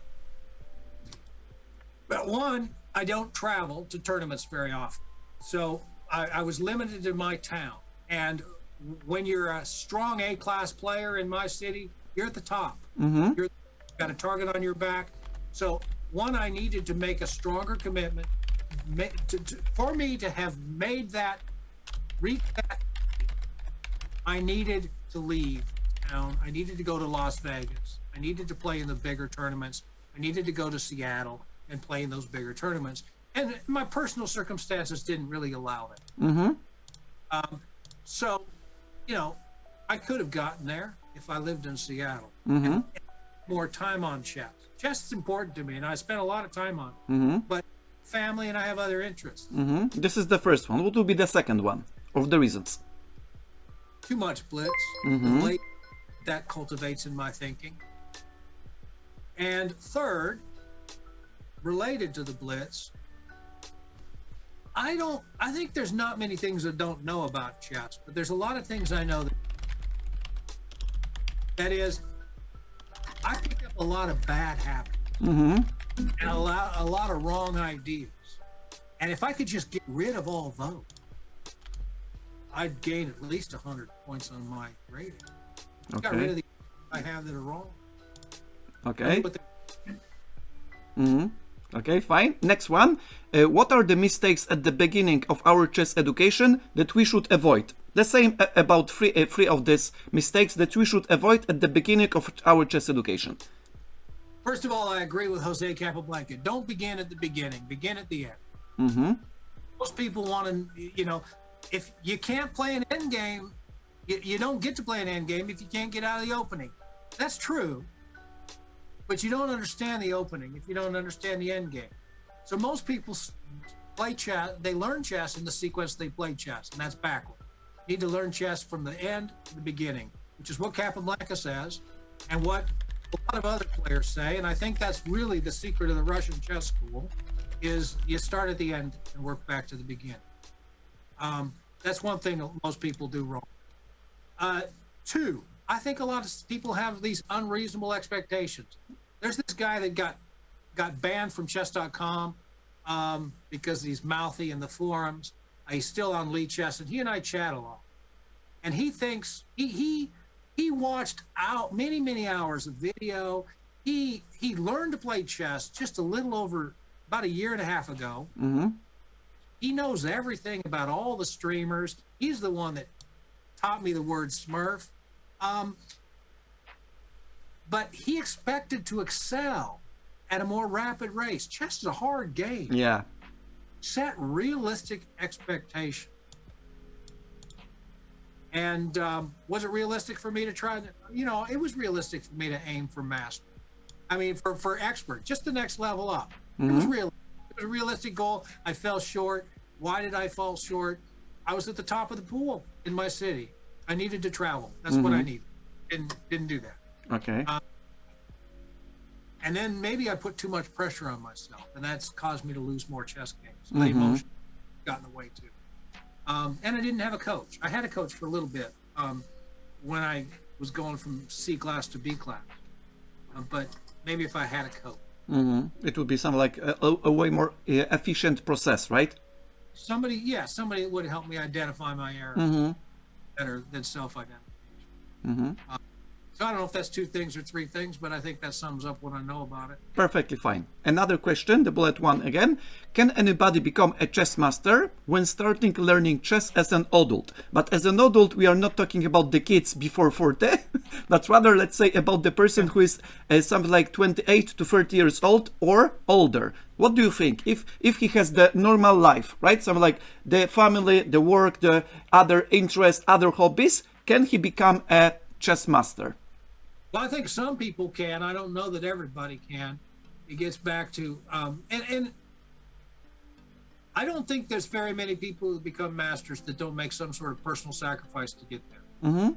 But one, I don't travel to tournaments very often. So I was limited to my town. And when you're a strong A-class player in my city, you're at the top. You've got a target on your back. So one, I needed to make a stronger commitment for me to have made that, I needed to leave town. I needed to go to Las Vegas. I needed to play in the bigger tournaments. I needed to go to Seattle and play in those bigger tournaments. And my personal circumstances didn't really allow it. So, I could have gotten there if I lived in Seattle. And more time on chess. Chess is important to me, and I spent a lot of time on it. But family and I have other interests. This is the first one. What will be the second one of the reasons? Too much blitz. That cultivates in my thinking. And third, related to the blitz, I think there's not many things I don't know about chess, but there's a lot of things I know that is, I picked up a lot of bad habits and a lot of wrong ideas. And if I could just get rid of all those, I'd gain at least 100 points on my rating. Got rid of the I have that are wrong. Okay. Okay, fine. Next one. What are the mistakes at the beginning of our chess education that we should avoid? The same about three of these mistakes that we should avoid at the beginning of our chess education. First of all, I agree with Jose Capablanca. Don't begin at the beginning. Begin at the end. Most people want to, if you can't play an end game, you don't get to play an end game if you can't get out of the opening. That's true. But you don't understand the opening if you don't understand the end game. So most people play chess. They learn chess in the sequence they play chess, and that's backward. You need to learn chess from the end to the beginning, which is what Capablanca says, and what a lot of other players say. And I think that's really the secret of the Russian chess school: is you start at the end and work back to the beginning. That's one thing that most people do wrong. Two, I think a lot of people have these unreasonable expectations. There's this guy that got banned from chess.com because he's mouthy in the forums. He's still on Lead Chess, and he and I chat a lot. And he thinks he watched out many hours of video. He learned to play chess just a little over about a year and a half ago. Mm-hmm. He knows everything about all the streamers. He's the one that taught me the word Smurf. But he expected to excel at a more rapid race. Chess is a hard game. Yeah. Set realistic expectations. And was it realistic for me to try to, it was realistic for me to aim for master. I mean, for expert, just the next level up. Mm-hmm. It was real. It was a realistic goal. I fell short. Why did I fall short? I was at the top of the pool in my city. I needed to travel. That's what I needed. And didn't do that. Okay. And then maybe I put too much pressure on myself, and that's caused me to lose more chess games. The emotion got in the way too. And I didn't have a coach. I had a coach for a little bit when I was going from C class to B class. But maybe if I had a coach. It would be something like a way more efficient process, right? Somebody would help me identify my errors better than self-identification. So I don't know if that's two things or three things, but I think that sums up what I know about it. Perfectly fine. Another question, the bullet one again. Can anybody become a chess master when starting learning chess as an adult? But as an adult, we are not talking about the kids before 40, but rather, let's say, about the person who is something like 28 to 30 years old or older. What do you think? If he has the normal life, right? Something like the family, the work, the other interests, other hobbies, can he become a chess master? Well, I think some people can. I don't know that everybody can. It gets back to, and I don't think there's very many people who become masters that don't make some sort of personal sacrifice to get there.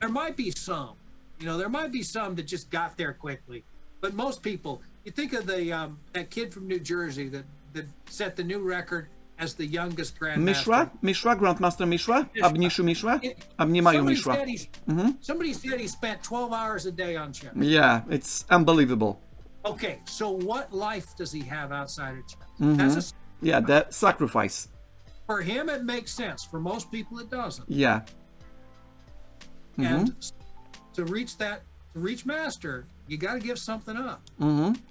There might be some, there might be some that just got there quickly. But most people, you think of that kid from New Jersey that set the new record as the youngest grandmaster. Mishra, Grandmaster Mishra? Abnishu Mishra? Abnimayu Mishra. Somebody said he spent 12 hours a day on chess. Yeah, it's unbelievable. Okay, so what life does he have outside of chess? Yeah, the sacrifice. For him, it makes sense. For most people, it doesn't. Yeah. And to reach master, you got to give something up.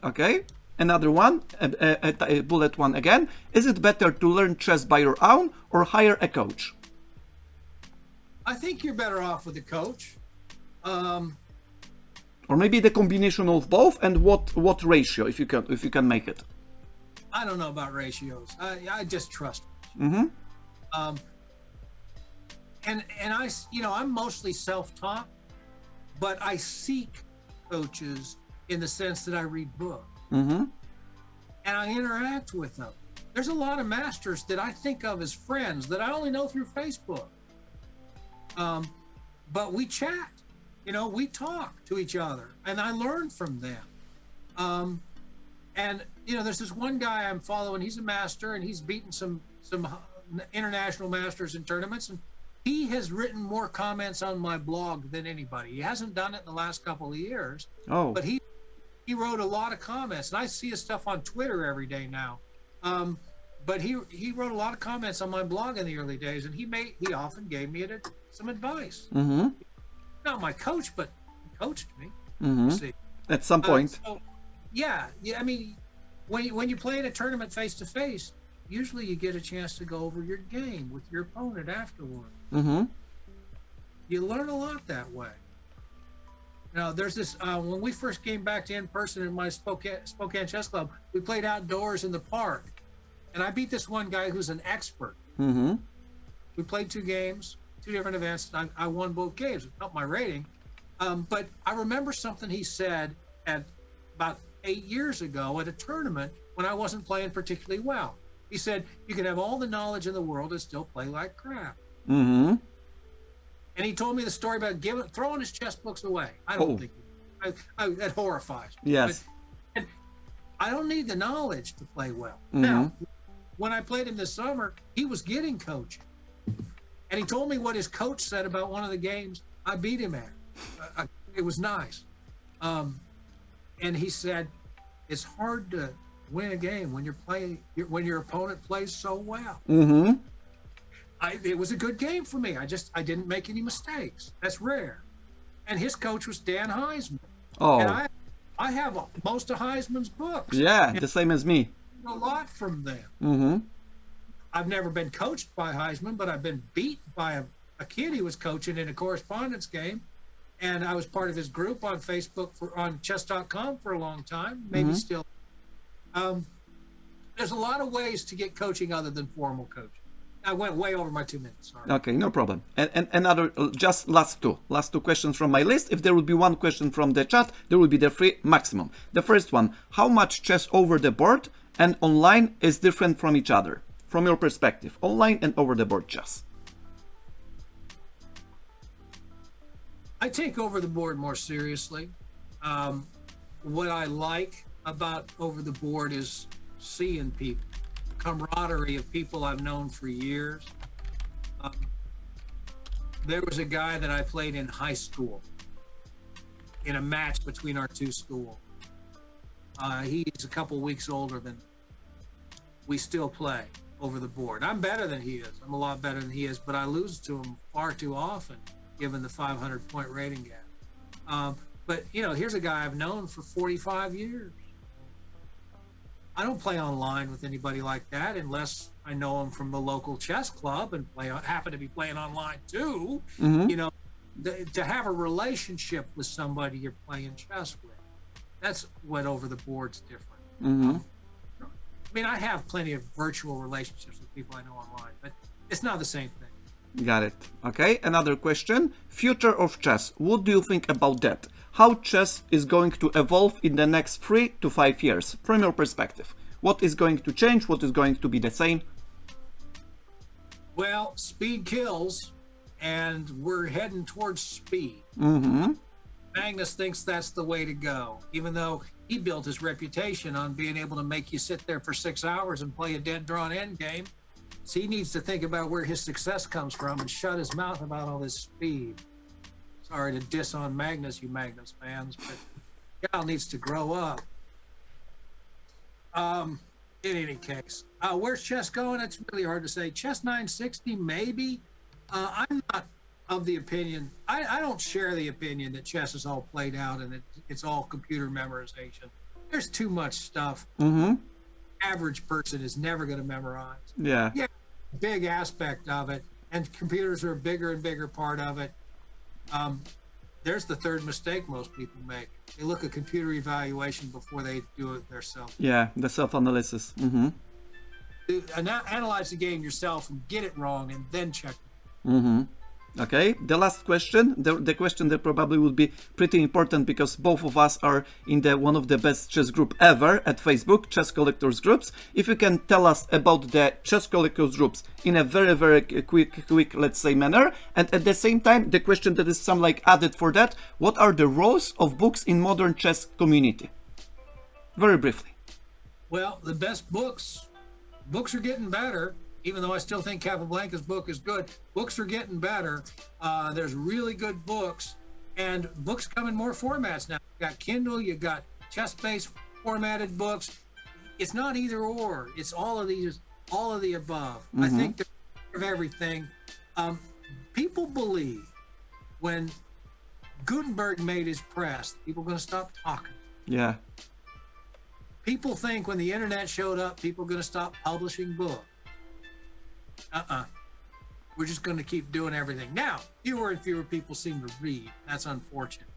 Okay. Another one, a bullet one again. Is it better to learn chess by your own or hire a coach? I think you're better off with a coach. Or maybe the combination of both, and what ratio, if you can make it. I don't know about ratios. I just trust. And I'm mostly self-taught, but I seek coaches in the sense that I read books. And I interact with them. There's a lot of masters that I think of as friends that I only know through Facebook. But we chat, we talk to each other, and I learn from them. And there's this one guy I'm following. He's a master, and he's beaten some international masters in tournaments, and he has written more comments on my blog than anybody. He hasn't done it in the last couple of years. But he wrote a lot of comments, and I see his stuff on Twitter every day now. But he wrote a lot of comments on my blog in the early days, and he often gave me some advice. Not my coach, but he coached me. See. At some point. Yeah. I mean, when you play in a tournament face to face, usually you get a chance to go over your game with your opponent afterward. You learn a lot that way. Now, there's this, when we first came back to in-person in my Spokane Chess Club, we played outdoors in the park. And I beat this one guy who's an expert. We played 2 games, 2 different events, and I won both games. It helped my rating. But I remember something he said at about 8 years ago at a tournament when I wasn't playing particularly well. He said, you can have all the knowledge in the world and still play like crap. Mm-hmm. And he told me the story about throwing his chess books away. I Oh. don't think that horrifies me. Yes. But I don't need the knowledge to play well. Mm-hmm. Now, when I played him this summer, he was getting coaching. And he told me what his coach said about one of the games I beat him at. It was nice. And he said, it's hard to win a game when when your opponent plays so well. Mm-hmm. It was a good game for me. I didn't make any mistakes. That's rare. And his coach was Dan Heisman. Oh. And I have most of Heisman's books. Yeah, the same as me. A lot from them. Mm-hmm. I've never been coached by Heisman, but I've been beat by a kid he was coaching in a correspondence game. And I was part of his group on Facebook on chess.com for a long time, maybe still. There's a lot of ways to get coaching other than formal coaching. I went way over my 2 minutes. Sorry. Okay, no problem. And another, just last two questions from my list. If there will be one question from the chat, there will be the 3 maximum. The first one: how much chess over the board and online is different from each other, from your perspective, online and over the board chess? I take over the board more seriously. What I like about over the board is seeing people, camaraderie of people I've known for years. There was a guy that I played in high school in a match between our 2 schools. He's a couple weeks older than me. We still play over the board. I'm better than he is. I'm a lot better than he is, but I lose to him far too often, given the 500-point rating gap. But, here's a guy I've known for 45 years. I don't play online with anybody like that unless I know him from the local chess club and happen to be playing online too. Mm-hmm. To have a relationship with somebody you're playing chess with, that's what over the board's different. Mm-hmm. I mean, I have plenty of virtual relationships with people I know online, but it's not the same thing. Got it. Okay, another question. Future of chess. What do you think about that? How chess is going to evolve in the next 3 to 5 years, from your perspective? What is going to change? What is going to be the same? Well, speed kills, and we're heading towards speed. Mm-hmm. Magnus thinks that's the way to go, even though he built his reputation on being able to make you sit there for 6 hours and play a dead drawn end game. So he needs to think about where his success comes from and shut his mouth about all this speed. Sorry to diss on Magnus, you Magnus fans, but Gal needs to grow up. In any case, where's chess going? It's really hard to say. Chess 960, maybe. I'm not of the opinion. I don't share the opinion that chess is all played out and it's all computer memorization. There's too much stuff. Mm-hmm. Average person is never going to memorize. Yeah. Yeah, big aspect of it, and computers are a bigger and bigger part of it. There's the third mistake most people make. They look at computer evaluation before they do it themselves. Yeah, the self-analysis. Mm-hmm. Analyze the game yourself and get it wrong and then check. Mm-hmm. Okay, the last question, the question that probably would be pretty important because both of us are in one of the best chess group ever at Facebook, Chess Collectors Groups. If you can tell us about the Chess Collectors Groups in a very, very quick, let's say, manner. And at the same time, the question that is some like added for that, what are the roles of books in modern chess community? Very briefly. Well, the best books are getting better. Even though I still think Capablanca's book is good, books are getting better. There's really good books, and books come in more formats now. You got Kindle, you got chess-based formatted books. It's not either or. It's all of these, all of the above. Mm-hmm. I think there's of everything. People believe when Gutenberg made his press, people are going to stop talking. Yeah. People think when the internet showed up, people are going to stop publishing books. We're just going to keep doing everything. Now, fewer and fewer people seem to read. That's unfortunate.